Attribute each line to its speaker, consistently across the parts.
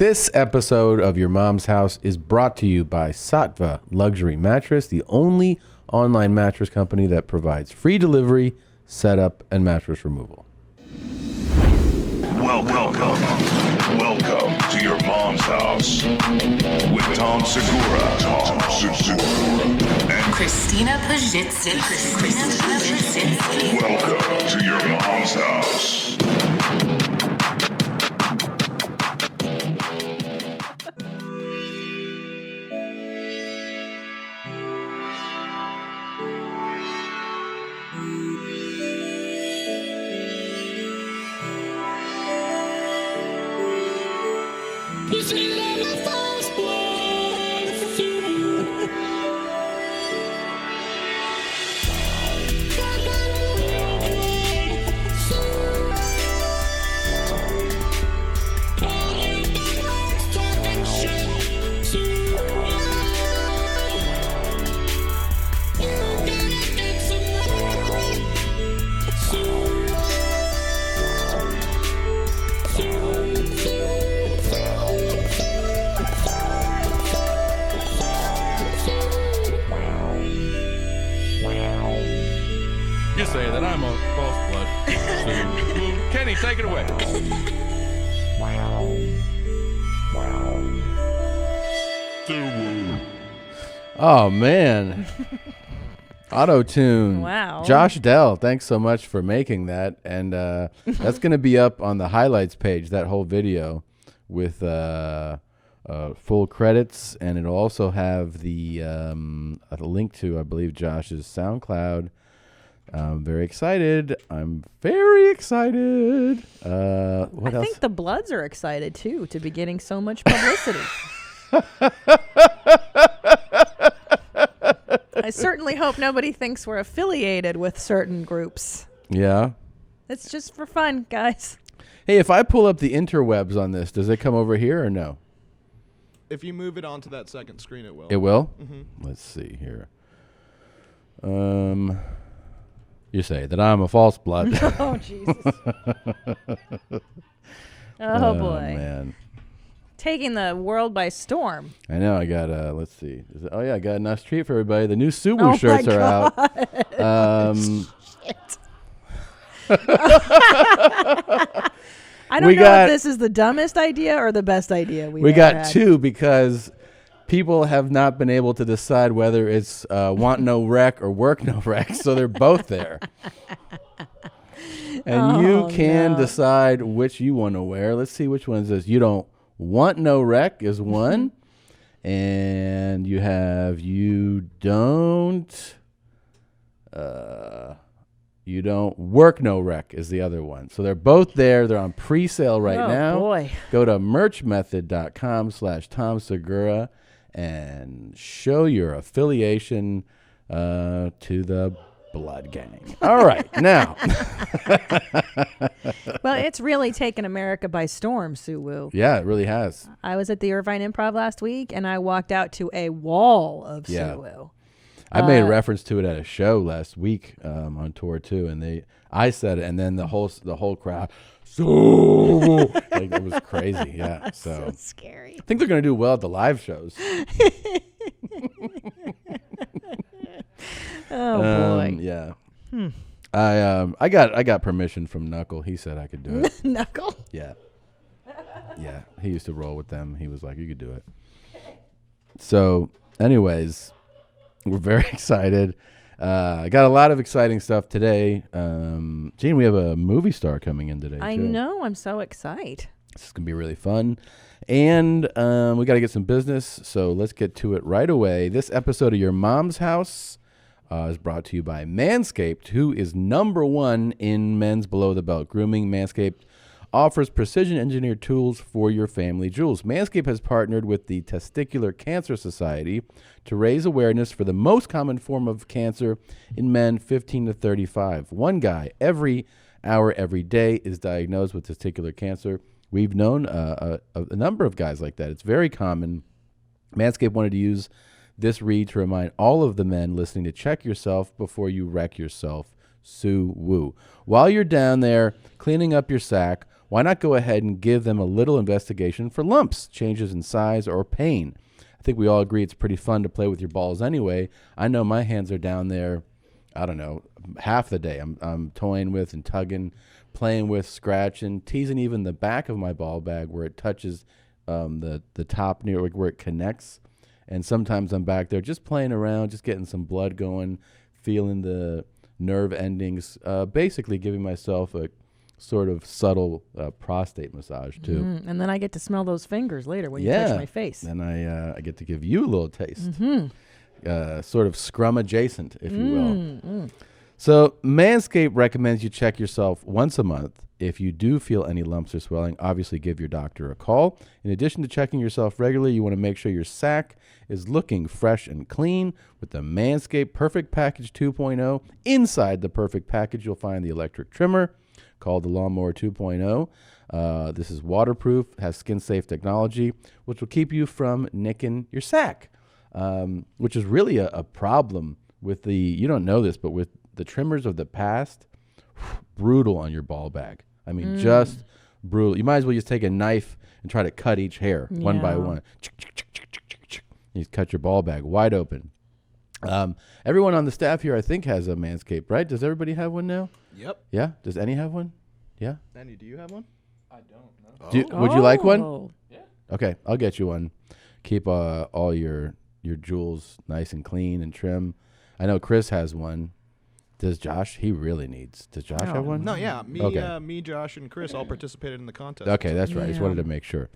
Speaker 1: This episode of Your Mom's House is brought to you by Sattva Luxury Mattress, the only online mattress company that provides free delivery, setup, and mattress removal.
Speaker 2: Welcome to Your Mom's House with Tom Segura, and
Speaker 3: Christina Pajitsky.
Speaker 2: welcome to Your Mom's House.
Speaker 4: You say that I'm a false blood. So, Kenny, take it away.
Speaker 1: Oh, man. Auto-tune.
Speaker 5: Wow.
Speaker 1: Josh Dell, thanks so much for making that. And that's going to be up on the highlights page, that whole video, with full credits. And it'll also have the a link to, I believe, Josh's SoundCloud. I'm very excited. I
Speaker 5: think the Bloods are excited, too, to be getting so much publicity. I certainly hope nobody thinks we're affiliated with certain groups.
Speaker 1: Yeah.
Speaker 5: It's just for fun, guys.
Speaker 1: Hey, if I pull up the interwebs on this, does it come over here or no?
Speaker 6: If you move it onto that second screen, it will.
Speaker 1: It will?
Speaker 6: Mm-hmm.
Speaker 1: Let's see here. You say that I'm a false blood.
Speaker 5: Oh, Jesus. Oh, boy.
Speaker 1: Man.
Speaker 5: Taking the world by storm.
Speaker 1: I know. I got, let's see. I got a nice treat for everybody. The new Subaru shirts are out.
Speaker 5: I don't know if this is the dumbest idea or the best idea
Speaker 1: we got two because people have not been able to decide whether it's want no wreck or work no wreck, so they're both there. And you can decide which you want to wear. Let's see which one is this. You don't want no wreck is one, and you don't work no wreck is the other one. So they're both there. They're on pre-sale right now.
Speaker 5: Oh, boy.
Speaker 1: Go to merchmethod.com/Tom Segura and show your affiliation to the Blood Gang. All right, now.
Speaker 5: Well, it's really taken America by storm, Suwu.
Speaker 1: Yeah, it really has.
Speaker 5: I was at the Irvine Improv last week, and I walked out to a wall of Suwu.
Speaker 1: I made a reference to it at a show last week on tour too, and I said it, and then the whole crowd, like it was crazy. Yeah,
Speaker 5: so scary.
Speaker 1: I think they're gonna do well at the live shows.
Speaker 5: Oh boy.
Speaker 1: Yeah. I got permission from Knuckle. He said I could do it.
Speaker 5: Knuckle?
Speaker 1: Yeah. Yeah. He used to roll with them. He was like, you could do it. So, anyways, we're very excited. I got a lot of exciting stuff today. Gene, we have a movie star coming in today.
Speaker 5: I know. I'm so excited.
Speaker 1: This is going to be really fun. And we got to get some business, so let's get to it right away. This episode of Your Mom's House is brought to you by Manscaped, who is #1 in men's below-the-belt grooming. Manscaped offers precision-engineered tools for your family jewels. Manscaped has partnered with the Testicular Cancer Society to raise awareness for the most common form of cancer in men 15 to 35. One guy every hour, every day is diagnosed with testicular cancer. We've known a number of guys like that. It's very common. Manscaped wanted to use this read to remind all of the men listening to check yourself before you wreck yourself. Sue Woo. While you're down there cleaning up your sack, why not go ahead and give them a little investigation for lumps, changes in size, or pain? I think we all agree it's pretty fun to play with your balls anyway. I know my hands are down there, I don't know, half the day. I'm toying with and tugging, playing with, scratching, teasing even the back of my ball bag where it touches the top near where it connects. And sometimes I'm back there just playing around, just getting some blood going, feeling the nerve endings, basically giving myself a sort of subtle prostate massage too.
Speaker 5: And then I get to smell those fingers later when you touch my face.
Speaker 1: And I get to give you a little taste. Sort of scrum adjacent, if you will. So Manscaped recommends you check yourself once a month. If you do feel any lumps or swelling, obviously give your doctor a call. In addition to checking yourself regularly, you want to make sure your sack is looking fresh and clean with the Manscaped Perfect Package 2.0. Inside the Perfect Package, you'll find the electric trimmer called the Lawnmower 2.0. This is waterproof, has skin-safe technology, which will keep you from nicking your sack, which is really a problem with you don't know this, but with the trimmers of the past, brutal on your ball bag. I mean, just brutal. You might as well just take a knife and try to cut each hair one by one. You cut your ball bag wide open. Everyone on the staff here, I think, has a Manscaped, right? Does everybody have one now?
Speaker 6: Yep.
Speaker 1: Yeah? Does Annie have one? Yeah?
Speaker 6: Annie, do you have one?
Speaker 4: I don't know.
Speaker 1: Would you like one?
Speaker 4: Yeah.
Speaker 1: Okay, I'll get you one. Keep all your jewels nice and clean and trim. I know Chris has one. Does Josh? He really needs. Does Josh have one?
Speaker 6: No, yeah. Me,
Speaker 1: Okay.
Speaker 6: me, Josh, and Chris all participated in the contest.
Speaker 1: Okay, that's right. I just
Speaker 5: Yeah.
Speaker 1: wanted to make sure.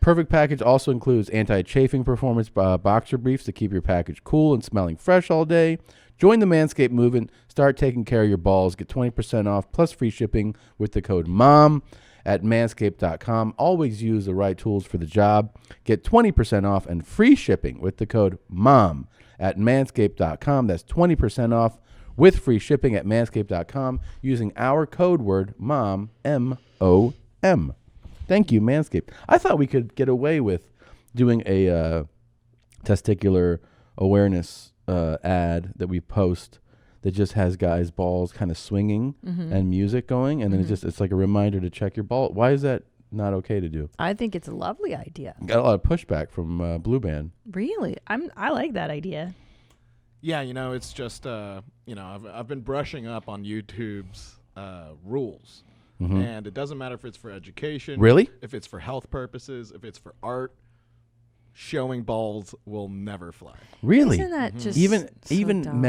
Speaker 1: Perfect Package also includes anti-chafing performance boxer briefs to keep your package cool and smelling fresh all day. Join the Manscaped movement. Start taking care of your balls. Get 20% off plus free shipping with the code MOM at manscaped.com. Always use the right tools for the job. Get 20% off and free shipping with the code MOM at manscaped.com. That's 20% off with free shipping at manscaped.com using our code word MOM, M-O-M. Thank you, Manscaped. I thought we could get away with doing a testicular awareness ad that we post that just has guys' balls kind of swinging and music going, and then it's like a reminder to check your ball. Why is that not okay to do?
Speaker 5: I think it's a lovely idea.
Speaker 1: Got a lot of pushback from Blue Band.
Speaker 5: Really? I like that idea.
Speaker 6: Yeah, it's just, I've been brushing up on YouTube's rules. And it doesn't matter if it's for education.
Speaker 1: Really?
Speaker 6: If it's for health purposes, if it's for art, showing balls will never fly.
Speaker 1: Really?
Speaker 5: Isn't that just
Speaker 1: even
Speaker 5: so dumb?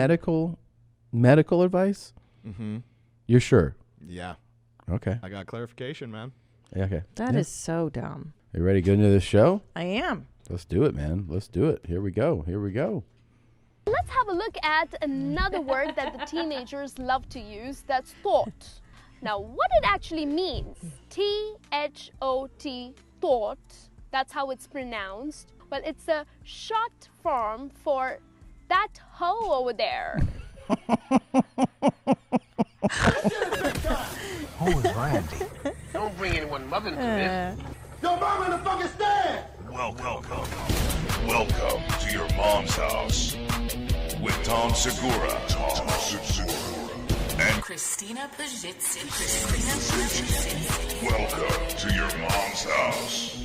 Speaker 1: medical advice? You're sure?
Speaker 6: Yeah.
Speaker 1: Okay.
Speaker 6: I got clarification, man.
Speaker 1: Okay.
Speaker 5: That is so dumb.
Speaker 1: You ready to get into this show?
Speaker 5: I am.
Speaker 1: Let's do it, man. Let's do it. Here we go.
Speaker 3: Let's have a look at another word that the teenagers love to use, that's thought. Now, what it actually means, T-H-O-T, thought, that's how it's pronounced. Well, it's a short form for that hoe over there.
Speaker 7: Who is Randy?
Speaker 8: Don't bring anyone mother into this.
Speaker 7: Yo, mom in the fucking stand!
Speaker 2: Welcome to your mom's house with Tom Segura. And
Speaker 9: Christina Pajitsin.
Speaker 2: welcome to your mom's house.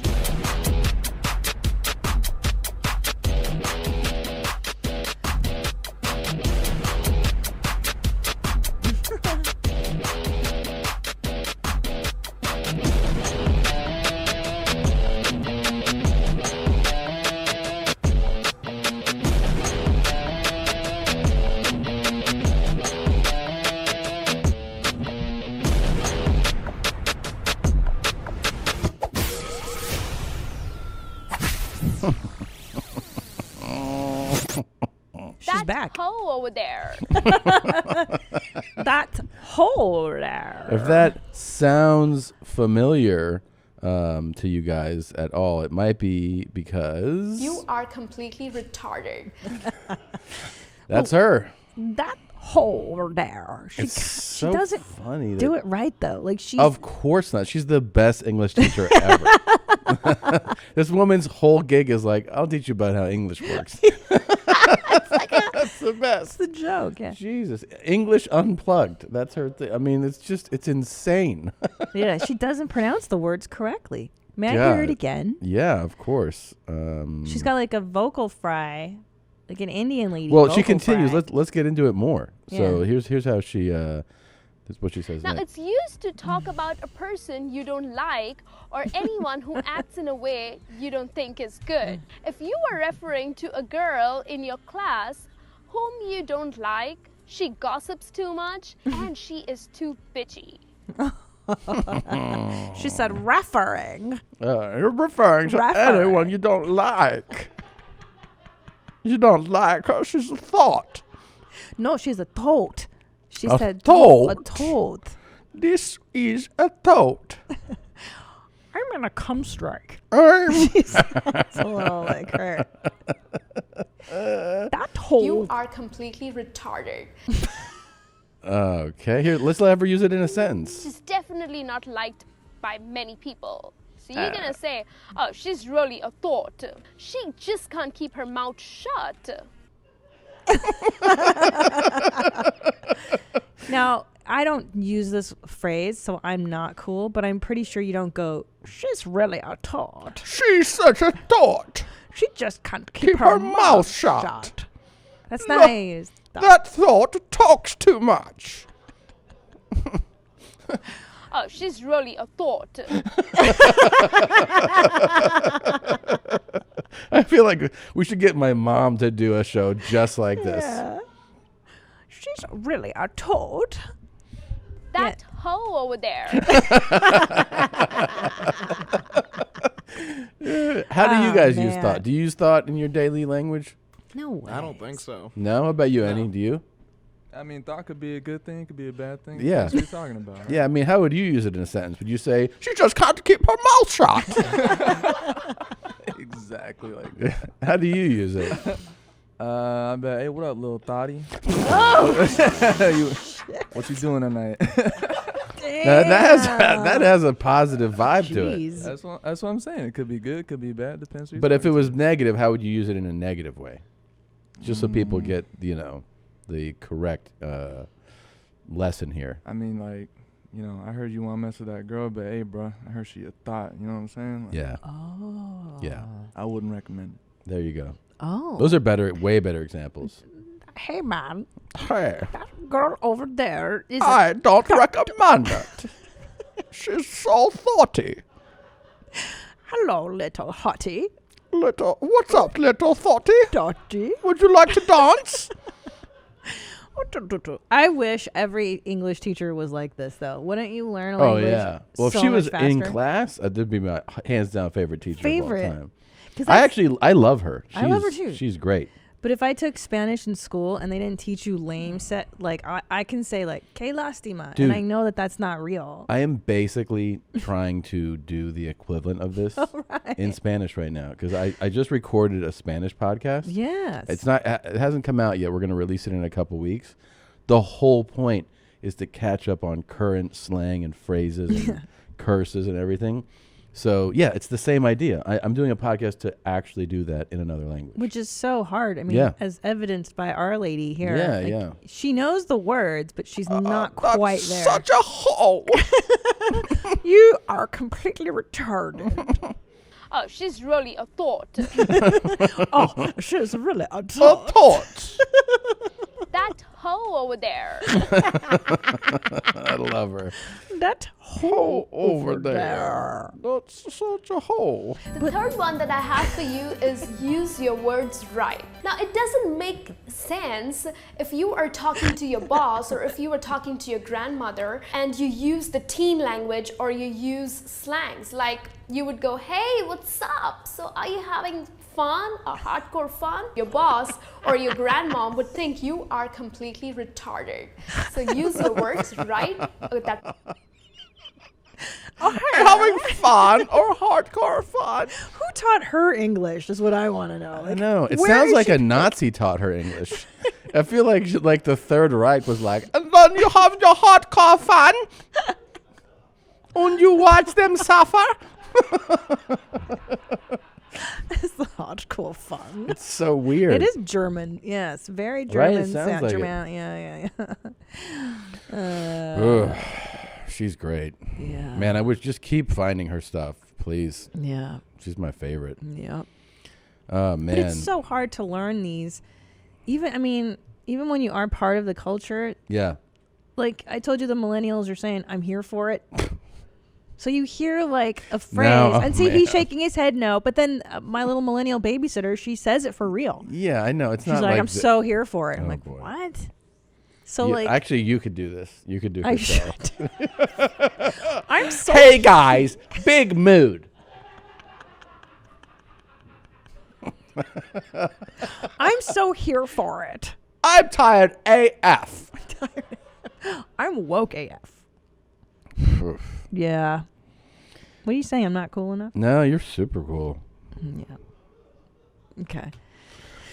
Speaker 5: She's back.
Speaker 3: Hoe over there.
Speaker 5: That hole there.
Speaker 1: If that sounds familiar to you guys at all, it might be because
Speaker 3: You are completely retarded.
Speaker 1: that's her.
Speaker 5: That hole there. She
Speaker 1: So
Speaker 5: doesn't
Speaker 1: funny.
Speaker 5: do it right though. Like she's
Speaker 1: Of course not. She's the best English teacher ever. This woman's whole gig is like, I'll teach you about how English works. the best.
Speaker 5: the joke. Yeah.
Speaker 1: Jesus. English unplugged. That's her thing. I mean, it's insane.
Speaker 5: Yeah, she doesn't pronounce the words correctly. May I hear it
Speaker 1: God.
Speaker 5: again?
Speaker 1: Yeah, of course.
Speaker 5: She's got like a vocal fry, like an Indian lady.
Speaker 1: Well, she
Speaker 5: vocal
Speaker 1: continues.
Speaker 5: fry.
Speaker 1: Let's get into it more. So
Speaker 5: Yeah.
Speaker 1: here's how she this is what she says
Speaker 3: Now,
Speaker 1: next.
Speaker 3: it's used to talk about a person you don't like or anyone who acts in a way you don't think is good. If you are referring to a girl in your class whom you don't like, she gossips too much and she is too bitchy.
Speaker 5: She said referring.
Speaker 1: You're referring to
Speaker 5: Referring.
Speaker 1: anyone you don't like. You don't like her. She's a thought.
Speaker 5: No, she's a toad. She
Speaker 1: A
Speaker 5: said
Speaker 1: toad?
Speaker 5: A toad.
Speaker 1: This is a thought.
Speaker 5: I'm in a cum strike.
Speaker 1: I'm
Speaker 5: It's a little like her. That toad.
Speaker 3: You are completely retarded.
Speaker 1: Okay, here, let's have her use it in a sentence.
Speaker 3: She's definitely not liked by many people. So you're gonna say, oh, she's really a thought. She just can't keep her mouth shut.
Speaker 5: Now, I don't use this phrase, so I'm not cool, but I'm pretty sure you don't go, she's really a toad.
Speaker 1: She's such a thought.
Speaker 5: She just can't
Speaker 1: Keep her mouth shut.
Speaker 5: That's
Speaker 1: No,
Speaker 5: nice.
Speaker 1: That thought talks too much.
Speaker 3: Oh, she's really a thought.
Speaker 1: I feel like we should get my mom to do a show just like this.
Speaker 5: Yeah. She's really a toad.
Speaker 3: That hoe over there.
Speaker 1: How do you guys use
Speaker 5: man.
Speaker 1: thought? Do you use thought in your daily language?
Speaker 5: No way.
Speaker 6: I don't think so.
Speaker 1: No? How about you, Annie? Do you?
Speaker 4: I mean, thought could be a good thing, could be a bad thing.
Speaker 1: Yeah.
Speaker 4: That's what you're talking about. Right?
Speaker 1: Yeah, I mean, how would you use it in a sentence? Would you say, she just can't keep her mouth shut?
Speaker 4: Exactly like that.
Speaker 1: How do you use it?
Speaker 4: I bet. Hey, what up, little thotty? What you doing tonight?
Speaker 1: That has a positive vibe to it.
Speaker 5: Jeez.
Speaker 4: That's what I'm saying. It could be good, could be bad, depends. Who you're
Speaker 1: But if it
Speaker 4: talking
Speaker 1: was negative, how would you use it in a negative way? Just so people get, the correct lesson here.
Speaker 4: to. I mean, like, I heard you want to mess with that girl, but hey, bro, I heard she a thought. You know what I'm saying? Like,
Speaker 1: Yeah.
Speaker 5: Oh.
Speaker 1: Yeah.
Speaker 4: I wouldn't recommend it.
Speaker 1: There you go.
Speaker 5: Oh.
Speaker 1: Those are way better examples.
Speaker 5: Hey, man.
Speaker 1: Hey,
Speaker 5: That girl over there is
Speaker 1: I don't recommend it. She's so thoughty.
Speaker 5: hello, little hottie.
Speaker 1: What's up, little thoughty?
Speaker 5: Dotty.
Speaker 1: Would you like to dance?
Speaker 5: I wish every English teacher was like this, though. Wouldn't you learn
Speaker 1: Oh,
Speaker 5: language
Speaker 1: yeah. Well,
Speaker 5: so
Speaker 1: if she was
Speaker 5: much
Speaker 1: in
Speaker 5: faster?
Speaker 1: class, that'd be my hands down favorite teacher
Speaker 5: Favorite.
Speaker 1: of all time.
Speaker 5: 'Cause
Speaker 1: I love her.
Speaker 5: I love her too.
Speaker 1: She's great.
Speaker 5: But if I took Spanish in school and they didn't teach you lame set, like I can say like "que lástima,"
Speaker 1: Dude.
Speaker 5: and I know that that's not real.
Speaker 1: I am basically trying to do the equivalent of this in Spanish right now because I just recorded a Spanish podcast.
Speaker 5: Yes.
Speaker 1: It hasn't come out yet. We're going to release it in a couple weeks. The whole point is to catch up on current slang and phrases and curses and everything. So, yeah, it's the same idea. I'm doing a podcast to actually do that in another language.
Speaker 5: Which is so hard. I mean,
Speaker 1: Yeah.
Speaker 5: as evidenced by Our Lady here.
Speaker 1: Yeah,
Speaker 5: like,
Speaker 1: yeah.
Speaker 5: She knows the words, but she's not quite there.
Speaker 1: Such a hole.
Speaker 5: You are completely retarded.
Speaker 3: Oh, she's really a thought.
Speaker 5: Oh, she's really a
Speaker 1: A thought.
Speaker 3: That hoe over there.
Speaker 1: I love her.
Speaker 5: That hole over there.
Speaker 1: That's such a hole.
Speaker 3: The third one that I have for you is use your words right. Now, it doesn't make sense if you are talking to your boss or if you are talking to your grandmother and you use the teen language or you use slangs. Like you would go, hey, what's up? So are you having fun, a hardcore fun? Your boss or your grandmom would think you are completely retarded. So use your words right.
Speaker 1: Having fun or hardcore fun?
Speaker 5: Who taught her English is what I want to know.
Speaker 1: I know. It
Speaker 5: where
Speaker 1: sounds
Speaker 5: is
Speaker 1: like
Speaker 5: she-
Speaker 1: a Nazi taught her English. I feel like the Third Reich was like, and then you have your hardcore fun, and you watch them suffer.
Speaker 5: It's the hardcore not cool fun.
Speaker 1: It's so weird.
Speaker 5: It is German. Yes, very
Speaker 1: Right?
Speaker 5: German.
Speaker 1: It sounds like
Speaker 5: German. Yeah.
Speaker 1: She's great.
Speaker 5: Yeah.
Speaker 1: Man, I would just keep finding her stuff, please.
Speaker 5: Yeah.
Speaker 1: She's my favorite.
Speaker 5: Yeah.
Speaker 1: Oh, man.
Speaker 5: But it's so hard to learn these. Even when you are part of the culture,
Speaker 1: Yeah.
Speaker 5: like I told you, the millennials are saying, "I'm here for it." So you hear like a phrase,
Speaker 1: No,
Speaker 5: and see,
Speaker 1: man.
Speaker 5: he's shaking his head no. But then my little millennial babysitter, she says it for real.
Speaker 1: Yeah, I know. It's
Speaker 5: She's
Speaker 1: not
Speaker 5: like,
Speaker 1: like
Speaker 5: "I'm so here for it." I'm
Speaker 1: Oh,
Speaker 5: like,
Speaker 1: boy.
Speaker 5: "What?" So like,
Speaker 1: actually, you could do this. You could do
Speaker 5: I
Speaker 1: her show.
Speaker 5: should. I'm so.
Speaker 1: Hey, guys. Big mood.
Speaker 5: I'm so here for it.
Speaker 1: I'm tired AF.
Speaker 5: I'm woke AF. Yeah. What are you saying? I'm not cool enough?
Speaker 1: No, you're super cool.
Speaker 5: Yeah. Okay.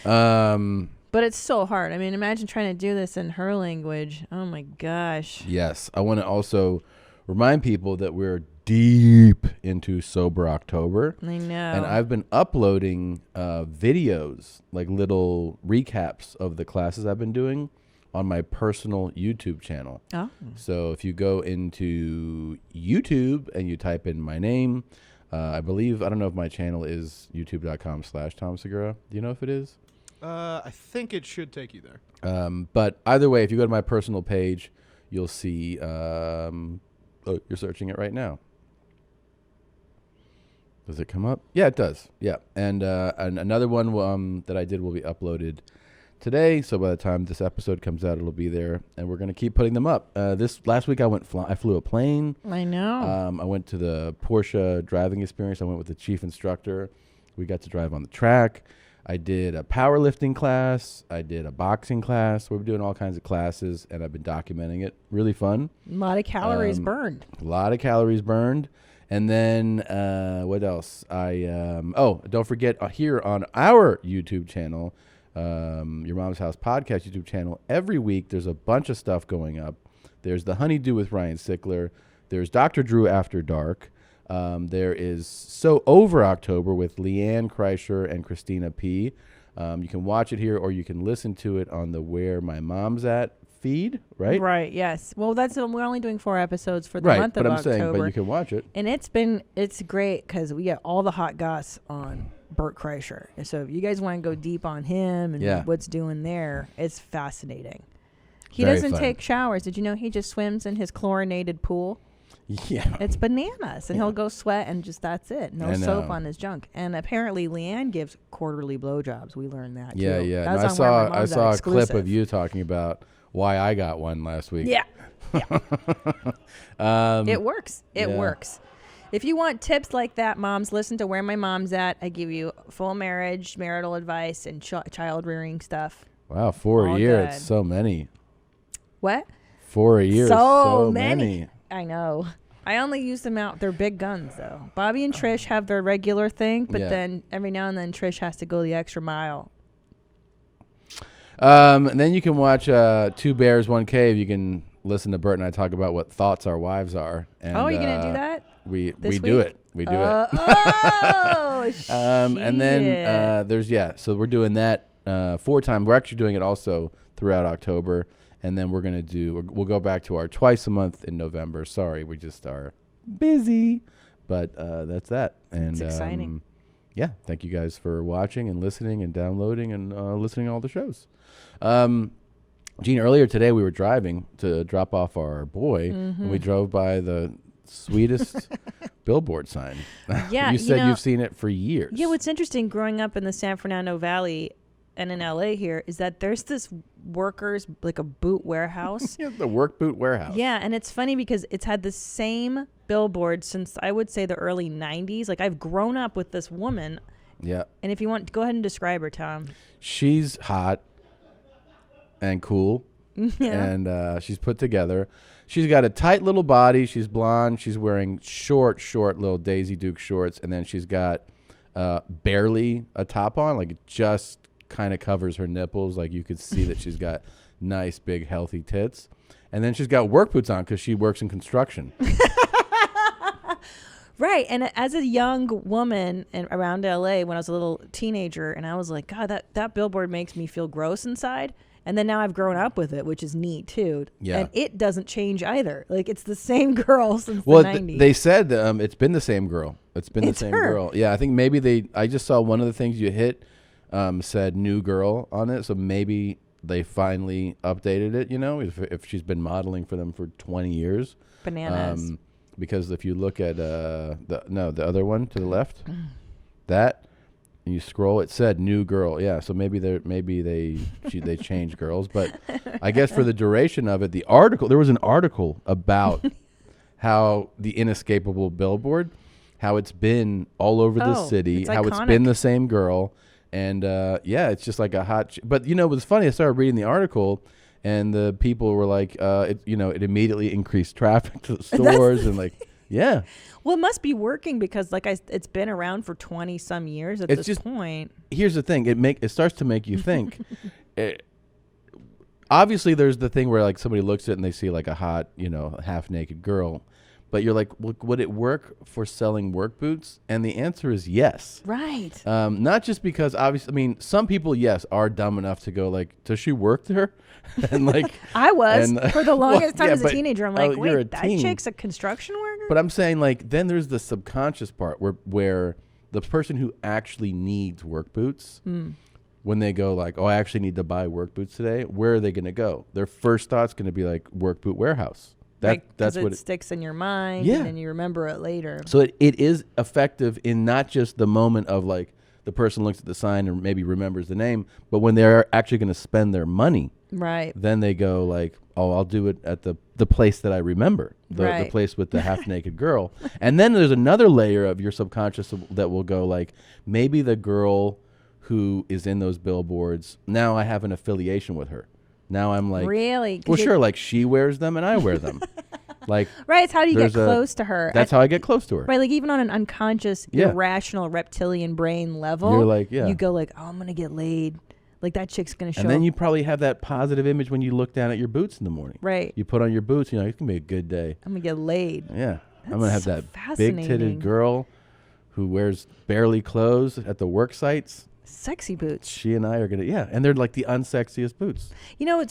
Speaker 1: Um.
Speaker 5: But it's so hard. I mean, imagine trying to do this in her language. Oh my gosh.
Speaker 1: Yes, I want to also remind people that we're deep into Sober October.
Speaker 5: I know.
Speaker 1: And I've been uploading videos, like little recaps of the classes I've been doing on my personal YouTube channel.
Speaker 5: Oh.
Speaker 1: So if you go into YouTube and you type in my name, I don't know if my channel is youtube.com/Tom Segura. Do you know if it is?
Speaker 6: I think it should take you there.
Speaker 1: But either way, if you go to my personal page, you'll see, you're searching it right now. Does it come up? Yeah, it does. Yeah. And another one that I did will be uploaded today. So by the time this episode comes out, it'll be there. And we're going to keep putting them up. This last week, I flew a plane.
Speaker 5: I know.
Speaker 1: I went to the Porsche driving experience. I went with the chief instructor. We got to drive on the track. I did a powerlifting class. I did a boxing class. We're doing all kinds of classes, and I've been documenting it. Really fun.
Speaker 5: A lot of calories burned.
Speaker 1: A lot of calories burned. And then what else? Don't forget here on our YouTube channel, Your Mom's House Podcast YouTube channel, every week there's a bunch of stuff going up. There's The Honeydew with Ryan Sickler. There's Dr. Drew After Dark. There is So Over October with Leanne Kreischer and Christina P. You can watch it here, or you can listen to it on the Where My Mom's At feed, right?
Speaker 5: Right, yes. Well, we're only doing 4 episodes for the month of October.
Speaker 1: Saying, but you can watch it.
Speaker 5: And it's great because we get all the hot goss on Bert Kreischer. And so if you guys want to go deep on him and what's doing there, it's fascinating. He
Speaker 1: Very
Speaker 5: doesn't
Speaker 1: fun.
Speaker 5: take showers. Did you know he just swims in his chlorinated pool?
Speaker 1: Yeah.
Speaker 5: It's bananas. And he'll go sweat and just that's it. No soap on his junk. And apparently Leanne gives quarterly blowjobs. We learned that
Speaker 1: Yeah,
Speaker 5: too.
Speaker 1: yeah.
Speaker 5: That's
Speaker 1: And
Speaker 5: on Where My
Speaker 1: I
Speaker 5: Mom's
Speaker 1: saw
Speaker 5: At
Speaker 1: a clip
Speaker 5: exclusive.
Speaker 1: of you talking about why I got one last week.
Speaker 5: Yeah. It works. It works. If you want tips like that, moms, listen to Where My Mom's At. I give you full marriage, marital advice, and child rearing stuff.
Speaker 1: Wow, 4 a
Speaker 5: All
Speaker 1: year.
Speaker 5: good.
Speaker 1: It's so many.
Speaker 5: What?
Speaker 1: 4 a year.
Speaker 5: So
Speaker 1: So
Speaker 5: many. I know. I only use them out. They're big guns, though. Bobby and Trish have their regular thing, but then every now and then Trish has to go the extra mile.
Speaker 1: And then you can watch Two Bears, One Cave. You can listen to Bert and I talk about what thoughts our wives are. And,
Speaker 5: Oh, you're going to do that?
Speaker 1: We
Speaker 5: This
Speaker 1: do
Speaker 5: week?
Speaker 1: it. We do it.
Speaker 5: Oh,
Speaker 1: And then so we're doing that 4 times. We're actually doing it also throughout October. And then we'll go back to our twice a month in November. Sorry, we just are busy. But that's that. And
Speaker 5: It's exciting.
Speaker 1: Yeah, thank you guys for watching and listening and downloading and listening to all the shows. Gene, earlier today we were driving to drop off our boy, and we drove by the sweetest billboard sign.
Speaker 5: Yeah,
Speaker 1: you said you've seen it for years.
Speaker 5: Yeah, what's interesting growing up in the San Fernando Valley and in LA here is that there's this workers, like a boot warehouse.
Speaker 1: Yeah, the work boot warehouse.
Speaker 5: Yeah, and it's funny because it's had the same billboard since I would say the early 90s. Like I've grown up with this woman.
Speaker 1: Yeah.
Speaker 5: And if you want, go ahead and describe her, Tom.
Speaker 1: She's hot and cool.
Speaker 5: Yeah.
Speaker 1: And she's put together. She's got a tight little body. She's blonde. She's wearing short little Daisy Duke shorts. And then she's got barely a top on. Like it just kind of covers her nipples. Like you could see that she's got nice, big, healthy tits. And then she's got work boots on because she works in construction.
Speaker 5: Right. And as a young woman around LA when I was a little teenager, and I was like, God, that billboard makes me feel gross inside. And then now I've grown up with it, which is neat too.
Speaker 1: Yeah.
Speaker 5: And it doesn't change either. Like it's the same girl since the 90s.
Speaker 1: They said it's been the same girl. It's been the same
Speaker 5: her.
Speaker 1: girl. Yeah, I think maybe I just saw one of the things you hit said new girl on it. So maybe they finally updated it, if she's been modeling for them for 20 years.
Speaker 5: Bananas.
Speaker 1: Because if you look at the other one to the left, that, and you scroll, it said new girl. Yeah, so maybe they changed girls, but I guess for the duration of it, there was an article about how the inescapable billboard, how it's been all over the city, how it's been the same girl, and it's just like a hot. But it was funny. I started reading the article, and the people were like, it immediately increased traffic to the stores and like. Yeah.
Speaker 5: Well, it must be working because it's been around for 20 some years at this point.
Speaker 1: Here's the thing. It starts to make you think. Obviously, there's the thing where like somebody looks at it and they see like a hot, half naked girl. But you're like, would it work for selling work boots? And the answer is yes.
Speaker 5: Right.
Speaker 1: Not just because obviously, some people, yes, are dumb enough to go like, does she work there? And like
Speaker 5: I was for the longest time as a teenager. I'm like,
Speaker 1: you're
Speaker 5: wait, that chick's a construction worker?
Speaker 1: But I'm saying like then there's the subconscious part where the person who actually needs work boots, when they go like, oh, I actually need to buy work boots today, where are they going to go? Their first thought's going to be like work boot warehouse. That's what
Speaker 5: it sticks in your mind,
Speaker 1: yeah.
Speaker 5: And then you remember it later.
Speaker 1: So it is effective in not just the moment of like the person looks at the sign and maybe remembers the name, but when they're actually going to spend their money,
Speaker 5: right?
Speaker 1: Then they go like, oh, I'll do it at the place that I remember, the place with the half naked girl. And then there's another layer of your subconscious that will go like, maybe the girl who is in those billboards, now I have an affiliation with her. Now I'm like,
Speaker 5: really?
Speaker 1: Well, sure, like she wears them and I wear them. Like,
Speaker 5: right, it's how do you get close to her?
Speaker 1: That's how I get close to her.
Speaker 5: Right, like even on an unconscious, irrational reptilian brain level,
Speaker 1: you're like,
Speaker 5: you go like, oh, I'm gonna get laid. Like that chick's gonna show.
Speaker 1: And then you probably have that positive image when you look down at your boots in the morning.
Speaker 5: Right.
Speaker 1: You put on your boots, it's gonna be a good day.
Speaker 5: I'm gonna get laid.
Speaker 1: Yeah. I'm gonna have that big-titted girl who wears barely clothes at the work sites.
Speaker 5: Sexy boots.
Speaker 1: She and I are gonna, and they're like the unsexiest boots.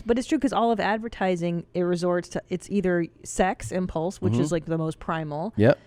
Speaker 5: But it's true because all of advertising, it resorts to, it's either sex impulse, which is like the most primal.
Speaker 1: Yep.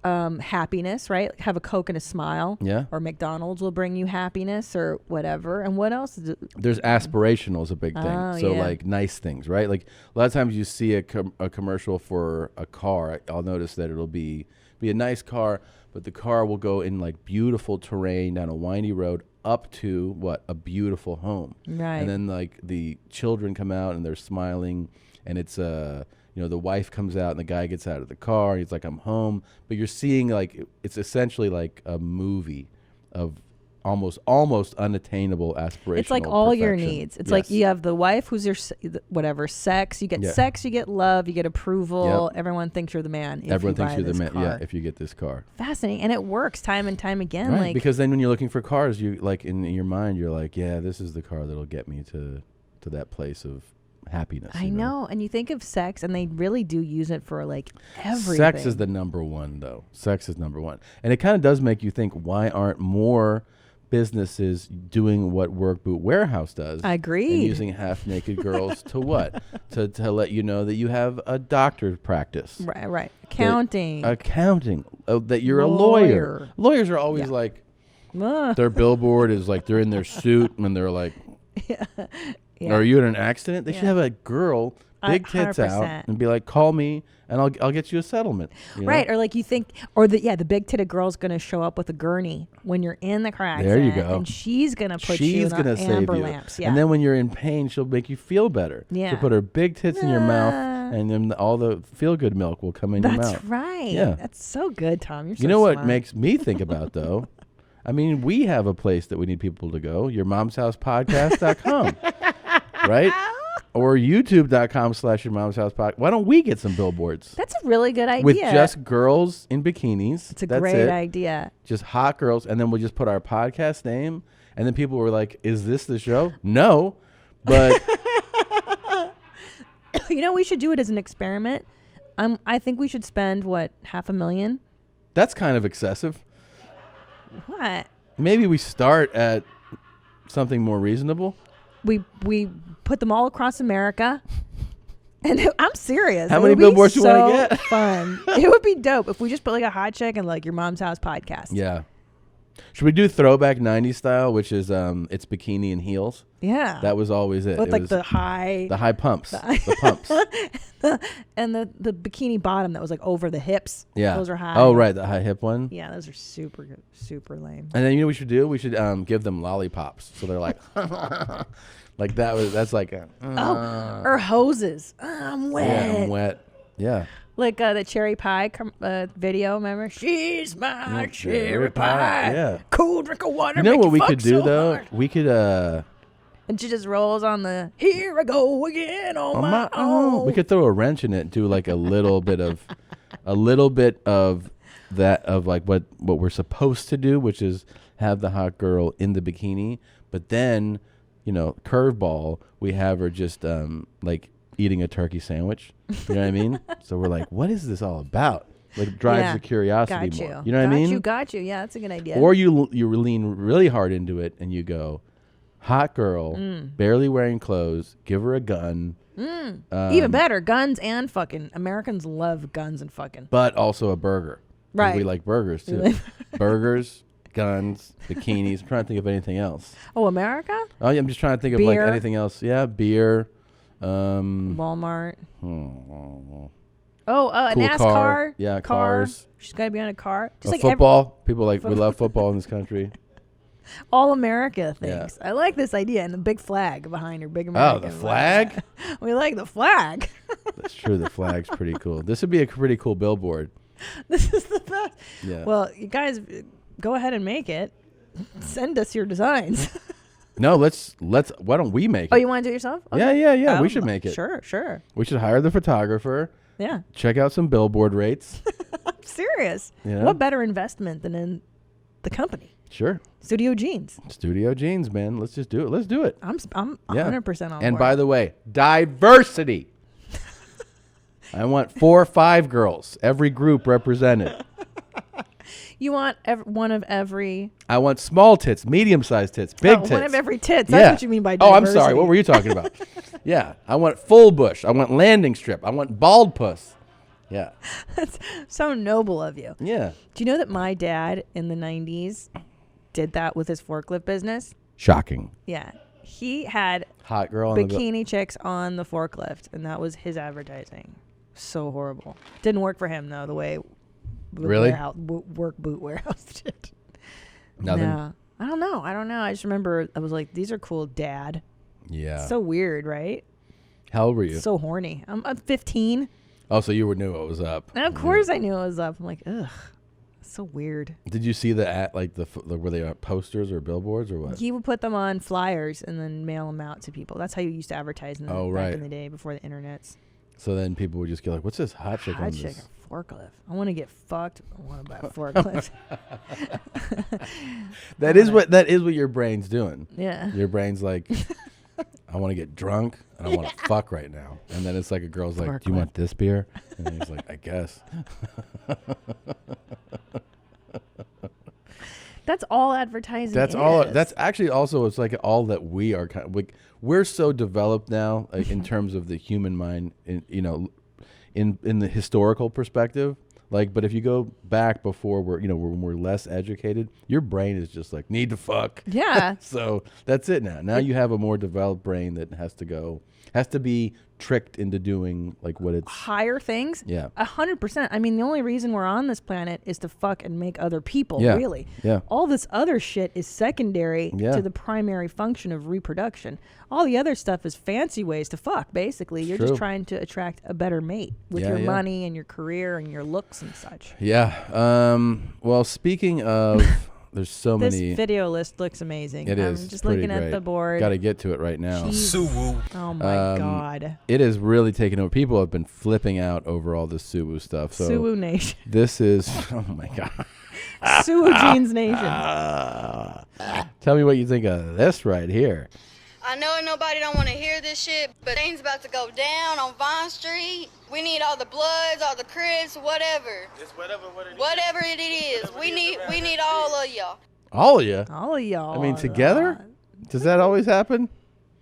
Speaker 5: Happiness, right? Like have a Coke and a smile.
Speaker 1: Yeah.
Speaker 5: Or McDonald's will bring you happiness or whatever. And what else?
Speaker 1: There's aspirational is a big thing.
Speaker 5: Oh,
Speaker 1: so like nice things, right? Like a lot of times you see a commercial for a car. I'll notice that it'll be a nice car, but the car will go in like beautiful terrain down a windy road up to a beautiful home.
Speaker 5: Right.
Speaker 1: And then like the children come out and they're smiling, and it's the wife comes out and the guy gets out of the car. He's like, I'm home. But you're seeing like it's essentially like a movie of almost unattainable aspirational.
Speaker 5: It's like all your
Speaker 1: perfection.
Speaker 5: needs. It's like you have the wife who's your whatever sex. You get sex, you get love, you get approval. Yep. Everyone thinks you're the man.
Speaker 1: Everyone thinks you're the man.
Speaker 5: Car.
Speaker 1: Yeah, if you get this car.
Speaker 5: Fascinating, and it works time and time again.
Speaker 1: Right,
Speaker 5: like
Speaker 1: because then when you're looking for cars, you like in your mind, you're like, yeah, this is the car that'll get me to that place of happiness.
Speaker 5: I know. And you think of sex, and they really do use it for like everything.
Speaker 1: Sex is the number one, though. Sex is number one, and it kind of does make you think, why aren't more businesses doing what Work Boot Warehouse does?
Speaker 5: I agree.
Speaker 1: And using half-naked girls to what? To let you know that you have a doctor's practice.
Speaker 5: Right. Accounting.
Speaker 1: That you're a lawyer. Lawyers are always like, their billboard is like they're in their suit and they're like, are you in an accident? They should have a girl, big tits
Speaker 5: 100%.
Speaker 1: out, and be like, call me and I'll get you a settlement.
Speaker 5: Right. Or like you think, or the big titted girl's going to show up with a gurney when you're in the car accident.
Speaker 1: There you go.
Speaker 5: And she's going to put you in the amber lamps. Yeah.
Speaker 1: And then when you're in pain, she'll make you feel better.
Speaker 5: Yeah.
Speaker 1: She'll put her big tits in your mouth, and then all the feel-good milk will come in your mouth.
Speaker 5: That's right.
Speaker 1: Yeah.
Speaker 5: That's so good, Tom. You're so
Speaker 1: You know
Speaker 5: smart.
Speaker 1: what makes me think about, though? I mean, we have a place that we need people to go, yourmomshousepodcast.com, right? Or youtube.com/yourmomshousepodcast. Why don't we get some billboards?
Speaker 5: That's a really good idea.
Speaker 1: With just girls in bikinis.
Speaker 5: It's a great idea.
Speaker 1: Just hot girls. And then we'll just put our podcast name. And then people were like, is this the show? No. But.
Speaker 5: We should do it as an experiment. I think we should spend, $500,000
Speaker 1: That's kind of excessive.
Speaker 5: What?
Speaker 1: Maybe we start at something more reasonable.
Speaker 5: We put them all across America. And I'm serious.
Speaker 1: How
Speaker 5: It
Speaker 1: many
Speaker 5: would be
Speaker 1: billboards you want to
Speaker 5: so
Speaker 1: get?
Speaker 5: Fun. It would be dope if we just put like a hot chick and like your mom's house podcast.
Speaker 1: Yeah. Should we do throwback 90s style, which is it's bikini and heels?
Speaker 5: Yeah.
Speaker 1: That was always it.
Speaker 5: With
Speaker 1: It
Speaker 5: like
Speaker 1: was
Speaker 5: the high
Speaker 1: pumps. The pumps.
Speaker 5: and the bikini bottom that was like over the hips.
Speaker 1: Yeah.
Speaker 5: Those are high.
Speaker 1: Oh, right. The high hip one.
Speaker 5: Yeah, those are super good, super lame.
Speaker 1: And then you know what we should do? We should give them lollipops. So they're like, like that's like a,
Speaker 5: Or hoses. I'm wet.
Speaker 1: yeah, I'm wet. Yeah.
Speaker 5: Like the cherry pie video, remember? She's my cherry pie.
Speaker 1: Yeah.
Speaker 5: Cool drink of water.
Speaker 1: You know
Speaker 5: make
Speaker 1: what we
Speaker 5: fuck
Speaker 1: could do
Speaker 5: so
Speaker 1: though?
Speaker 5: hard.
Speaker 1: We could
Speaker 5: And she just rolls on the here I go again on my own.
Speaker 1: we could throw a wrench in it and do like a little bit of that of like what we're supposed to do, which is have the hot girl in the bikini, but then, you know, curveball, we have her just like eating a turkey sandwich. You know what I mean? So we're like, what is this all about? Like drives the curiosity
Speaker 5: got
Speaker 1: more. You know what I mean?
Speaker 5: Got you. Yeah, that's a good idea.
Speaker 1: Or you lean really hard into it and you go, hot girl, barely wearing clothes, give her a gun.
Speaker 5: Even better, guns and fucking. Americans love guns and fucking.
Speaker 1: But also a burger. 'Cause
Speaker 5: Right.
Speaker 1: We like burgers too. Burgers, guns, bikinis. I'm trying to think of anything else.
Speaker 5: Oh, America?
Speaker 1: Oh, yeah, I'm just trying to think of like
Speaker 5: Beer.
Speaker 1: anything else. Yeah, beer.
Speaker 5: Walmart.
Speaker 1: Cool
Speaker 5: A NASCAR.
Speaker 1: car. Yeah,
Speaker 5: car.
Speaker 1: cars.
Speaker 5: She's got to be on a car.
Speaker 1: A
Speaker 5: Just like
Speaker 1: football. People like we love football in this country.
Speaker 5: all America things.
Speaker 1: Yeah.
Speaker 5: I like this idea and the big flag behind her. Big American.
Speaker 1: Oh, the flag?
Speaker 5: We like the flag.
Speaker 1: That's true. The flag's pretty cool. This would be a pretty cool billboard.
Speaker 5: This is the best.
Speaker 1: Yeah.
Speaker 5: Well, you guys, go ahead and make it. Send us your designs.
Speaker 1: No, let's. Why don't we make it?
Speaker 5: Oh, you want to do it yourself?
Speaker 1: Yeah. We should make it.
Speaker 5: Sure.
Speaker 1: We should hire the photographer.
Speaker 5: Yeah.
Speaker 1: Check out some billboard rates.
Speaker 5: I'm serious.
Speaker 1: You know?
Speaker 5: What better investment than in the company?
Speaker 1: Sure.
Speaker 5: Studio Jeans.
Speaker 1: Studio Jeans, man. Let's just do it. Let's do it.
Speaker 5: I'm
Speaker 1: Yeah.
Speaker 5: 100% on
Speaker 1: And
Speaker 5: board.
Speaker 1: by the way, diversity. I want 4 or 5 girls, every group represented.
Speaker 5: You want one of every.
Speaker 1: I want small tits, medium-sized tits, big tits.
Speaker 5: One of every tits. That's what you mean by
Speaker 1: Oh,
Speaker 5: diversity.
Speaker 1: I'm sorry. What were you talking about? Yeah. I want full bush. I want landing strip. I want bald puss. Yeah.
Speaker 5: That's so noble of you.
Speaker 1: Yeah.
Speaker 5: Do you know that my dad in the 90s did that with his forklift business?
Speaker 1: Shocking.
Speaker 5: Yeah. He had
Speaker 1: Hot girl on the
Speaker 5: bikini chicks on the forklift, and that was his advertising. So horrible. Didn't work for him, though, the way
Speaker 1: Really?
Speaker 5: Work boot warehouse did.
Speaker 1: Nothing.
Speaker 5: No. I don't know. I just remember I was like, these are cool, Dad.
Speaker 1: Yeah.
Speaker 5: So weird, right?
Speaker 1: How old were you?
Speaker 5: So horny. I'm 15.
Speaker 1: Oh, so you knew what was up.
Speaker 5: And of course I knew it was up. I'm like, ugh. So weird.
Speaker 1: Did you see the at like were they posters or billboards or what?
Speaker 5: He would put them on flyers and then mail them out to people. That's how you used to advertise in
Speaker 1: Oh,
Speaker 5: back
Speaker 1: right.
Speaker 5: in the day before the internet's.
Speaker 1: So then people would just get like, "What's this hot chick on
Speaker 5: Hot
Speaker 1: this?"
Speaker 5: chick, a forklift. I want to get fucked. I want to buy a forklift.
Speaker 1: That is what your brain's doing.
Speaker 5: Yeah.
Speaker 1: Your brain's like, I want to get drunk and I want to fuck right now. And then it's like a girl's like, "Do you want this beer?" And he's like, "I guess."
Speaker 5: That's all advertising.
Speaker 1: That's all.
Speaker 5: is.
Speaker 1: That's actually also it's like all that we are kind of like. We're so developed now like, in terms of the human mind. In the historical perspective. Like, but if you go back before when we're less educated, your brain is just like need to fuck.
Speaker 5: Yeah.
Speaker 1: So that's it now. Now you have a more developed brain that has to be tricked into doing like what it's
Speaker 5: higher things.
Speaker 1: Yeah.
Speaker 5: 100%. I mean, the only reason we're on this planet is to fuck and make other people.
Speaker 1: Yeah.
Speaker 5: Really.
Speaker 1: Yeah.
Speaker 5: All this other shit is secondary
Speaker 1: Yeah.
Speaker 5: to the primary function of reproduction. All the other stuff is fancy ways to fuck. Basically, you're
Speaker 1: True.
Speaker 5: just trying to attract a better mate with
Speaker 1: Yeah,
Speaker 5: your
Speaker 1: yeah.
Speaker 5: money and your career and your looks and such.
Speaker 1: Yeah. Well, speaking of, there's so
Speaker 5: This
Speaker 1: many.
Speaker 5: video list looks amazing.
Speaker 1: It is.
Speaker 5: I'm just
Speaker 1: pretty
Speaker 5: looking
Speaker 1: great.
Speaker 5: at the board.
Speaker 1: Got to get to it right now.
Speaker 5: Jeez. Oh my God.
Speaker 1: It is really taken over. People have been flipping out over all this Suwu stuff. So
Speaker 5: Suwu Nation.
Speaker 1: this is. Oh my God.
Speaker 5: Suwu Jeans Nation.
Speaker 1: Tell me what you think of this right here.
Speaker 9: I know nobody don't want to hear this shit, but things about to go down on Vine Street. We need all the Bloods, all the Crips, whatever.
Speaker 10: It's whatever
Speaker 9: it is. We need all of y'all.
Speaker 1: All of you?
Speaker 5: All of y'all.
Speaker 1: I mean, together? Does that always happen?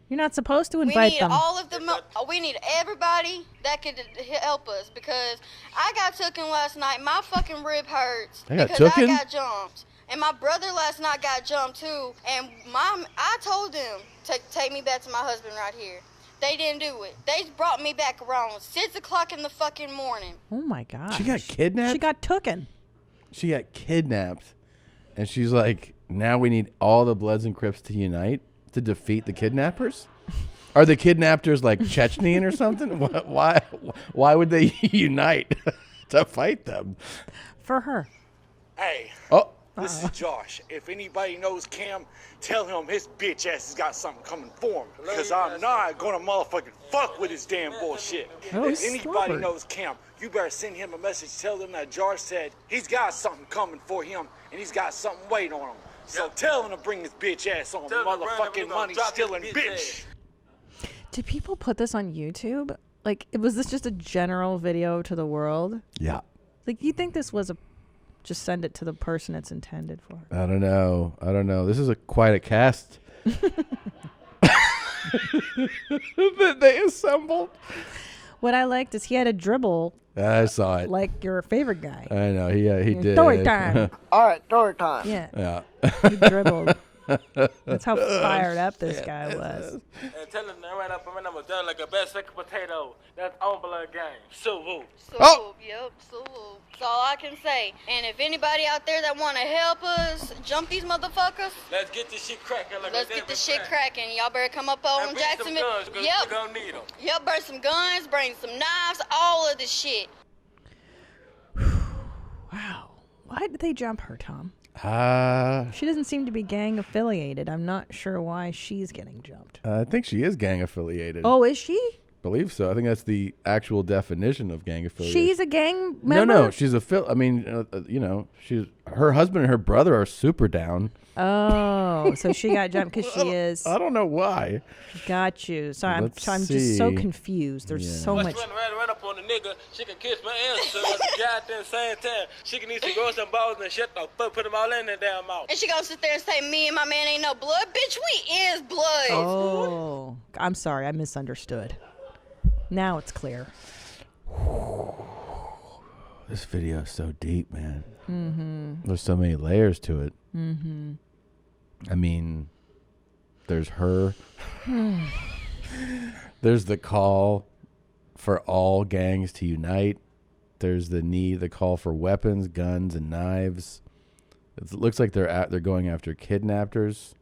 Speaker 5: You're not supposed to invite them.
Speaker 9: We need all of them. We need everybody that could help us because I got tooken last night. My fucking rib hurts
Speaker 1: I got
Speaker 9: because
Speaker 1: tooken?
Speaker 9: I got jumped. And my brother last night got jumped too. And I told them to take me back to my husband right here. They didn't do it. They brought me back around 6 o'clock in the fucking morning.
Speaker 5: Oh my God.
Speaker 1: She got kidnapped?
Speaker 5: She got tooken.
Speaker 1: She got kidnapped. And she's like, now we need all the Bloods and Crips to unite to defeat the kidnappers? Are the kidnappers like Chechenian or something? Why would they unite to fight them?
Speaker 5: For her.
Speaker 10: Hey.
Speaker 1: Oh.
Speaker 10: This is Josh. If anybody knows Cam, tell him his bitch ass has got something coming for him. Because I'm not going to motherfucking fuck with his damn bullshit.
Speaker 5: Oh,
Speaker 10: if anybody
Speaker 5: stubborn.
Speaker 10: knows Cam, you better send him a message. Tell him that Josh said he's got something coming for him and he's got something waiting on him. So tell him to bring his bitch ass on, motherfucking money stealing bitch.
Speaker 5: Did people put this on YouTube? Like, was this just a general video to the world?
Speaker 1: Yeah.
Speaker 5: Like, you think this was just send it to the person it's intended for?
Speaker 1: I don't know. This is quite a cast that they assembled.
Speaker 5: What I liked is he had a dribble.
Speaker 1: I saw it.
Speaker 5: Like your favorite guy.
Speaker 1: I know. He did.
Speaker 5: Story time.
Speaker 9: All right, story time.
Speaker 5: Yeah.
Speaker 1: Yeah.
Speaker 5: He dribbled. That's how fired up this guy was.
Speaker 10: And tell him that right up and I'm done like a best second potato. That's on blood game. So
Speaker 9: Yep, salute. That's all I can say. And if anybody out there that want to help us jump these motherfuckers,
Speaker 10: let's get this shit cracking.
Speaker 9: Y'all better come up on Jacksonville.
Speaker 10: Yep. We're gonna need them.
Speaker 9: Yep, bring some guns, bring some knives, all of this shit.
Speaker 5: Wow. Why did they jump her, Tom?
Speaker 1: She
Speaker 5: doesn't seem to be gang affiliated. I'm not sure why she's getting jumped.
Speaker 1: I think she is gang affiliated.
Speaker 5: Oh, is she?
Speaker 1: Believe so. I think that's the actual definition of gang affiliation.
Speaker 5: She's a gang member?
Speaker 1: No, she's she's her husband and her brother are super down.
Speaker 5: Oh, so she got jumped because she is.
Speaker 1: I don't know why.
Speaker 5: Got you. So I'm just
Speaker 1: see.
Speaker 5: so confused. There's so much.
Speaker 10: Run up on the nigga. She can kiss my ass at the goddamn same time. She can eat some girls and balls and shit the fuck, put them all in their damn mouth.
Speaker 9: And she gonna sit there and say, me and my man ain't no blood? Bitch, we is blood.
Speaker 5: Oh, I'm sorry. I misunderstood. Now it's clear.
Speaker 1: This video is so deep, man. Mm-hmm. There's so many layers to it.
Speaker 5: Mm-hmm.
Speaker 1: I mean, there's her. There's the call for all gangs to unite. There's the call for weapons, guns, and knives. It looks like they're going after kidnappers.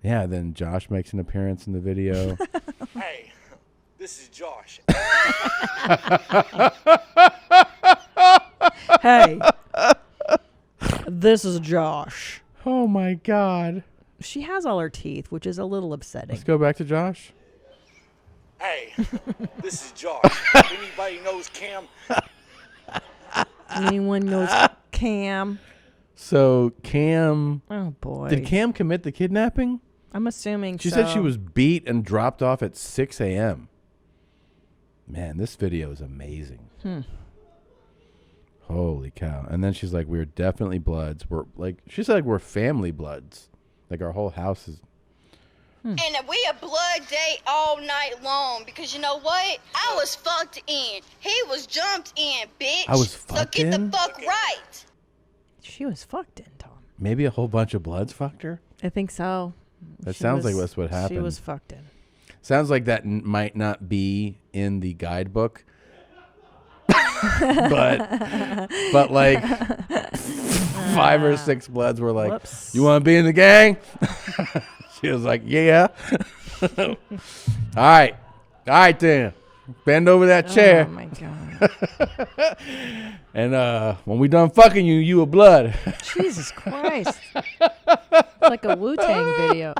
Speaker 1: Yeah, then Josh makes an appearance in the video.
Speaker 10: Hey, this is Josh.
Speaker 5: Hey, this is Josh.
Speaker 1: Oh my God.
Speaker 5: She has all her teeth, which is a little upsetting.
Speaker 1: Let's go back to Josh.
Speaker 10: Hey, this is Josh. If anybody knows Cam.
Speaker 5: Anyone knows Cam?
Speaker 1: So Cam.
Speaker 5: Oh boy.
Speaker 1: Did Cam commit the kidnapping?
Speaker 5: I'm assuming
Speaker 1: She said she was beat and dropped off at 6 a.m. Man, this video is amazing. Holy cow. And then she's like, we're definitely Bloods. She said, like, we're family Bloods. Like, our whole house is.
Speaker 9: And we a blood date all night long because you know what? I was fucked in. He was jumped in, bitch.
Speaker 1: I was fucked in?
Speaker 9: So get the fuck right.
Speaker 5: She was fucked in, Tom.
Speaker 1: Maybe a whole bunch of Bloods fucked her?
Speaker 5: I think so.
Speaker 1: That sounds like that's what happened.
Speaker 5: She was fucked in.
Speaker 1: Sounds like that might not be in the guidebook. but like 5 or 6 Bloods were like,
Speaker 5: Whoops.
Speaker 1: You want to be in the gang? She was like, yeah. All right then. Bend over that chair.
Speaker 5: Oh my God.
Speaker 1: And when we done fucking you, you a Blood.
Speaker 5: Jesus Christ. It's like a Wu-Tang video.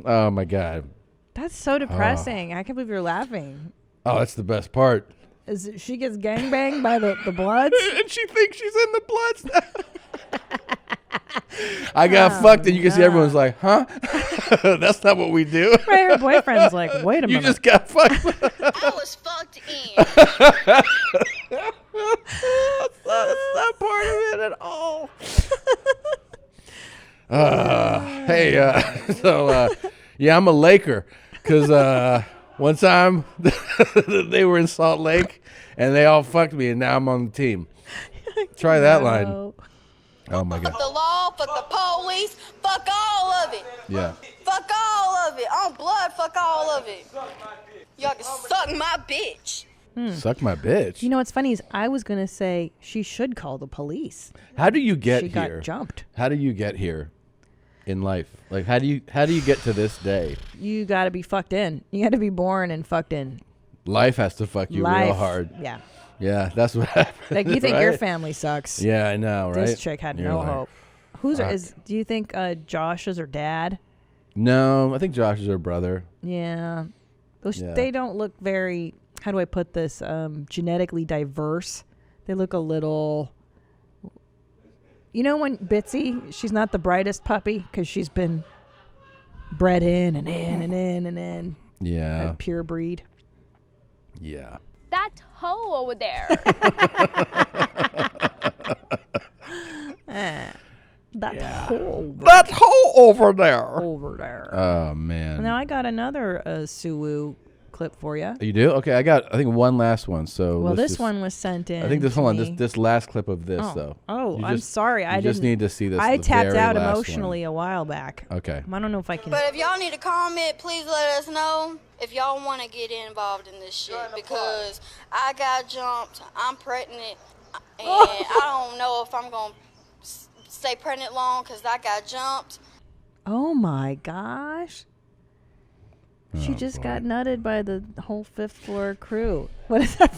Speaker 1: Oh my God.
Speaker 5: That's so depressing. I can't believe you're laughing.
Speaker 1: Oh, that's the best part.
Speaker 5: She gets gangbanged by the Bloods?
Speaker 1: And she thinks she's in the Bloods. I got fucked, and you can see everyone's like, huh? That's not what we do.
Speaker 5: Right, her boyfriend's like, wait a minute.
Speaker 1: You just got fucked.
Speaker 9: I was fucked in.
Speaker 1: That's not part of it at all. Yeah, I'm a Laker because one time they were in Salt Lake and they all fucked me, and now I'm on the team. Try that line. Oh my God.
Speaker 9: Fuck the law, fuck the police, fuck all of it.
Speaker 1: Yeah.
Speaker 9: Fuck all of it. On blood, fuck all of it. Y'all can suck my bitch.
Speaker 1: Suck my bitch.
Speaker 5: You know what's funny is I was going to say she should call the police.
Speaker 1: How do you get
Speaker 5: She
Speaker 1: here?
Speaker 5: got jumped.
Speaker 1: How do you get here in life? Like, how do you get to this day?
Speaker 5: You got to be fucked in. You got to be born and fucked in.
Speaker 1: Life has to fuck you real hard.
Speaker 5: Yeah.
Speaker 1: Yeah, that's what happened.
Speaker 5: Like, you think
Speaker 1: right?
Speaker 5: your family sucks.
Speaker 1: Yeah, I know, right?
Speaker 5: This chick had
Speaker 1: You're
Speaker 5: no
Speaker 1: like,
Speaker 5: hope. Do you think Josh is her dad?
Speaker 1: No, I think Josh is her brother.
Speaker 5: Yeah.
Speaker 1: Yeah.
Speaker 5: They don't look very, how do I put this, genetically diverse. They look a little, you know when Bitsy, she's not the brightest puppy because she's been bred in and in and in and in.
Speaker 1: Yeah.
Speaker 5: A pure breed.
Speaker 1: Yeah.
Speaker 3: That hoe over there.
Speaker 5: That hole.
Speaker 1: That hole over there.
Speaker 5: Over there.
Speaker 1: Oh, man.
Speaker 5: Now I got another Suwoo clip for you.
Speaker 1: You do? Okay, I think one last one. So
Speaker 5: Well,
Speaker 1: let's
Speaker 5: this one was sent in.
Speaker 1: I think
Speaker 5: to me.
Speaker 1: this last clip of this though.
Speaker 5: Oh,
Speaker 1: You
Speaker 5: I'm
Speaker 1: just-
Speaker 5: sorry. I
Speaker 1: just
Speaker 5: didn't.
Speaker 1: need to see this.
Speaker 5: I
Speaker 1: the
Speaker 5: tapped
Speaker 1: very
Speaker 5: out
Speaker 1: last
Speaker 5: emotionally a while back.
Speaker 1: one. Okay.
Speaker 5: I don't know if I can.
Speaker 9: But if y'all need to comment, please let us know if y'all want to get involved in this shit. Because I got jumped, I'm pregnant, and I don't know if I'm going to stay pregnant long because I got jumped.
Speaker 5: Oh my gosh. She just got nutted by the whole 5th floor crew. What is that?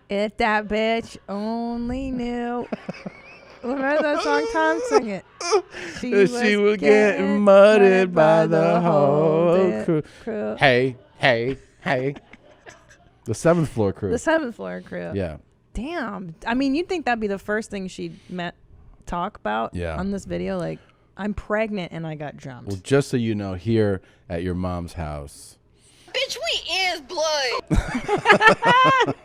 Speaker 5: If that bitch only knew. Remember that song? Tom, sing it.
Speaker 1: She was getting mudded by the whole crew. Hey. The 7th floor crew.
Speaker 5: The 7th floor crew.
Speaker 1: Yeah.
Speaker 5: Damn. I mean, you'd think that'd be the first thing she'd talk about on this video. Like, I'm pregnant and I got jumped.
Speaker 1: Well, just so you know, here at your mom's house.
Speaker 9: Bitch, we is blood.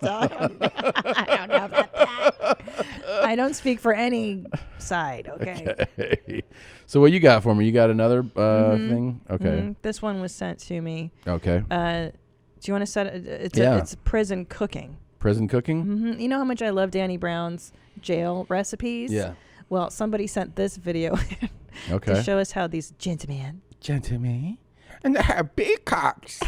Speaker 5: I don't know about that. I don't speak for any side, okay?
Speaker 1: So what you got for me? You got another thing? Okay.
Speaker 5: This one was sent to me.
Speaker 1: Okay.
Speaker 5: Do you want to set it? It's prison cooking.
Speaker 1: Prison cooking?
Speaker 5: Mm-hmm. You know how much I love Danny Brown's jail recipes?
Speaker 1: Yeah.
Speaker 5: Well, somebody sent this video to show us how these gentlemen,
Speaker 1: and they have big cocks.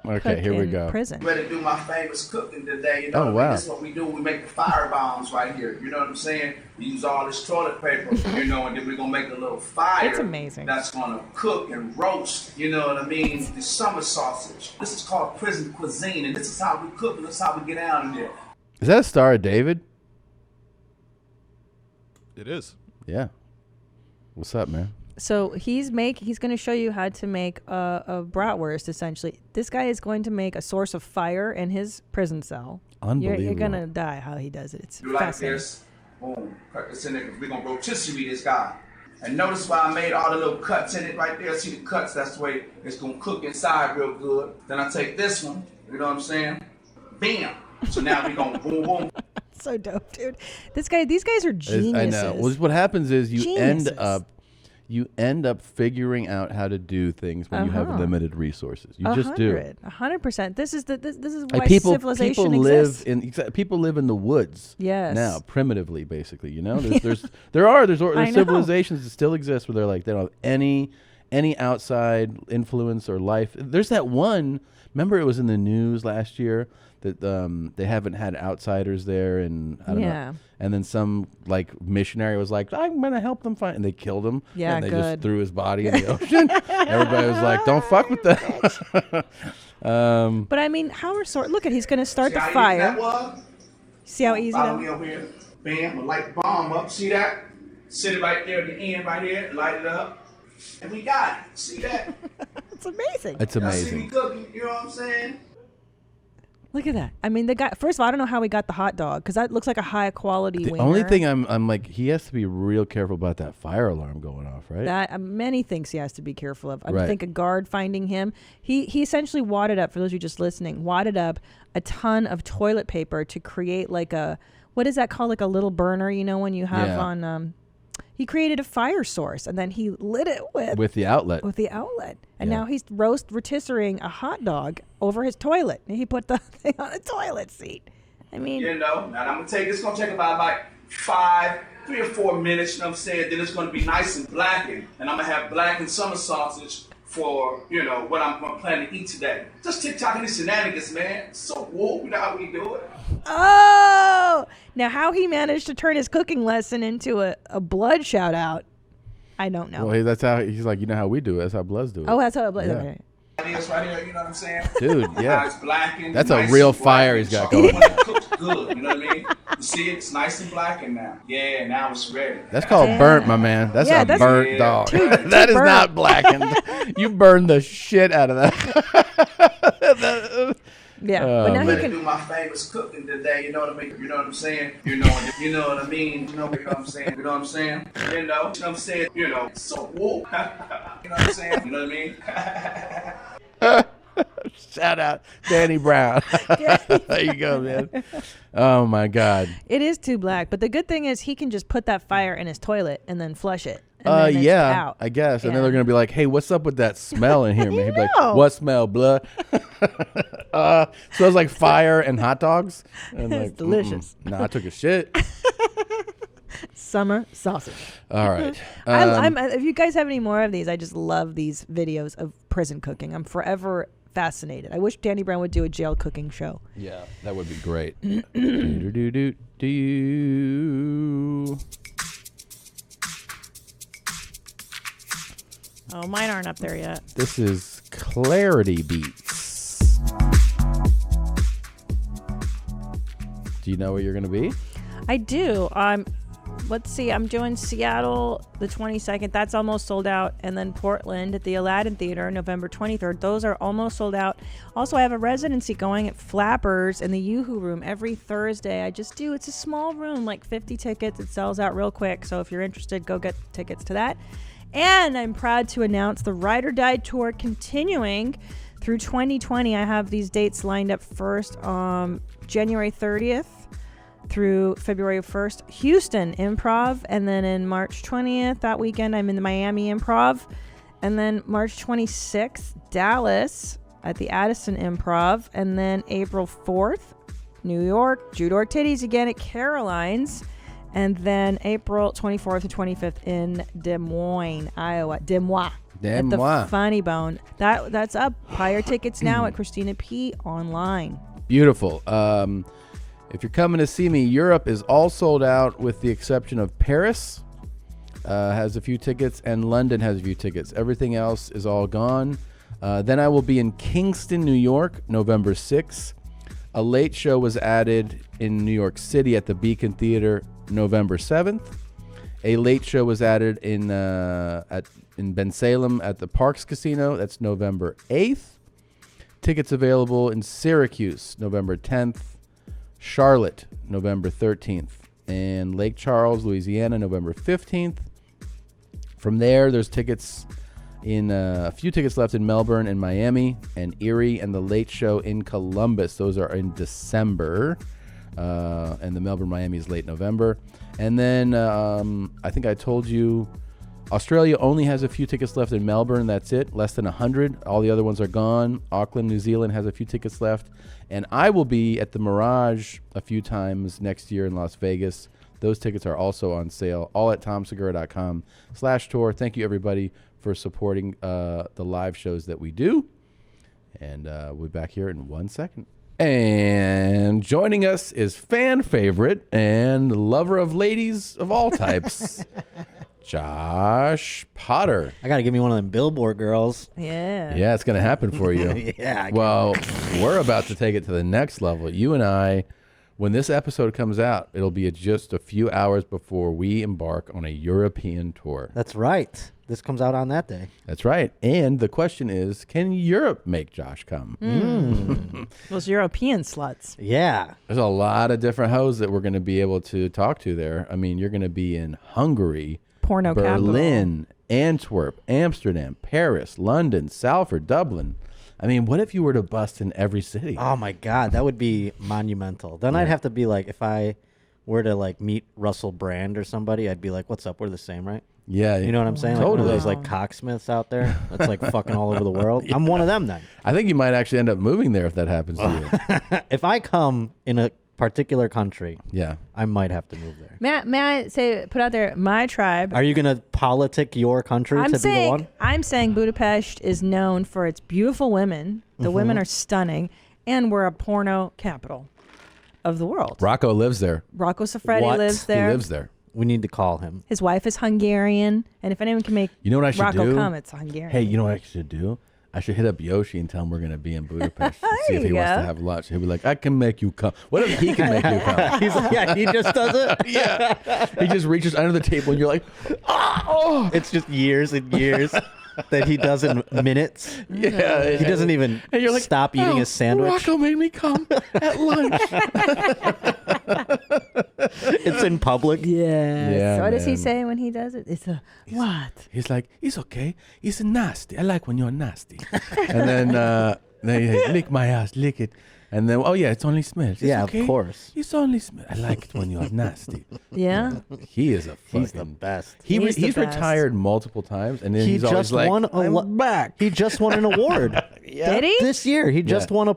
Speaker 1: Okay, here we go.
Speaker 5: Prison.
Speaker 7: I'm ready to do my famous cooking today. You know,
Speaker 1: Oh, wow.
Speaker 7: This is what we do. We make the fire bombs right here. You know what I'm saying? We use all this toilet paper, you know, and then we're going to make a little fire.
Speaker 5: It's amazing.
Speaker 7: That's going to cook and roast, you know what I mean? The summer sausage. This is called prison cuisine, and this is how we cook, and this is how we get out of there.
Speaker 1: Is that a Star of David?
Speaker 6: It is.
Speaker 1: Yeah. What's up, man?
Speaker 5: So he's going to show you how to make a bratwurst. Essentially, this guy is going to make a source of fire in his prison cell.
Speaker 1: Unbelievable.
Speaker 5: You're gonna die how he does it. It's
Speaker 7: Do like
Speaker 5: fascinating.
Speaker 7: this. Boom. Cut this in there because we're going to rotisserie this guy. And notice why I made all the little cuts in it right there. See the cuts? That's the way it's going to cook inside real good. Then I take this one. You know what I'm saying? Bam. So now we're going to boom, boom.
Speaker 5: So dope, dude. These guys are geniuses.
Speaker 1: I know. Well, what happens is you
Speaker 5: Geniuses.
Speaker 1: end up figuring out how to do things when you have limited resources. You just do.
Speaker 5: 100%. This is why
Speaker 1: Like
Speaker 5: civilization
Speaker 1: people
Speaker 5: exists.
Speaker 1: people live in the woods.
Speaker 5: Yes.
Speaker 1: Now, primitively, basically, you know, there's civilizations that still exist where they're like they don't have any outside influence or life. There's that one. Remember, it was in the news last year that they haven't had outsiders there, and I don't know. And then some like missionary was like, "I'm gonna help them find," and they killed him.
Speaker 5: Yeah,
Speaker 1: and they
Speaker 5: good.
Speaker 1: just threw his body in the ocean. Everybody was like, "Don't fuck with that."
Speaker 5: But I mean, look at he's gonna start
Speaker 7: See
Speaker 5: the
Speaker 7: how easy
Speaker 5: fire.
Speaker 7: that was?
Speaker 5: See how easy
Speaker 7: Follow
Speaker 5: that
Speaker 7: me over here. Bam, I light the bomb up. See that? Sit it right there at the end right here. Light it up. And we got it. See that?
Speaker 5: It's amazing.
Speaker 1: It's
Speaker 7: Now, see
Speaker 1: amazing.
Speaker 7: me cooking, you know what what I'm saying?
Speaker 5: Look at that. I mean, the guy. First of all, I don't know how he got the hot dog because that looks like a high quality.
Speaker 1: The only thing I'm like, he has to be real careful about that fire alarm going off, right?
Speaker 5: That many things he has to be careful of. I
Speaker 1: Right.
Speaker 5: think a guard finding him. He essentially wadded up. For those of you just listening, wadded up a ton of toilet paper to create like a, what is that called? Like a little burner, you know, when you have on. He created a fire source and then he lit it with
Speaker 1: the outlet.
Speaker 5: And now he's rotisserie a hot dog over his toilet. And he put the thing on a toilet seat. I mean,
Speaker 7: you know, now I'm gonna take it's gonna take about like 3 or 4 minutes, you know what I'm saying? Then it's gonna be nice and blackened, and I'm gonna have blackened summer sausage for, you know, what I'm planning to eat today. Just TikTok and the shenanigans, man. So whoop, you know how we do it.
Speaker 5: oh, now how he managed to turn his cooking lesson into a blood shout out, I don't know.
Speaker 1: Well, that's how he's like, you know how we do it. That's how Bloods do it.
Speaker 5: Oh, that's how blood.
Speaker 1: Yeah.
Speaker 5: Okay.
Speaker 7: It's right here, you know what I'm saying?
Speaker 1: Dude, yeah.
Speaker 7: Now it's blackened,
Speaker 1: That's
Speaker 7: nice
Speaker 1: a real
Speaker 7: and
Speaker 1: fire he's got going.
Speaker 7: When it cooks good, you know what I mean? You see, it's nice and blackened now. Yeah, now it's ready.
Speaker 1: That's called burnt, my man. That's a burnt dog. That is
Speaker 5: burnt.
Speaker 1: not blackened. You burned the shit out of that.
Speaker 5: Yeah, but now
Speaker 7: I'm
Speaker 5: he can
Speaker 7: do my famous cooking today. You know what I mean? You know what I'm saying? You know what I mean? You know what I'm saying? You know what I'm saying? You know what I'm saying? You know, so whoop. You know what I'm saying? You know what I mean?
Speaker 1: Shout out Danny Brown. There you go, man. Oh my God.
Speaker 5: It is too black, but the good thing is he can just put that fire in his toillet and then flush it. And then it's out.
Speaker 1: I guess. And then they're gonna be like, "Hey, what's up with that smell in here, man?" He'd be like,
Speaker 5: know.
Speaker 1: "What smell, blood?" Smells like fire and hot dogs. And
Speaker 5: It's
Speaker 1: like,
Speaker 5: delicious.
Speaker 1: Nah, I took a shit.
Speaker 5: Summer sausage.
Speaker 1: All right.
Speaker 5: If you guys have any more of these, I just love these videos of prison cooking. I'm forever fascinated. I wish Danny Brown would do a jail cooking show.
Speaker 1: Yeah, that would be great. Do.
Speaker 5: Oh, mine aren't up there yet.
Speaker 1: This is Clarity Beats. Do you know where you're going to be?
Speaker 5: I do. Let's see. I'm doing Seattle the 22nd. That's almost sold out. And then Portland at the Aladdin Theater, November 23rd. Those are almost sold out. Also, I have a residency going at Flappers in the Yoo-Hoo Room every Thursday. It's a small room, like 50 tickets. It sells out real quick. So if you're interested, go get tickets to that. And I'm proud to announce the Ride or Die Tour continuing through 2020. I have these dates lined up first, January 30th through February 1st, Houston Improv. And then in March 20th, that weekend, I'm in the Miami Improv. And then March 26th, Dallas at the Addison Improv. And then April 4th, New York, Judo or Titties again at Caroline's. And then April 24th and 25th in Des Moines, Iowa. Des Moines. At the Funny Bone. That's up. Buy your tickets now at Christina P. online.
Speaker 1: Beautiful. If you're coming to see me, Europe is all sold out with the exception of Paris. Has a few tickets, and London has a few tickets. Everything else is all gone. Then I will be in Kingston, New York, November 6th. A late show was added in New York City at the Beacon Theater, November 7th. A late show was added in Bensalem at the Parks Casino. That's November 8th. Tickets available in Syracuse, November 10th. Charlotte, November 13th. And Lake Charles, Louisiana, November 15th. From there, there's tickets in a few tickets left in Melbourne and Miami and Erie, and the late show in Columbus. Those are in December. And the Melbourne, Miami is late November. And then I think I told you Australia only has a few tickets left in Melbourne. That's it. Less than 100. All the other ones are gone. Auckland, New Zealand has a few tickets left. And I will be at the Mirage a few times next year in Las Vegas. Those tickets are also on sale. All at tomsegura.com/tour. Thank you, everybody, for supporting the live shows that we do. And we'll be back here in 1 second. And joining us is fan favorite and lover of ladies of all types, Josh Potter.
Speaker 11: I got to give me one of them Billboard girls.
Speaker 5: Yeah.
Speaker 1: Yeah, it's going to happen for you.
Speaker 11: Yeah.
Speaker 1: Well, we're about to take it to the next level. You and I When this episode comes out, it'll be just a few hours before we embark on a European tour.
Speaker 11: That's right. This comes out on that day.
Speaker 1: That's right. And the question is, can Europe make Josh come?
Speaker 5: Those European sluts.
Speaker 11: Yeah.
Speaker 1: There's a lot of different hoes that we're going to be able to talk to there. I mean, you're going to be in Hungary,
Speaker 5: Porno
Speaker 1: Berlin, Antwerp, Amsterdam, Paris, London, Salford, Dublin. I mean, what if you were to bust in every city?
Speaker 11: Oh my God, that would be monumental. Then I'd have to be like, if I were to like meet Russell Brand or somebody, I'd be like, "What's up? We're the same, right?"
Speaker 1: Yeah,
Speaker 11: You know what I'm saying? Like one of those like cocksmiths out there that's like fucking all over the world. I'm one of them then.
Speaker 1: I think you might actually end up moving there if that happens to you.
Speaker 11: If I come in a particular country,
Speaker 1: Yeah.
Speaker 11: I might have to move there.
Speaker 5: May I say, put out there, my tribe.
Speaker 11: Are you gonna politic your country to be the one?
Speaker 5: I'm saying Budapest is known for its beautiful women. The women are stunning, and we're a porno capital of the world.
Speaker 1: Rocco lives there.
Speaker 5: Rocco Siffredi
Speaker 11: What?
Speaker 5: lives there.
Speaker 1: He lives there.
Speaker 11: We need to call him.
Speaker 5: His wife is Hungarian, and if anyone can make
Speaker 1: You know what I should
Speaker 5: Rocco
Speaker 1: do?
Speaker 5: come, it's Hungarian.
Speaker 1: Hey, you know what I should do? I should hit up Yoshi and tell him we're going to be in Budapest and see if he
Speaker 5: you
Speaker 1: wants
Speaker 5: go.
Speaker 1: to have lunch. He'll be like, I can make you come. What if he can make you come?
Speaker 11: He's like, yeah, he just does it.
Speaker 1: Yeah. He just reaches under the table and you're like, oh.
Speaker 11: It's just years and years that he does in minutes.
Speaker 1: Yeah.
Speaker 11: He doesn't even
Speaker 1: And you're like,
Speaker 11: stop eating
Speaker 1: "Oh,
Speaker 11: his sandwich.
Speaker 1: Rocco made me come at lunch.
Speaker 11: It's in public.
Speaker 5: Yeah.
Speaker 1: Yeah,
Speaker 5: So what does he
Speaker 1: man.
Speaker 5: say when he does it? It's a what?
Speaker 1: He's like, it's okay. It's nasty. I like when you're nasty. And then he lick my ass, lick it. And then, oh yeah, it's only smells. It's
Speaker 11: Yeah,
Speaker 1: okay.
Speaker 11: of course.
Speaker 1: It's only smell. I like it when you're nasty.
Speaker 5: Yeah.
Speaker 1: He is a fucking.
Speaker 11: He's the best.
Speaker 5: He's the
Speaker 1: He's
Speaker 5: best.
Speaker 1: retired multiple times, and then
Speaker 11: He
Speaker 1: he's always
Speaker 11: just
Speaker 1: like,
Speaker 11: won
Speaker 1: I'm back.
Speaker 11: He just won an award.
Speaker 5: Did he?
Speaker 11: This year, he just won a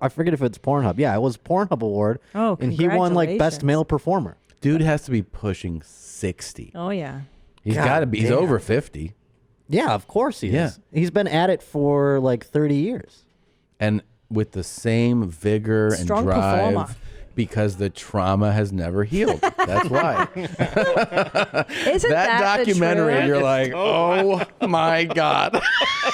Speaker 11: I forget if it's Pornhub. Yeah, it was Pornhub award.
Speaker 5: Oh,
Speaker 11: and he won like best
Speaker 5: congratulations.
Speaker 11: male performer.
Speaker 1: Dude has to be pushing 60.
Speaker 5: Oh yeah.
Speaker 1: He's
Speaker 11: God
Speaker 1: got to be. He's
Speaker 11: damn.
Speaker 1: over 50.
Speaker 11: Yeah, of course he
Speaker 1: Yeah.
Speaker 11: is. He's been at it for like 30 years.
Speaker 1: And with the same vigor and
Speaker 5: Strong
Speaker 1: drive
Speaker 5: performer.
Speaker 1: because the trauma has never healed. That's why.
Speaker 5: Isn't that the
Speaker 1: documentary,
Speaker 5: truth?
Speaker 1: you're like, oh my God.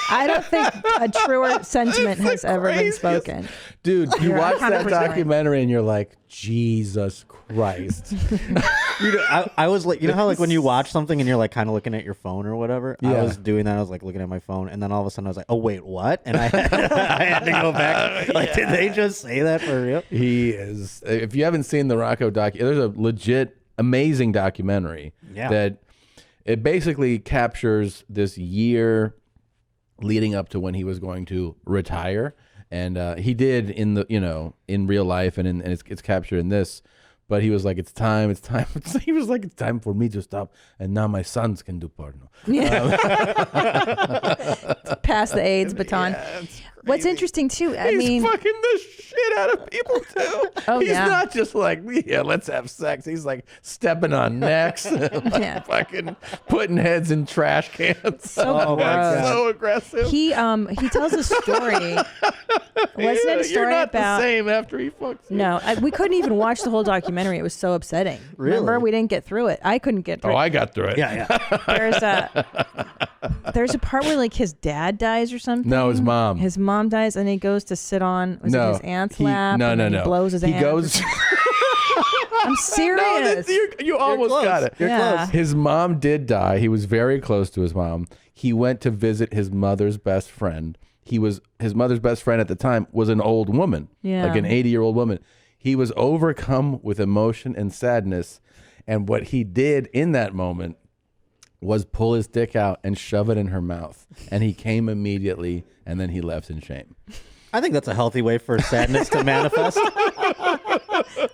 Speaker 5: I don't think a truer sentiment has ever been spoken.
Speaker 1: Dude, you
Speaker 5: You're
Speaker 1: watch that
Speaker 5: 100% right.
Speaker 1: documentary and you're like, Jesus Christ.
Speaker 11: I was like, you know how like when you watch something and you're like kind of looking at your phone or whatever? I
Speaker 1: Yeah.
Speaker 11: was doing that. I was like looking at my phone, and then all of a sudden I was like, oh wait, what? And I had to go back. Like, did they just say that for real?
Speaker 1: He is. If you haven't seen the Rocco there's a legit amazing documentary that it basically captures this year leading up to when he was going to retire, and he did in the in real life, and it's captured in this. But he was like, it's time. He was like, it's time for me to stop, and now my sons can do porno.
Speaker 5: Pass the AIDS baton. What's interesting too, I
Speaker 1: He's
Speaker 5: mean,
Speaker 1: fucking the shit out of people too.
Speaker 5: Oh,
Speaker 1: He's
Speaker 5: yeah.
Speaker 1: not just like, yeah, let's have sex. He's like stepping on necks,
Speaker 5: Yeah.
Speaker 1: fucking putting heads in trash cans.
Speaker 5: So
Speaker 1: Oh my
Speaker 5: gross.
Speaker 1: God. So aggressive.
Speaker 5: he tells a story. Wasn't it a story
Speaker 1: You're not
Speaker 5: about?
Speaker 1: the same after he fucks you.
Speaker 5: No, we couldn't even watch the whole documentary. It was so upsetting. Remember, we didn't get through it. I couldn't get through
Speaker 1: Oh,
Speaker 5: it.
Speaker 1: I got through it.
Speaker 11: Yeah.
Speaker 5: There's a part where like his dad dies or something.
Speaker 1: No, his mom.
Speaker 5: His mom dies, and he goes to sit on his aunt's lap.
Speaker 1: No,
Speaker 5: and
Speaker 1: no,
Speaker 5: then
Speaker 1: no.
Speaker 5: He blows his
Speaker 1: He
Speaker 5: aunt.
Speaker 1: goes.
Speaker 5: I'm serious.
Speaker 1: You almost
Speaker 11: close.
Speaker 1: got it.
Speaker 11: You're
Speaker 5: Yeah.
Speaker 11: close.
Speaker 1: His mom did die. He was very close to his mom. He went to visit his mother's best friend. His mother's best friend at the time was an old woman,
Speaker 5: Yeah.
Speaker 1: like an 80-year-old woman. He was overcome with emotion and sadness, and what he did in that moment was pull his dick out and shove it in her mouth, and he came immediately, and then he left in shame.
Speaker 11: I think that's a healthy way for sadness to manifest.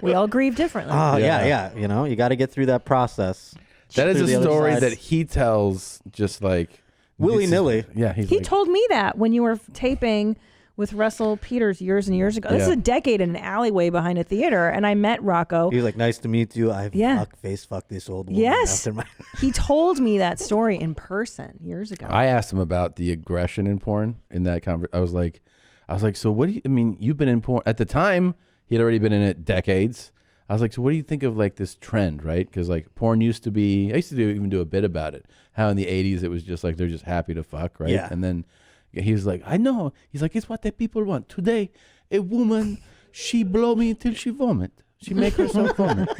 Speaker 5: We all grieve differently.
Speaker 11: Oh,
Speaker 1: Yeah.
Speaker 11: yeah. You know, you got to get through that process.
Speaker 1: That is
Speaker 11: Through the
Speaker 1: a
Speaker 11: other
Speaker 1: story
Speaker 11: side.
Speaker 1: that he tells just like
Speaker 11: Willy-nilly.
Speaker 1: Yeah, he's
Speaker 5: He
Speaker 1: like,
Speaker 5: told me that when you were taping with Russell Peters years and years ago. This is
Speaker 1: Yeah.
Speaker 5: a decade in an alleyway behind a theater, and I met Rocco.
Speaker 11: He was like, nice to meet you. I've face fucked this old woman.
Speaker 5: Yes.
Speaker 11: After my
Speaker 5: He told me that story in person years ago.
Speaker 1: I asked him about the aggression in porn in that conversation. I was like, so what do you, I mean, you've been in porn at the time, he had already been in it decades. I was like, so what do you think of like this trend, right? Because like porn used to be, I used to even do a bit about it. How in the 80s it was just like, they're just happy to fuck, right?
Speaker 11: Yeah.
Speaker 1: And then he was like, I know. He's like, it's what the people want. Today, a woman, she blow me until she vomit. she make herself vulnerable?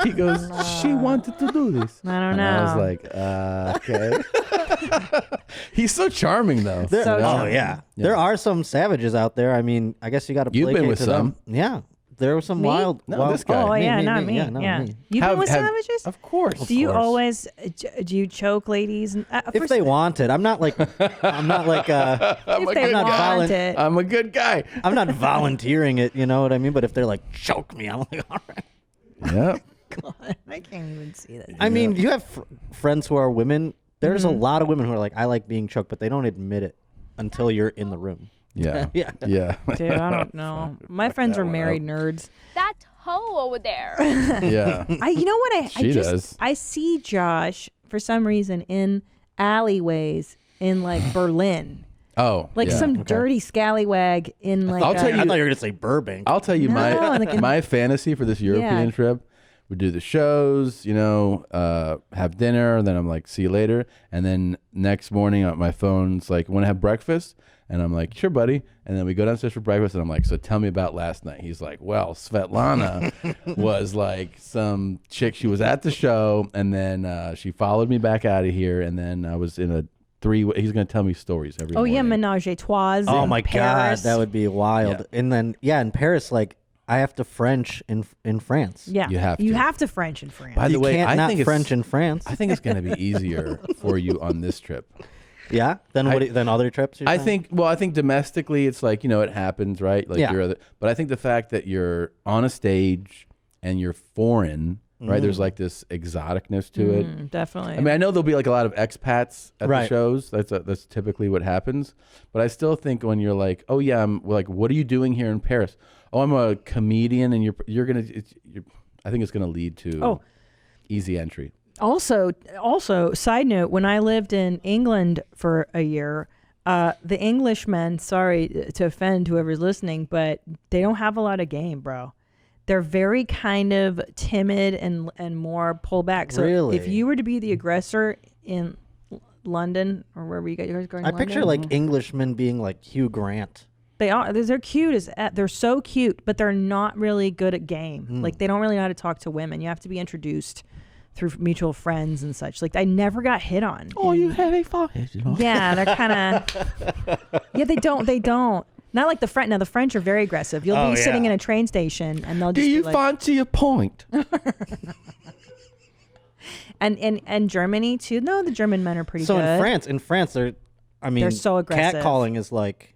Speaker 1: He goes, she wanted to do this.
Speaker 5: I don't
Speaker 1: and
Speaker 5: know.
Speaker 1: I was like, okay. He's so charming, though.
Speaker 11: Oh, yeah. There are some savages out there. I mean, I guess you got to
Speaker 1: You've been with
Speaker 11: to
Speaker 1: some.
Speaker 11: them. Yeah. There were some
Speaker 5: Me?
Speaker 11: wild.
Speaker 1: This guy.
Speaker 5: Oh, yeah, not me.
Speaker 11: Yeah, no, me.
Speaker 5: You've been with savages?
Speaker 1: Of course.
Speaker 5: Do you always, do you choke ladies?
Speaker 11: If they want it. I'm not like,
Speaker 5: if they want it.
Speaker 1: I'm a good guy.
Speaker 11: I'm not volunteering it, you know what I mean? But if they're like, choke me, I'm like, all right.
Speaker 1: Yeah.
Speaker 5: God, I can't even see that.
Speaker 11: I mean, you have friends who are women. There's a lot of women who are like, I like being choked, but they don't admit it until you're in the room.
Speaker 1: Yeah.
Speaker 11: Yeah.
Speaker 1: Yeah.
Speaker 5: Dude, I don't know. My friends are married nerds.
Speaker 12: That hoe over there.
Speaker 1: Yeah.
Speaker 5: You know what?
Speaker 1: She does.
Speaker 5: I see Josh for some reason in alleyways in like Berlin.
Speaker 1: Oh,
Speaker 5: Like some dirty scallywag in like.
Speaker 1: I'll tell you.
Speaker 11: I thought you were gonna say Burbank.
Speaker 1: I'll tell you my fantasy for this European trip. We do the shows, have dinner, and then I'm like, see you later. And then next morning, my phone's like, want to have breakfast? And I'm like, sure, buddy. And then we go downstairs for breakfast, and I'm like, so tell me about last night. He's like, well, Svetlana was like some chick. She was at the show, and then she followed me back out of here, and then I was in a he's going to tell me stories every morning.
Speaker 5: Yeah, menage a trois.
Speaker 11: Oh my
Speaker 5: Paris.
Speaker 11: God, that would be wild.
Speaker 1: Yeah.
Speaker 11: And then, in Paris, like, I have to French in France.
Speaker 5: Yeah,
Speaker 1: you have to.
Speaker 5: French in France.
Speaker 1: By the way, I think
Speaker 11: French in France.
Speaker 1: I think it's going to be easier for you on this trip.
Speaker 11: Yeah, than other trips.
Speaker 1: I think domestically it's like it happens, right? Like but I think the fact that you're on a stage and you're foreign, right? There's like this exoticness to it.
Speaker 5: Definitely.
Speaker 1: I mean, I know there'll be like a lot of expats at the
Speaker 11: Right.
Speaker 1: shows. That's typically what happens. But I still think when you're like, oh yeah, I'm like, what are you doing here in Paris? Oh, I'm a comedian, and you're gonna. I think it's gonna lead to easy entry.
Speaker 5: Also, side note, when I lived in England for a year, the Englishmen, sorry to offend whoever's listening, but they don't have a lot of game, bro. They're very kind of timid and more pull back. So
Speaker 11: Really?
Speaker 5: if you were to be the aggressor in London or wherever you guys are going,
Speaker 11: I picture like Englishmen being like Hugh Grant.
Speaker 5: they are. They're cute they're so cute, but they're not really good at game. Like they don't really know how to talk to women. You have to be introduced through mutual friends and such. Like I never got hit on.
Speaker 1: Oh, you have a forehead,
Speaker 5: Yeah, they're kind of. Yeah, they don't. Not like the French. Now the French are very aggressive. You'll be sitting in a train station and they'll just.
Speaker 1: Do you
Speaker 5: be like,
Speaker 1: fancy a point?
Speaker 5: And Germany too. No, the German men are pretty
Speaker 11: So
Speaker 5: good.
Speaker 11: in France, they're so
Speaker 5: aggressive.
Speaker 11: Catcalling is like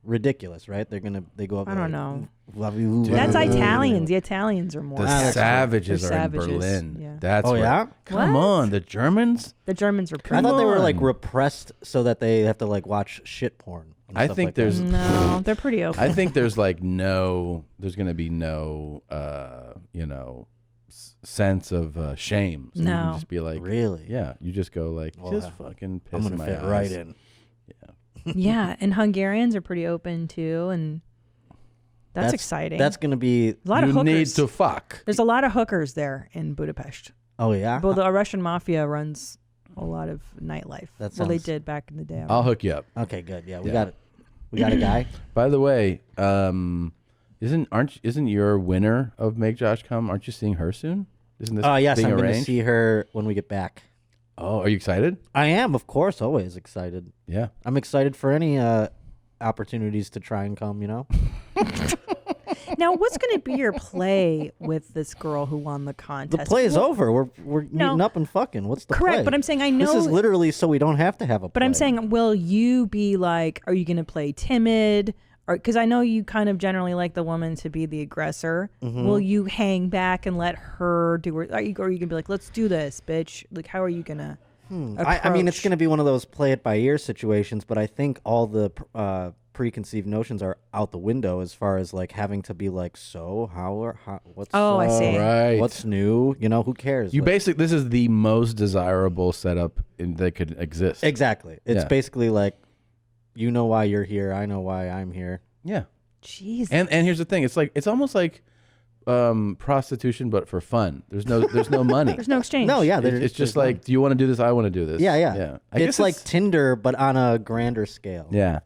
Speaker 11: ridiculous, right? They go up.
Speaker 5: I don't know.
Speaker 11: Know.
Speaker 5: That's Italians. The Italians are more.
Speaker 1: The savages
Speaker 5: They're
Speaker 1: are
Speaker 5: savages.
Speaker 1: in Berlin.
Speaker 5: Yeah.
Speaker 1: That's
Speaker 11: Oh,
Speaker 1: where-
Speaker 11: yeah?
Speaker 1: Come
Speaker 5: What?
Speaker 1: on, the Germans.
Speaker 5: The Germans are
Speaker 11: I
Speaker 5: pretty.
Speaker 11: thought they were like
Speaker 1: on.
Speaker 11: repressed so that they have to like watch shit porn. and
Speaker 1: I
Speaker 11: stuff
Speaker 1: think
Speaker 11: like that.
Speaker 1: there's
Speaker 5: No, they're pretty open.
Speaker 1: I think there's like there's going to be no, sense of shame. So you
Speaker 5: No.
Speaker 1: can just be like,
Speaker 11: Really?
Speaker 1: yeah, you just go like,
Speaker 11: Well,
Speaker 1: just fucking piss
Speaker 11: I'm gonna
Speaker 1: in my
Speaker 11: fit
Speaker 1: eyes.
Speaker 11: right in.
Speaker 5: Yeah, and Hungarians are pretty open too, and that's exciting.
Speaker 11: That's gonna be.
Speaker 5: a lot of
Speaker 1: You
Speaker 5: hookers.
Speaker 1: need to fuck.
Speaker 5: There's a lot of hookers there in Budapest.
Speaker 11: Oh yeah.
Speaker 5: Well, the Russian mafia runs a lot of nightlife.
Speaker 11: That
Speaker 5: Well, they
Speaker 11: sounds-
Speaker 5: did back in the day.
Speaker 1: I'll hook you up.
Speaker 11: Okay, good. Yeah, we
Speaker 1: Yeah.
Speaker 11: got it. We got a guy.
Speaker 1: By the way, isn't your winner of Make Josh Come? Aren't you seeing her soon? Isn't this?
Speaker 11: Oh yes,
Speaker 1: being
Speaker 11: I'm going to
Speaker 1: arranged?
Speaker 11: see her when we get back.
Speaker 1: Oh, are you excited?
Speaker 11: I am, of course, always excited.
Speaker 1: Yeah.
Speaker 11: I'm excited for any opportunities to try and come. You know.
Speaker 5: Now, what's going to be your play with this girl who won the
Speaker 11: The
Speaker 5: contest?
Speaker 11: play is
Speaker 5: Well,
Speaker 11: over. We're meeting up and fucking. What's the
Speaker 5: Correct,
Speaker 11: play?
Speaker 5: but I'm saying I know.
Speaker 11: This is literally so we don't have to have a.
Speaker 5: But I'm
Speaker 11: play.
Speaker 5: saying, will you be like, are you going to play timid? Or because I know you kind of generally like the woman to be the aggressor.
Speaker 11: Mhm.
Speaker 5: Will you hang back and let her do her? Are you going to be like, let's do this, bitch? Like, how are you going to?
Speaker 11: I mean, it's going to be one of those play it by ear situations, but I think all the preconceived notions are out the window as far as like having to be like, so what's
Speaker 5: I see.
Speaker 1: Right.
Speaker 11: what's new? You know, who cares?
Speaker 1: You
Speaker 11: Like-
Speaker 1: basically, this is the most desirable setup that could exist.
Speaker 11: exactly. It's
Speaker 1: Yeah.
Speaker 11: basically like, you know why you're here. I know why I'm here.
Speaker 1: Yeah.
Speaker 5: Jeez.
Speaker 1: And here's the thing. It's almost like prostitution, but for fun. There's no money.
Speaker 5: There's no exchange.
Speaker 11: No, yeah,
Speaker 1: It's just like, do you want to do this? I want to do this.
Speaker 11: Yeah.
Speaker 1: Yeah.
Speaker 11: It's like Tinder, but on a grander scale.
Speaker 1: Yeah.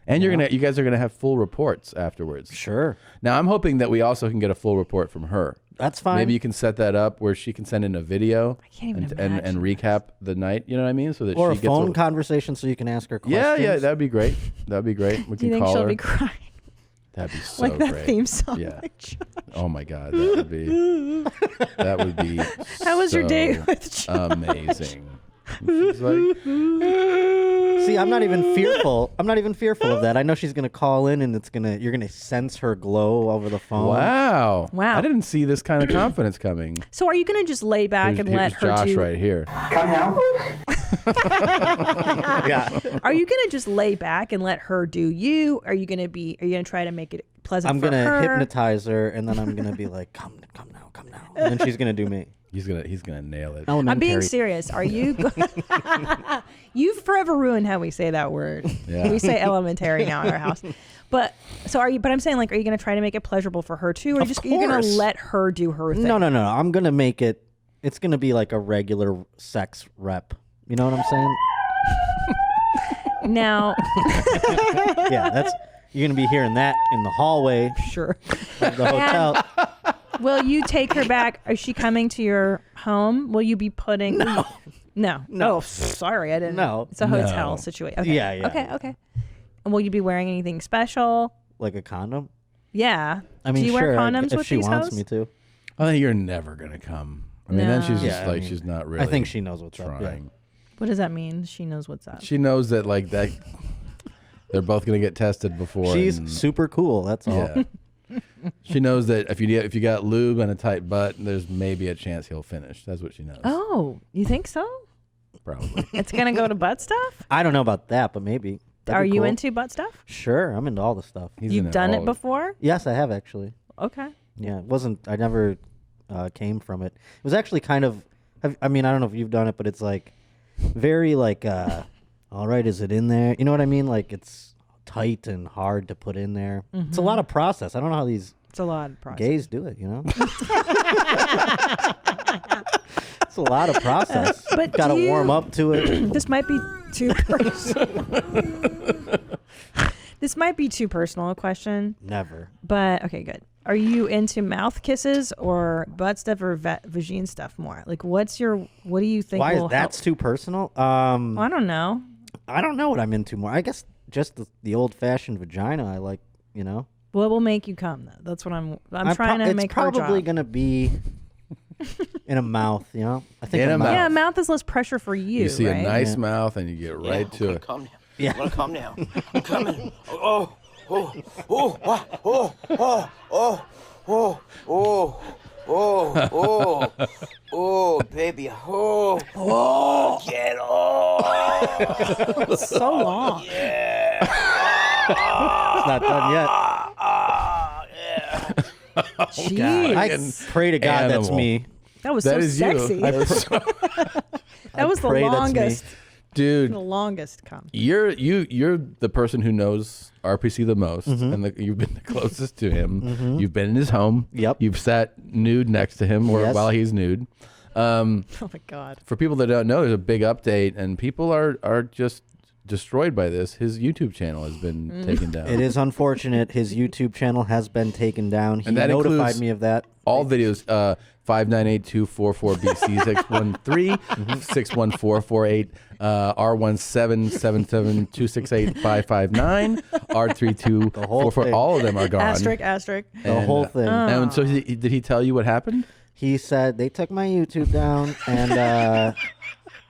Speaker 1: And you guys are gonna have full reports afterwards.
Speaker 11: Sure.
Speaker 1: Now I'm hoping that we also can get a full report from her.
Speaker 11: That's fine.
Speaker 1: Maybe you can set that up where she can send in a video
Speaker 5: can't even
Speaker 1: and recap the night. You know what I mean? So that
Speaker 11: or
Speaker 1: she
Speaker 11: a
Speaker 1: gets
Speaker 11: phone conversation so you can ask her questions.
Speaker 1: Yeah, that'd be great. That'd be great. We
Speaker 5: Do you
Speaker 1: can
Speaker 5: think
Speaker 1: call
Speaker 5: she'll
Speaker 1: her.
Speaker 5: be crying?
Speaker 1: That'd be so
Speaker 5: like that
Speaker 1: great.
Speaker 5: theme song.
Speaker 1: Yeah. Oh my God, that would be.
Speaker 5: How was your day
Speaker 1: so
Speaker 5: with Josh?
Speaker 1: Amazing. She's like,
Speaker 11: See, I'm not even fearful. I'm not even fearful of that. I know she's gonna call in, and you're gonna sense her glow over the phone.
Speaker 1: wow,
Speaker 5: Wow.
Speaker 1: I didn't see this kind of confidence coming.
Speaker 5: So are you going to just lay back and let
Speaker 1: Here's
Speaker 5: her
Speaker 1: Josh
Speaker 5: do...
Speaker 1: right here.
Speaker 11: Come now. Yeah.
Speaker 5: Are you going to just lay back and let her do you? Are you going to try to make it pleasant
Speaker 11: I'm
Speaker 5: for
Speaker 11: gonna
Speaker 5: her?
Speaker 11: hypnotize her, and then I'm gonna be like, "Come now," and then she's gonna do me.
Speaker 1: He's gonna nail it.
Speaker 5: I'm being serious. Are you? You've forever ruined how we say that word.
Speaker 1: Yeah.
Speaker 5: We say elementary now in our house. But so are you? But I'm saying, like, are you going to try to make it pleasurable for her too, or
Speaker 11: Of
Speaker 5: you're going to
Speaker 11: course.
Speaker 5: let her do her thing?
Speaker 11: No. I'm gonna make it. It's gonna be like a regular sex rep. You know what I'm saying?
Speaker 5: Now.
Speaker 11: Yeah, you're gonna be hearing that in the hallway.
Speaker 5: Sure.
Speaker 11: Of the hotel.
Speaker 5: Will you take her back? Is she coming to your home? Will you be putting?
Speaker 11: No.
Speaker 5: No.
Speaker 11: No.
Speaker 5: Oh, sorry, I didn't.
Speaker 11: No.
Speaker 5: It's a hotel
Speaker 11: No.
Speaker 5: situation. Okay.
Speaker 11: Yeah.
Speaker 5: Okay. And will you be wearing anything special?
Speaker 11: Like a condom?
Speaker 5: Yeah.
Speaker 11: I mean,
Speaker 5: do you
Speaker 11: sure,
Speaker 5: wear condoms
Speaker 11: if
Speaker 5: with
Speaker 11: she
Speaker 5: these
Speaker 11: wants
Speaker 5: hoes?
Speaker 11: me to.
Speaker 1: I think you're never gonna come. I mean, then she's just
Speaker 11: Yeah,
Speaker 1: she's not really.
Speaker 11: I think she knows what's
Speaker 1: trying.
Speaker 11: up. Yeah.
Speaker 5: What does that mean? She knows what's up.
Speaker 1: She knows that that they're both gonna get tested before.
Speaker 11: She's
Speaker 1: and-
Speaker 11: super cool. That's all.
Speaker 1: Yeah. She knows that if you got lube and a tight butt, there's maybe a chance he'll finish. That's what she knows.
Speaker 5: Oh, you think so?
Speaker 1: Probably.
Speaker 5: It's gonna go to butt stuff.
Speaker 11: I don't know about that, but maybe. That'd
Speaker 5: Are
Speaker 11: be
Speaker 5: you
Speaker 11: cool.
Speaker 5: into butt stuff?
Speaker 11: Sure, I'm into all the stuff.
Speaker 5: You've done it before?
Speaker 11: Yes, I have actually.
Speaker 5: Okay.
Speaker 11: Yeah, it wasn't. I never came from it. It was actually kind of. I mean, I don't know if you've done it, but it's like very like. All right, is it in there? You know what I mean? Like it's tight and hard to put in there. It's a lot of process. I don't know how these.
Speaker 5: It's a lot of process.
Speaker 11: Gays do it, you know. It's a lot of process.
Speaker 5: But
Speaker 11: Got to
Speaker 5: do
Speaker 11: warm
Speaker 5: you-
Speaker 11: up to it.
Speaker 5: This might be too personal. This might be too personal a question.
Speaker 11: Never.
Speaker 5: But okay, good. Are you into mouth kisses or butt stuff or vagine stuff more? Like, what do you think?
Speaker 11: Why
Speaker 5: will
Speaker 11: is that's
Speaker 5: help?
Speaker 11: too personal?
Speaker 5: Well, I don't know.
Speaker 11: I don't know what I'm into more. I guess just the old-fashioned vagina. I like, you know.
Speaker 5: What will make you come? Though? That's what I'm trying to make her
Speaker 11: It's probably
Speaker 5: job.
Speaker 11: gonna be in a mouth, you know. I think
Speaker 1: In
Speaker 11: a
Speaker 1: a
Speaker 11: mouth.
Speaker 5: Yeah, mouth is less pressure for you.
Speaker 1: You see
Speaker 5: right?
Speaker 1: a nice mouth and you get right to it.
Speaker 8: Calm down.
Speaker 11: Yeah.
Speaker 8: I'm gonna calm down. I'm coming. Oh, baby. Get off.
Speaker 5: So long.
Speaker 11: It's not done yet.
Speaker 5: Jeez.
Speaker 11: I pray to God that's
Speaker 1: Animal.
Speaker 11: me.
Speaker 5: That was
Speaker 1: That
Speaker 5: so
Speaker 1: is you.
Speaker 5: sexy.
Speaker 1: I
Speaker 5: That was the
Speaker 11: pray that's me.
Speaker 5: longest.
Speaker 1: Dude,
Speaker 5: The longest come.
Speaker 1: you're the person who knows RPC the most, and you've been the closest to him. You've been in his home.
Speaker 11: Yep.
Speaker 1: You've sat nude next to him, or
Speaker 11: Yes.
Speaker 1: while he's nude.
Speaker 5: Oh my God.
Speaker 1: For people that don't know, there's a big update, and people are just destroyed by this. His YouTube channel has been taken down.
Speaker 11: It is unfortunate. His YouTube channel has been taken down. He
Speaker 1: And that
Speaker 11: notified
Speaker 1: includes
Speaker 11: me of that.
Speaker 1: all videos. 598-244-BC613, 61448, R1777268-559, R3244.
Speaker 11: thing.
Speaker 1: All of them are gone.
Speaker 5: Asterisk.
Speaker 11: The whole thing.
Speaker 1: And so did he tell you what happened?
Speaker 11: He said they took my YouTube down, and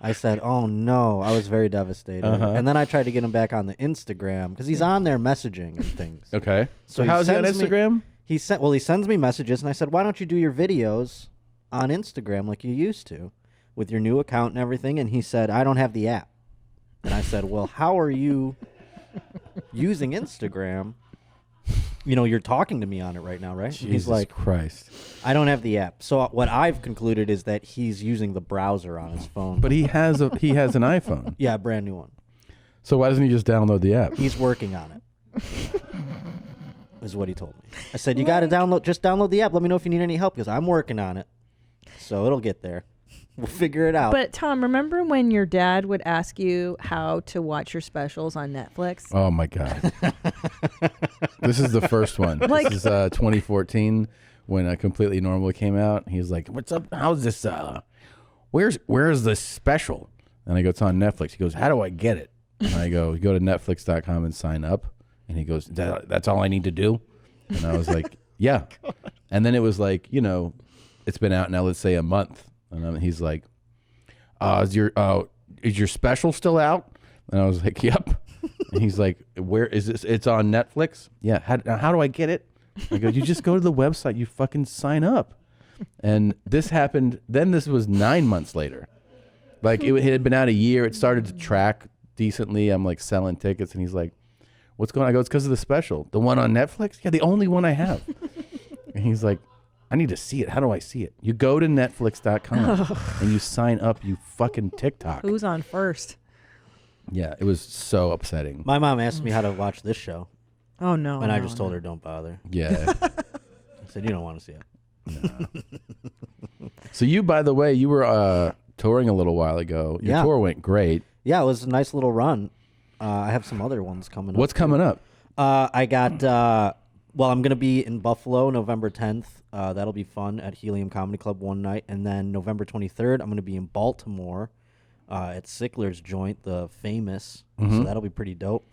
Speaker 11: I said, "Oh no!" I was very devastated. And then I tried to get him back on the Instagram because he's on there messaging and things.
Speaker 1: Okay. So
Speaker 11: he
Speaker 1: how's he on
Speaker 11: sends me-
Speaker 1: Instagram?
Speaker 11: He sends me messages, and I said, "Why don't you do your videos on Instagram like you used to, with your new account and everything?" And he said, "I don't have the app." And I said, "Well, how are you using Instagram? You know, you're talking to me on it right now, right?" And
Speaker 1: Jesus
Speaker 11: he's like,
Speaker 1: Christ.
Speaker 11: "I don't have the app." So what I've concluded is that he's using the browser on his phone.
Speaker 1: But he has an iPhone.
Speaker 11: Yeah, a brand new one.
Speaker 1: So why doesn't he just download the app?
Speaker 11: He's working on it. Is what he told me. I said, "You got to just download the app. Let me know if you need any help because I'm working on it. So it'll get there." We'll figure it out.
Speaker 5: But Tom, remember when your dad would ask you how to watch your specials on Netflix?
Speaker 1: Oh my God. This is the first one.
Speaker 5: Like-
Speaker 1: This is 2014 when Completely Normal came out. He's like, "What's up? How's this? Where's the special?" And I go, "It's on Netflix." He goes, "How do I get it?" And I go, "You go to netflix.com and sign up." And he goes, "That's all I need to do?" And I was like, "Yeah." And then it was like, it's been out now, let's say a month. And he's like, is your special still out?" And I was like, "Yep." And he's like, "Where is this? It's on Netflix?" "Yeah." How do I get it?" I go, "You just go to the website. You fucking sign up." And this happened. Then this was 9 months later. Like it had been out a year. It started to track decently. I'm like selling tickets. And he's like, "What's going on?" I go, "It's because of the special. The one on Netflix?" "Yeah, the only one I have." And he's like, "I need to see it. How do I see it?" "You go to netflix.com and you sign up, you fucking TikTok."
Speaker 5: Who's on first?
Speaker 1: Yeah, it was so upsetting.
Speaker 11: My mom asked me how to watch this show.
Speaker 5: Oh, no.
Speaker 11: And I
Speaker 5: no,
Speaker 11: just told her, don't bother.
Speaker 1: Yeah.
Speaker 11: I said, you don't want to see it.
Speaker 1: So you, by the way, you were touring a little while ago. Your tour went great.
Speaker 11: Yeah, it was a nice little run. I have some other ones coming up.
Speaker 1: What's coming up?
Speaker 11: I got, I'm going to be in Buffalo November 10th. That'll be fun at Helium Comedy Club one night. And then November 23rd, I'm going to be in Baltimore at Sickler's Joint, the famous.
Speaker 1: Mhm.
Speaker 11: So that'll be pretty dope.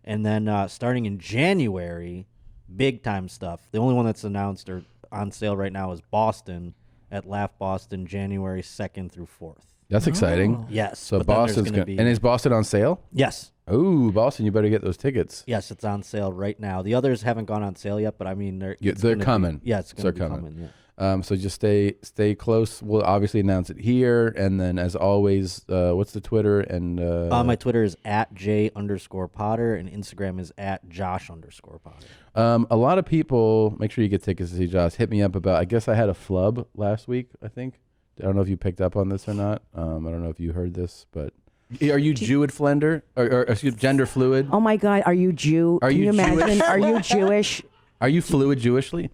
Speaker 11: And then starting in January, big time stuff. The only one that's announced or on sale right now is Boston at Laugh Boston, January 2nd through 4th.
Speaker 1: That's exciting.
Speaker 11: Yes.
Speaker 1: So
Speaker 11: but then there's
Speaker 1: Boston's
Speaker 11: gonna
Speaker 1: going
Speaker 11: be-
Speaker 1: and is Boston on sale?
Speaker 11: Yes.
Speaker 1: Oh, Boston, you better get those tickets.
Speaker 11: Yes, it's on sale right now. The others haven't gone on sale yet, but I mean,
Speaker 1: They're
Speaker 11: gonna be-
Speaker 1: coming.
Speaker 11: yeah, it's
Speaker 1: They're
Speaker 11: going to be coming. Yeah.
Speaker 1: So just stay close. We'll obviously announce it here, and then as always, what's the Twitter and
Speaker 11: My Twitter is @J_Potter and Instagram is @Josh_Potter.
Speaker 1: a lot of people, make sure you get tickets to see Josh. Hit me up about. I guess I had a flub last week. I think. I don't know if you picked up on this or not. I don't know if you heard this, but are you Jewid Flender or excuse gender fluid?
Speaker 13: Oh my God, are you Jew?
Speaker 1: Are
Speaker 13: Can you imagine?
Speaker 1: Jewish?
Speaker 13: Are you Jewish?
Speaker 1: Are you fluid Jewishly?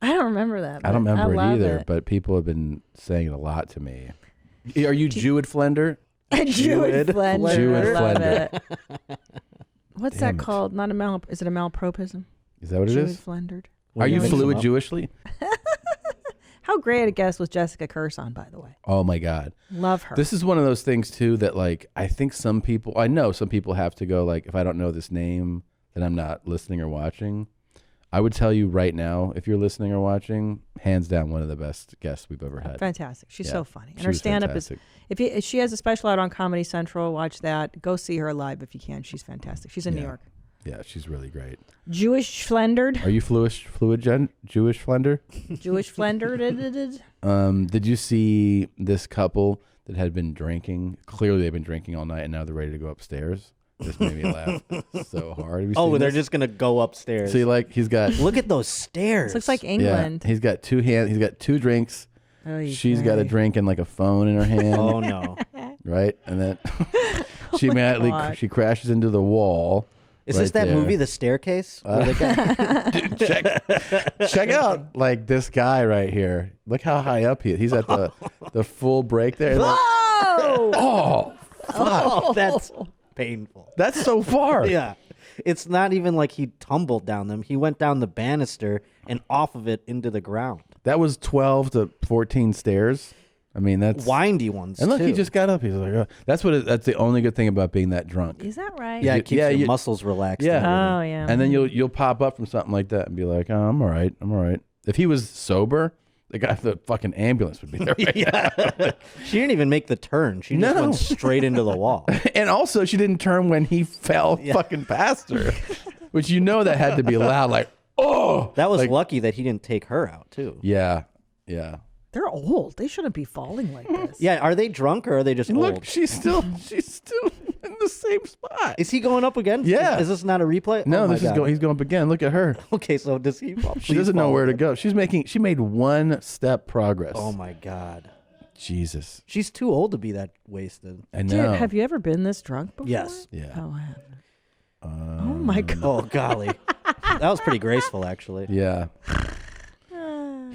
Speaker 5: I don't remember that.
Speaker 1: I don't
Speaker 5: but
Speaker 1: remember it
Speaker 5: love
Speaker 1: either,
Speaker 5: it.
Speaker 1: but people have been saying it a lot to me. Are you Jewid Flender?
Speaker 5: Jewid Flender.
Speaker 1: Jewid
Speaker 5: I love
Speaker 1: Flender.
Speaker 5: it. What's
Speaker 1: Damn
Speaker 5: that
Speaker 1: it.
Speaker 5: called? Not a is it a malapropism?
Speaker 1: Is that what it is?
Speaker 5: Jewid Flendered.
Speaker 1: Are you
Speaker 11: mix them
Speaker 1: fluid
Speaker 11: up?
Speaker 1: Jewishly?
Speaker 5: How great a guest was Jessica Curson, by the way.
Speaker 1: Oh my God.
Speaker 5: Love her.
Speaker 1: This is one of those things too that like I think I know some people have to go like if I don't know this name, then I'm not listening or watching. I would tell you right now, if you're listening or watching, hands down one of the best guests we've ever had.
Speaker 5: Fantastic. She's
Speaker 1: Yeah,
Speaker 5: so funny. And
Speaker 1: she
Speaker 5: her
Speaker 1: was
Speaker 5: stand-up is,
Speaker 1: fantastic.
Speaker 5: if she has a special out on Comedy Central, watch that. Go see her live if you can. She's fantastic. She's in New
Speaker 1: Yeah.
Speaker 5: York.
Speaker 1: Yeah, she's really great.
Speaker 5: Jewish Flendered.
Speaker 1: Are you Jewish Flender?
Speaker 5: Jewish Flendered.
Speaker 1: Did you see this couple that had been drinking? Clearly they've been drinking all night and now they're ready to go upstairs. This made me laugh so hard. Have you
Speaker 11: Oh,
Speaker 1: seen
Speaker 11: they're
Speaker 1: this?
Speaker 11: just going to go upstairs.
Speaker 1: See, like he's got
Speaker 11: Look at those stairs.
Speaker 5: Looks like England.
Speaker 1: Yeah, he's got he's got two drinks. She's got a drink and like a phone in her hand.
Speaker 11: Oh no.
Speaker 1: Right? And then she immediately
Speaker 5: God.
Speaker 1: she crashes into the wall.
Speaker 11: Is
Speaker 1: right
Speaker 11: this that
Speaker 1: there.
Speaker 11: movie, The Staircase? Where they got-
Speaker 1: Dude, check out like this guy right here. Look how high up he is. He's at the full break there. Like, oh, fuck.
Speaker 11: Oh, that's painful.
Speaker 1: That's so far.
Speaker 11: Yeah. It's not even like he tumbled down them. He went down the banister and off of it into the ground.
Speaker 1: That was 12 to 14 stairs. I mean, that's
Speaker 11: windy ones.
Speaker 1: And look, he
Speaker 11: too.
Speaker 1: just got up. He's like, oh. That's the only good thing about being that drunk.
Speaker 5: Is that right?
Speaker 11: Yeah, it keeps your muscles relaxed.
Speaker 1: Yeah.
Speaker 11: and
Speaker 5: Oh,
Speaker 11: everything.
Speaker 5: yeah.
Speaker 1: And then you'll pop up from something like that and be like, oh, I'm all right. I'm all right. If he was sober, the guy, the fucking ambulance would be there right now.
Speaker 11: She didn't even make the turn. She just
Speaker 1: No.
Speaker 11: went straight into the wall.
Speaker 1: And also, she didn't turn when he fell fucking past her, which that had to be loud. Like, oh,
Speaker 11: That was
Speaker 1: like,
Speaker 11: lucky that he didn't take her out too.
Speaker 1: yeah, yeah.
Speaker 5: They're old. They shouldn't be falling like this.
Speaker 11: Yeah, are they drunk or are they just
Speaker 1: And
Speaker 11: old?
Speaker 1: look, she's still in the same spot.
Speaker 11: Is he going up again?
Speaker 1: Yeah.
Speaker 11: Is this not a replay?
Speaker 1: No,
Speaker 11: Oh my
Speaker 1: this is
Speaker 11: God.
Speaker 1: going. He's going up again. Look at her.
Speaker 11: Okay, so does he?
Speaker 1: She doesn't know where to go. She made one step progress.
Speaker 11: Oh my God.
Speaker 1: Jesus.
Speaker 11: She's too old to be that wasted.
Speaker 1: I
Speaker 5: Dude,
Speaker 1: know.
Speaker 5: have you ever been this drunk before?
Speaker 11: Yes.
Speaker 1: Yeah.
Speaker 5: Oh, I haven't. Oh my God.
Speaker 11: Oh golly. That was pretty graceful actually.
Speaker 1: Yeah.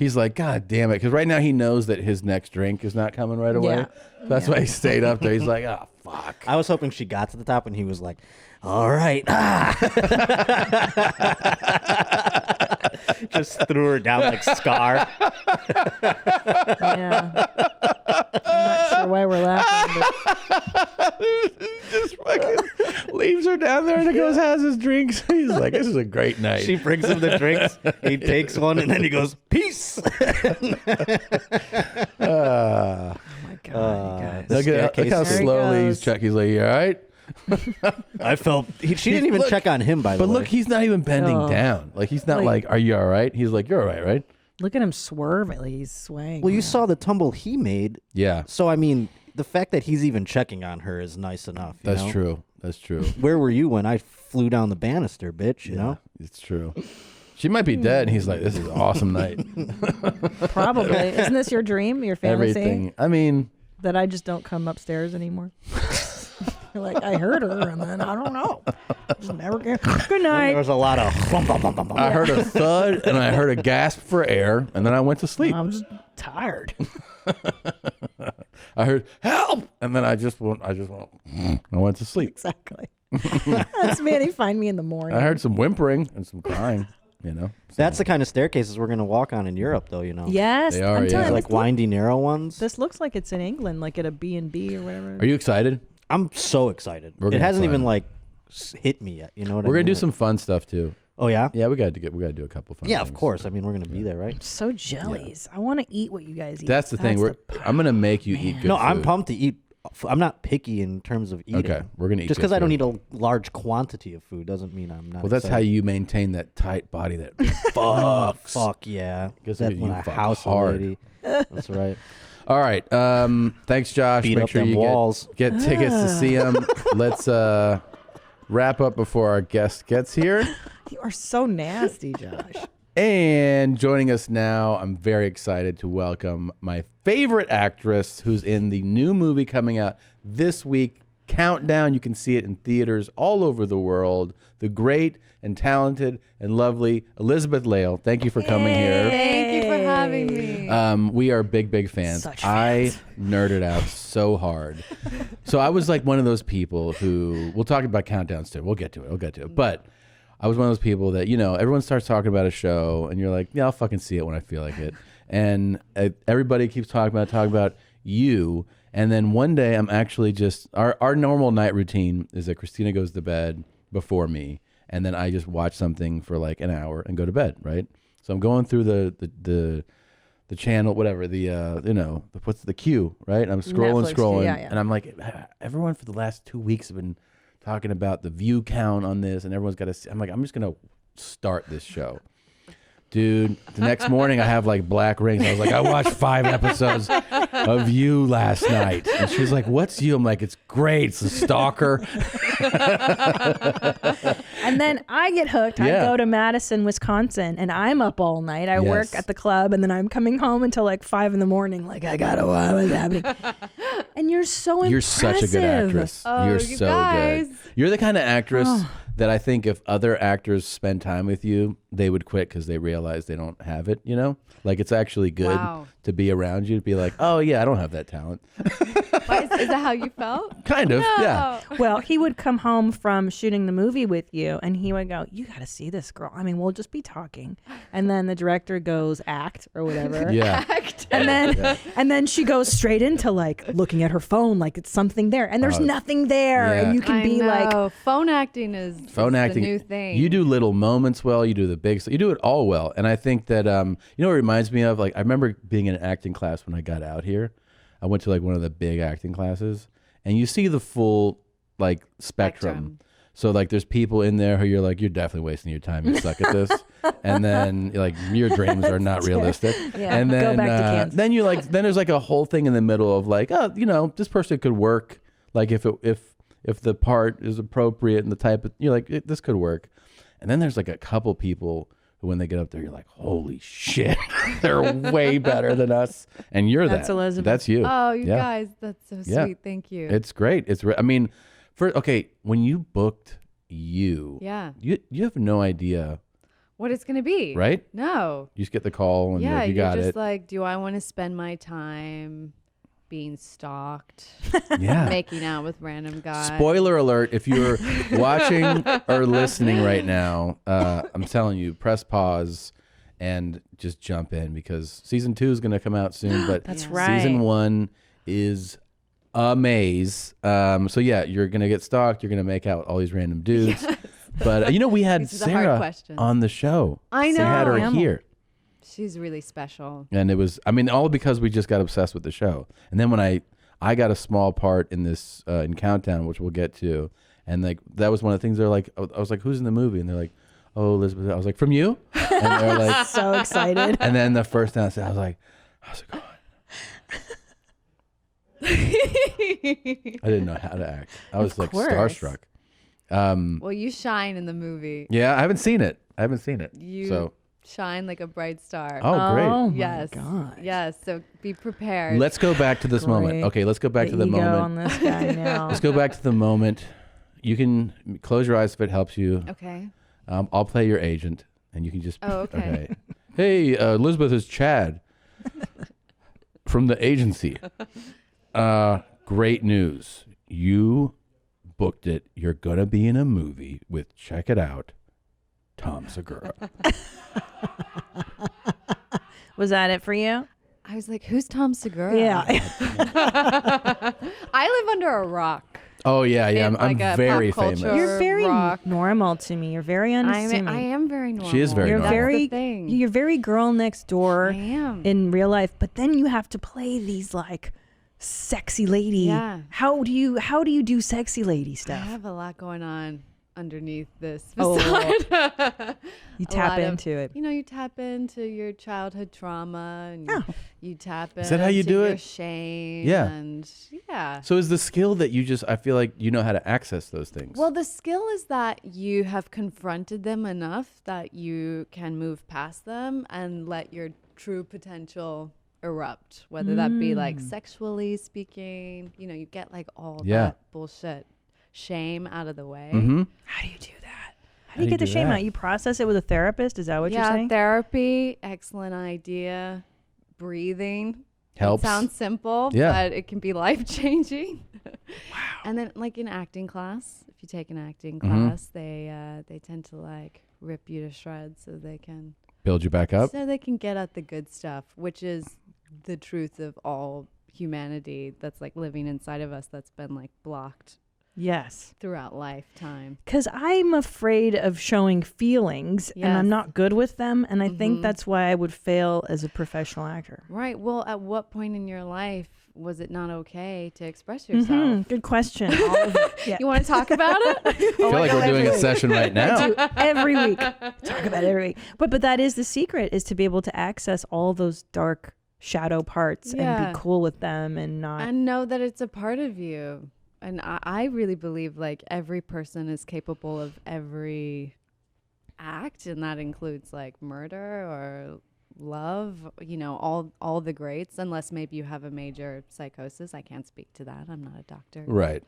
Speaker 1: He's like, God damn it. Because right now he knows that his next drink is not coming right away.
Speaker 5: Yeah.
Speaker 1: That's why he stayed up there. He's like, oh, fuck.
Speaker 11: I was hoping she got to the top and he was like, all right. Just threw her down like Scar.
Speaker 5: Yeah. I'm not sure why we're laughing.
Speaker 1: Just fucking leaves her down there and he goes, has his drinks. He's like, this is a great night.
Speaker 11: She brings him the drinks. He takes one and then he goes, peace.
Speaker 5: Oh my God,
Speaker 1: Look how slowly he's checking. He's like, you all right?
Speaker 11: I felt she didn't even check on him, by the way.
Speaker 1: But look, he's not even bending down. Like, he's not like, are you all right? He's like, you're all right, right?
Speaker 5: Look at him swerve. He's swaying.
Speaker 11: Well, you saw the tumble he made.
Speaker 1: Yeah.
Speaker 11: So, I mean, the fact that he's even checking on her is nice enough.
Speaker 1: That's true. That's true.
Speaker 11: Where were you when I flew down the banister, bitch? You know?
Speaker 1: It's true. She might be dead. And he's like, this is an awesome night.
Speaker 5: Probably. Isn't this your dream, your fantasy?
Speaker 1: Everything. I mean.
Speaker 5: That I just don't come upstairs anymore. You're like, I heard her, and then I don't know. Just never get. Good night.
Speaker 11: There was a lot of.
Speaker 1: I heard a thud and I heard a gasp for air, and then I went to sleep.
Speaker 5: I'm just tired.
Speaker 1: I heard help, and then I went to sleep.
Speaker 5: Exactly. That's me. They find me in the morning.
Speaker 1: I heard some whimpering and some crying. You know,
Speaker 11: that's the kind of staircases we're gonna walk on in Europe, though. You know.
Speaker 5: Yes,
Speaker 1: they are. Yeah,
Speaker 11: like windy, narrow ones.
Speaker 5: This looks like it's in England, like at a B&B or whatever.
Speaker 1: Are you excited?
Speaker 11: I'm so excited. It hasn't even like hit me yet. You know what I mean?
Speaker 1: We're gonna do some fun stuff too.
Speaker 11: Oh yeah.
Speaker 1: Yeah, we gotta do a couple fun.
Speaker 11: Yeah,
Speaker 1: things.
Speaker 11: of course. I mean, we're gonna be there, right?
Speaker 5: I'm so jellies. I want to eat what you guys eat.
Speaker 1: That's the thing. I'm gonna make you eat good.
Speaker 11: No,
Speaker 1: food.
Speaker 11: I'm pumped to eat. I'm not picky in terms of eating.
Speaker 1: Okay, we're gonna eat.
Speaker 11: Just
Speaker 1: good
Speaker 11: because I don't
Speaker 1: food.
Speaker 11: eat a large quantity of food doesn't mean I'm not.
Speaker 1: Well, that's how you maintain that tight body that fucks.
Speaker 11: Fuck yeah.
Speaker 1: Because
Speaker 11: That
Speaker 1: you
Speaker 11: when I
Speaker 1: fuck
Speaker 11: house a
Speaker 1: hard.
Speaker 11: lady. That's right.
Speaker 1: All right. Thanks, Josh.
Speaker 11: Beat
Speaker 1: Make
Speaker 11: up
Speaker 1: sure
Speaker 11: them
Speaker 1: you
Speaker 11: walls.
Speaker 1: get tickets to see him. Let's wrap up before our guest gets here.
Speaker 5: You are so nasty, Josh.
Speaker 1: And joining us now, I'm very excited to welcome my favorite actress who's in the new movie coming out this week, Countdown. You can see it in theaters all over the world. The great and talented and lovely Elizabeth Lail. Thank you for coming here.
Speaker 14: Thank you for having me.
Speaker 1: We are big fans.
Speaker 5: Such fans.
Speaker 1: I nerded out so hard. So I was like one of those people who, we'll talk about Countdowns too. We'll get to it. But I was one of those people that, you know, everyone starts talking about a show and you're like, yeah, I'll fucking see it when I feel like it. And everybody keeps talking about you. And then one day I'm actually just, our normal night routine is that Christina goes to bed before me. And then I just watch something for like an hour and go to bed, right? So I'm going through the channel, whatever, what's the queue, right? I'm scrolling,
Speaker 5: Netflix, yeah.
Speaker 1: and I'm like, everyone for the last 2 weeks have been talking about the view count on this, and everyone's got to see. I'm like, I'm just going to start this show. Dude, the next morning I have like black rings. I was like, I watched 5 episodes of You last night. And she's like, what's You? I'm like, it's great. It's a stalker.
Speaker 5: And then I get hooked.
Speaker 1: Yeah.
Speaker 5: I go to Madison, Wisconsin, and I'm up all night. I work
Speaker 1: Yes.
Speaker 5: at the club, and then I'm coming home until like 5 in the morning. Like, I gotta watch what's happening. And you're so
Speaker 1: You're
Speaker 5: impressive.
Speaker 1: such a good actress.
Speaker 14: Oh,
Speaker 1: You're
Speaker 14: you
Speaker 1: so
Speaker 14: guys.
Speaker 1: good. You're the kind of actress that I think if other actors spend time with you, they would quit because they realize they don't have it, you know? Like, it's actually good
Speaker 14: Wow.
Speaker 1: to be around you, to be like, oh, yeah, I don't have that talent.
Speaker 14: Why, is that how you felt?
Speaker 1: Kind of,
Speaker 14: No.
Speaker 1: yeah.
Speaker 5: Well, he would come home from shooting the movie with you, and he would go, you got to see this girl. I mean, we'll just be talking. And then the director goes, act or whatever.
Speaker 1: Yeah.
Speaker 5: And then she goes straight into like looking at her phone like it's something there. And there's nothing there.
Speaker 1: yeah.
Speaker 5: And you can
Speaker 14: I
Speaker 5: be like,
Speaker 14: know. Phone acting is
Speaker 1: Phone acting,
Speaker 14: the new thing.
Speaker 1: you do little moments well, you do the big stuff, you do it all well. And I think that, you know what it reminds me of? Like, I remember being in an acting class when I got out here. I went to like one of the big acting classes, and you see the full like spectrum. So like there's people in there who you're like, you're definitely wasting your time. You suck at this. And then like your dreams are not realistic.
Speaker 5: Yeah,
Speaker 1: and
Speaker 5: go
Speaker 1: then
Speaker 5: back to Kansas.
Speaker 1: then you like then there's like a whole thing in the middle of like, oh, you know, this person could work. Like if the part is appropriate and the type of, you're like, this could work. And then there's like a couple people who when they get up there, you're like, holy shit, they're way better than us. And you're
Speaker 5: That's Elizabeth.
Speaker 1: That's you.
Speaker 14: Oh, you
Speaker 1: Yeah.
Speaker 14: guys, that's so
Speaker 1: Yeah.
Speaker 14: sweet. Thank you.
Speaker 1: It's great. I mean, when you booked You,
Speaker 14: Yeah.
Speaker 1: you have no idea
Speaker 14: what it's gonna be.
Speaker 1: Right?
Speaker 14: No.
Speaker 1: You just get the call and
Speaker 14: Yeah,
Speaker 1: you
Speaker 14: you're
Speaker 1: got
Speaker 14: just
Speaker 1: it.
Speaker 14: like, do I want to spend my time being stalked?
Speaker 1: Yeah.
Speaker 14: Making out with random guys.
Speaker 1: Spoiler alert, if you're watching or listening right now, I'm telling you, press pause and just jump in because season 2 is going to come out soon. But
Speaker 5: That's right.
Speaker 1: Season 1 is a maze. So yeah, you're going to get stalked. You're going to make out with all these random dudes.
Speaker 14: Yes.
Speaker 1: But we had
Speaker 14: These are the hard
Speaker 1: Sarah
Speaker 14: questions.
Speaker 1: on the show.
Speaker 14: I
Speaker 1: We had
Speaker 14: know.
Speaker 1: her here.
Speaker 14: She's really special.
Speaker 1: And it was, all because we just got obsessed with the show. And then when I got a small part in this, in Countdown, which we'll get to. And like, that was one of the things they're like, I was like, who's in the movie? And they're like, oh, Elizabeth. I was like, from you? And they're like,
Speaker 5: so excited.
Speaker 1: And then the first time I was like, how's it going? I didn't know how to act. I was like starstruck.
Speaker 14: Well, you shine in the movie.
Speaker 1: Yeah, I haven't seen it.
Speaker 14: You shine like a bright star.
Speaker 1: Oh, great.
Speaker 5: Oh,
Speaker 14: yes.
Speaker 5: my God.
Speaker 14: Yes. So be prepared.
Speaker 1: Let's go back to this moment. Okay, let's go back to the
Speaker 5: ego
Speaker 1: moment.
Speaker 5: on this guy now.
Speaker 1: Let's go back to the moment. You can close your eyes if it helps you.
Speaker 14: Okay.
Speaker 1: I'll play your agent, and you can just.
Speaker 14: Oh, okay.
Speaker 1: Hey, Elizabeth is Chad from the agency. Great news. You booked it. You're gonna be in a movie with, check it out, Tom Segura.
Speaker 5: Was that it for you?
Speaker 14: I was like, who's Tom Segura?
Speaker 5: Yeah.
Speaker 14: I live under a rock.
Speaker 1: Oh yeah.
Speaker 14: In
Speaker 1: I'm
Speaker 14: like a
Speaker 1: very
Speaker 14: pop
Speaker 1: famous.
Speaker 14: culture
Speaker 5: You're very
Speaker 14: rock.
Speaker 5: normal to me. You're very unassuming.
Speaker 14: I am very normal.
Speaker 1: She is very
Speaker 5: You're
Speaker 1: normal.
Speaker 5: very,
Speaker 14: That's the thing.
Speaker 5: you're very girl next door.
Speaker 14: I am.
Speaker 5: In real life, but then you have to play these like sexy lady.
Speaker 14: Yeah.
Speaker 5: How do you do sexy lady
Speaker 14: I
Speaker 5: stuff?
Speaker 14: have a lot going on underneath this
Speaker 5: Oh,
Speaker 14: facade.
Speaker 5: you
Speaker 14: A
Speaker 5: tap
Speaker 14: lot of-
Speaker 5: into it.
Speaker 14: You know, you tap into your childhood trauma, and you tap into
Speaker 1: Is that how you do
Speaker 14: your
Speaker 1: it?
Speaker 14: shame.
Speaker 1: Yeah.
Speaker 14: And yeah.
Speaker 1: So is the skill that I feel like you know how to access those things.
Speaker 14: Well, the skill is that you have confronted them enough that you can move past them and let your true potential erupt, whether that be like sexually speaking, you get like all that bullshit shame out of the way.
Speaker 1: Mm-hmm.
Speaker 5: How do you do that? How do you get the shame out? You process it with a therapist? Is that what you're saying?
Speaker 14: Therapy, excellent idea. Breathing
Speaker 1: Helps.
Speaker 14: It sounds simple, but it can be life-changing. Wow. And then like in acting class, if you take an acting class, they tend to like rip you to shreds so they can
Speaker 1: build you back up.
Speaker 14: So they can get at the good stuff, which is the truth of all humanity that's like living inside of us that's been like blocked.
Speaker 5: Yes.
Speaker 14: Throughout lifetime.
Speaker 5: Because I'm afraid of showing feelings and I'm not good with them. And I think that's why I would fail as a professional actor.
Speaker 14: Right. Well, at what point in your life was it not okay to express yourself?
Speaker 5: Good question. All of it. Yeah.
Speaker 14: You want to talk about it?
Speaker 1: I feel like we're doing a session right now.
Speaker 5: I do every week. Talk about it every week. But that is the secret, is to be able to access all those dark shadow parts and be cool with them and not.
Speaker 14: And know that it's a part of you. And I really believe like every person is capable of every act, and that includes like murder or love, all the greats, unless maybe you have a major psychosis. I can't speak to that. I'm not a doctor.
Speaker 1: Right.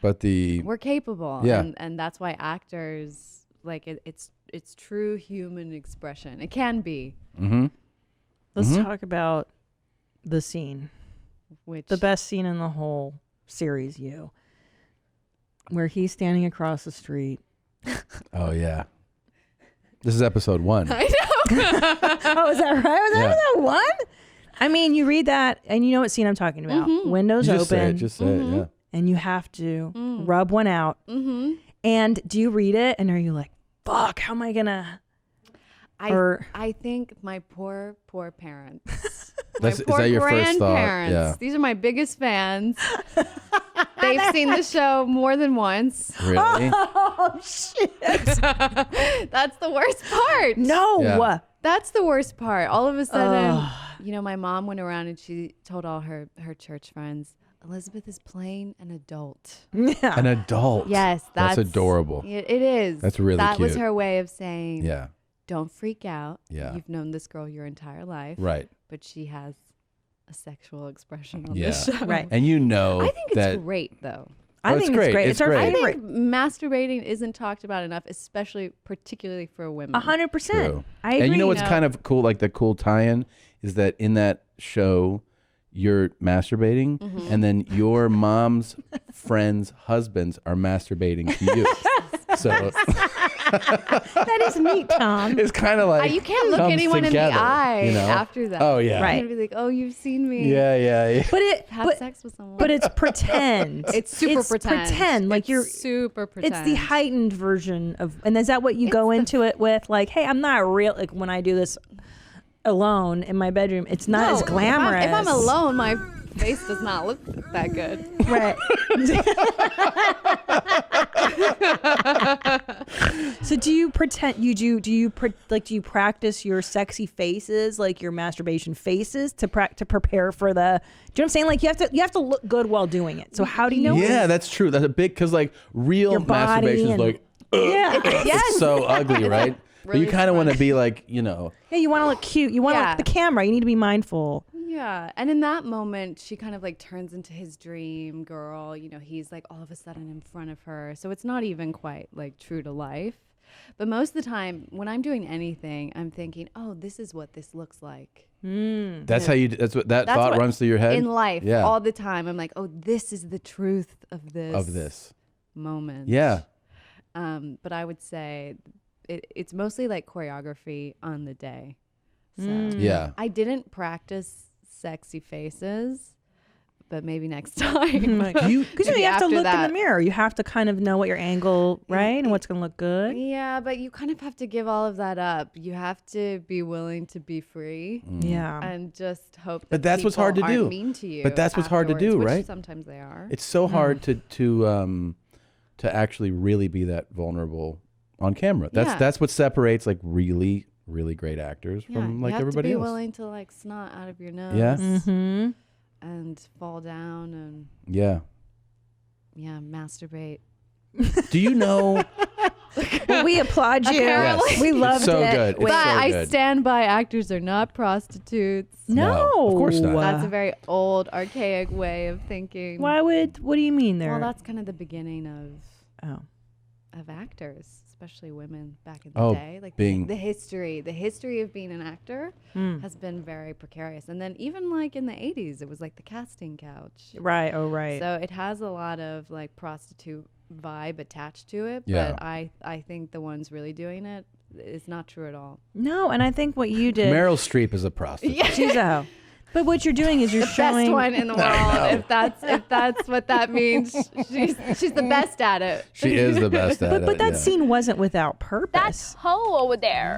Speaker 1: But
Speaker 14: we're capable.
Speaker 1: Yeah.
Speaker 14: And that's why actors, like it's true human expression. It can be.
Speaker 1: Mm-hmm.
Speaker 5: Let's talk about the scene. The best scene in the whole series, where he's standing across the street.
Speaker 1: Oh yeah. This is episode 1.
Speaker 14: I know.
Speaker 5: Oh, is that right? Was that episode 1? I mean, you read that and you know what scene I'm talking about. Windows
Speaker 1: You just
Speaker 5: open.
Speaker 1: Just say it, yeah.
Speaker 5: And you have to rub one out. And do you read it and are you like, fuck, how am I gonna?
Speaker 14: I think my poor parents.
Speaker 1: Is that your first thought? Yeah.
Speaker 14: These are my biggest fans. They've seen the show more than once.
Speaker 1: Really?
Speaker 5: Oh shit!
Speaker 14: That's the worst part.
Speaker 5: No.
Speaker 1: Yeah.
Speaker 14: That's the worst part. All of a sudden, my mom went around and she told all her church friends, Elizabeth is playing an adult.
Speaker 5: Yeah.
Speaker 1: An adult.
Speaker 14: Yes,
Speaker 1: that's adorable.
Speaker 14: It is.
Speaker 1: That's really
Speaker 14: That
Speaker 1: cute.
Speaker 14: was her way of saying,
Speaker 1: yeah,
Speaker 14: don't freak out.
Speaker 1: Yeah.
Speaker 14: You've known this girl your entire life.
Speaker 1: Right.
Speaker 14: But she has a sexual expression on
Speaker 1: Yeah.
Speaker 14: this show.
Speaker 5: Right.
Speaker 1: And
Speaker 14: I think it's
Speaker 1: that
Speaker 14: great though.
Speaker 5: I think it's great. It's our
Speaker 14: I
Speaker 5: favorite.
Speaker 14: think masturbating isn't talked about enough, especially particularly for women.
Speaker 5: 100%.
Speaker 1: True.
Speaker 5: I agree.
Speaker 1: And you know what's kind of cool, like the cool tie-in, is that in that show, you're masturbating, and then your mom's friends' husbands are masturbating to you. So
Speaker 5: that is neat, Tom.
Speaker 1: it's kind of like
Speaker 14: You can't look
Speaker 1: comes
Speaker 14: anyone
Speaker 1: together,
Speaker 14: in the eye
Speaker 1: you know?
Speaker 14: after that.
Speaker 1: Oh yeah,
Speaker 14: You
Speaker 5: Right.
Speaker 14: can't be like, oh, you've seen me.
Speaker 1: yeah.
Speaker 14: Have sex with someone.
Speaker 5: But it's pretend.
Speaker 14: It's super pretend.
Speaker 5: Like
Speaker 14: It's
Speaker 5: you're
Speaker 14: super pretend.
Speaker 5: It's the heightened version of, and is that what you go into it with? Like, hey, I'm not real. Like when I do this alone in my bedroom, it's not as glamorous.
Speaker 14: If I'm alone, my face does not look that good.
Speaker 5: Right. So do you pretend do you practice your sexy faces, like your masturbation faces to prepare for the, do you know what I'm saying? Like you have to look good while doing it. So how do you
Speaker 1: Yeah, that's true. That's a big, because like real
Speaker 5: Your body
Speaker 1: masturbation is
Speaker 5: and-
Speaker 1: like,
Speaker 5: Yeah.
Speaker 1: it's so ugly, right? But you kind of want to be like, you know.
Speaker 5: Yeah, you want to look cute. You want to look the camera. You need to be mindful.
Speaker 14: Yeah. And in that moment, she kind of like turns into his dream girl. You know, he's like all of a sudden in front of her. So it's not even quite like true to life. But most of the time when I'm doing anything, I'm thinking, oh, this is what this looks like.
Speaker 1: That's how you. That's what that thought
Speaker 14: what-
Speaker 1: runs through your head
Speaker 14: in life.
Speaker 1: Yeah.
Speaker 14: All the time. I'm like, oh, this is the truth of this moment.
Speaker 1: Yeah.
Speaker 14: But I would say it's mostly like choreography on the day. So
Speaker 1: Yeah.
Speaker 14: I didn't practice sexy faces, but maybe next time.
Speaker 5: Because you
Speaker 14: Maybe
Speaker 5: have to
Speaker 14: after
Speaker 5: look in
Speaker 14: that.
Speaker 5: the mirror. You have to kind of know what your angle, right, and what's going to look good.
Speaker 14: Yeah, but you kind of have to give all of that up. You have to be willing to be free.
Speaker 5: Yeah.
Speaker 14: And just hope that
Speaker 1: But that's what's hard to
Speaker 14: people
Speaker 1: do.
Speaker 14: aren't mean to you.
Speaker 1: But that's what's hard to
Speaker 14: afterwards,
Speaker 1: do,
Speaker 14: which
Speaker 1: right?
Speaker 14: Sometimes they are.
Speaker 1: It's so hard to actually really be that vulnerable on camera. That's what separates like really, really great actors from like
Speaker 14: you have
Speaker 1: everybody
Speaker 14: to be
Speaker 1: else.
Speaker 14: willing to like snot out of your nose.
Speaker 1: Yeah.
Speaker 14: And fall down and
Speaker 1: Yeah.
Speaker 14: masturbate.
Speaker 1: Do you know?
Speaker 5: Well, we applaud you.
Speaker 1: Yes.
Speaker 5: We
Speaker 1: It's
Speaker 5: loved
Speaker 1: so
Speaker 5: it.
Speaker 1: good. It's
Speaker 14: But
Speaker 1: so
Speaker 14: I
Speaker 1: good.
Speaker 14: stand by actors are not prostitutes.
Speaker 5: No,
Speaker 1: of course not.
Speaker 14: That's a very old, archaic way of thinking.
Speaker 5: What do you mean there?
Speaker 14: Well, that's kind of the beginning
Speaker 5: Oh.
Speaker 14: of actors, especially women back in the
Speaker 1: Oh,
Speaker 14: day. Like
Speaker 1: being-
Speaker 14: the history of being an actor has been very precarious. And then even like in the 80s, it was like the casting couch.
Speaker 5: Right. Oh, right.
Speaker 14: So it has a lot of like prostitute vibe attached to it.
Speaker 1: Yeah.
Speaker 14: But I think the ones really doing it is not true at all.
Speaker 5: No, and I think what you did.
Speaker 1: Meryl Streep is a prostitute.
Speaker 5: She's a hoe. But what you're doing is you're
Speaker 14: The
Speaker 5: showing
Speaker 14: best one in the world. If that's what that means, she's the best at it.
Speaker 1: She is the best at it.
Speaker 5: But that
Speaker 1: yeah.
Speaker 5: scene wasn't without purpose.
Speaker 12: That's hoe over there.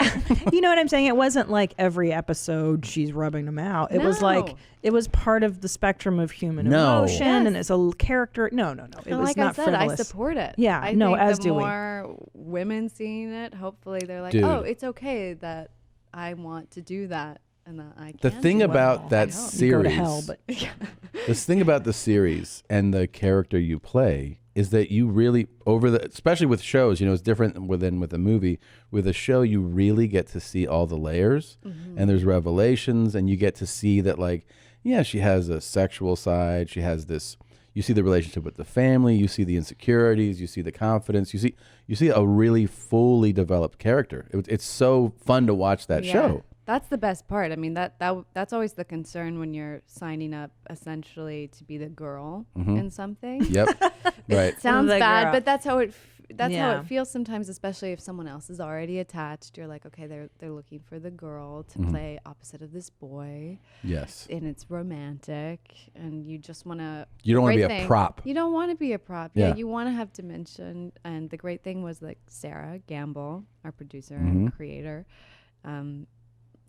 Speaker 5: You know what I'm saying? It wasn't like every episode she's rubbing them out. It was like
Speaker 14: No.
Speaker 5: it was part of the spectrum of human
Speaker 1: No.
Speaker 5: emotion, and it's a character. No. It
Speaker 14: And
Speaker 5: was
Speaker 14: like
Speaker 5: not
Speaker 14: I said,
Speaker 5: frivolous.
Speaker 14: I support it.
Speaker 5: Yeah,
Speaker 14: I
Speaker 5: no,
Speaker 14: think
Speaker 5: as
Speaker 14: the
Speaker 5: do we.
Speaker 14: more women seeing it, hopefully they're like,
Speaker 1: Dude.
Speaker 14: oh, it's okay that I want to do that and that I can.
Speaker 1: The thing
Speaker 14: do
Speaker 1: about
Speaker 14: it.
Speaker 1: that
Speaker 14: I hope.
Speaker 1: series,
Speaker 5: You go to hell, but
Speaker 1: this thing about the series and the character you play is that you really especially with shows, you know, it's different than with a movie. With a show, you really get to see all the layers, and there's revelations, and you get to see that, like, yeah, she has a sexual side. She has this. You see the relationship with the family. You see the insecurities. You see the confidence. You see a really fully developed character. It's so fun to watch that show.
Speaker 14: That's the best part. I mean, that's always the concern when you're signing up essentially to be the girl in something.
Speaker 1: Yep. Right.
Speaker 14: It sounds
Speaker 5: The
Speaker 14: bad,
Speaker 5: girl.
Speaker 14: but that's how it how
Speaker 5: Yeah.
Speaker 14: it feels sometimes, especially if someone else is already attached. You're like, okay, they're looking for the girl to play opposite of this boy.
Speaker 1: Yes.
Speaker 14: And it's romantic, and you just want to.
Speaker 1: You don't wanna be a prop.
Speaker 14: You don't want to be a prop.
Speaker 1: Yeah.
Speaker 14: Yeah, you want to have dimension. And the great thing was like Sarah Gamble, our producer and creator.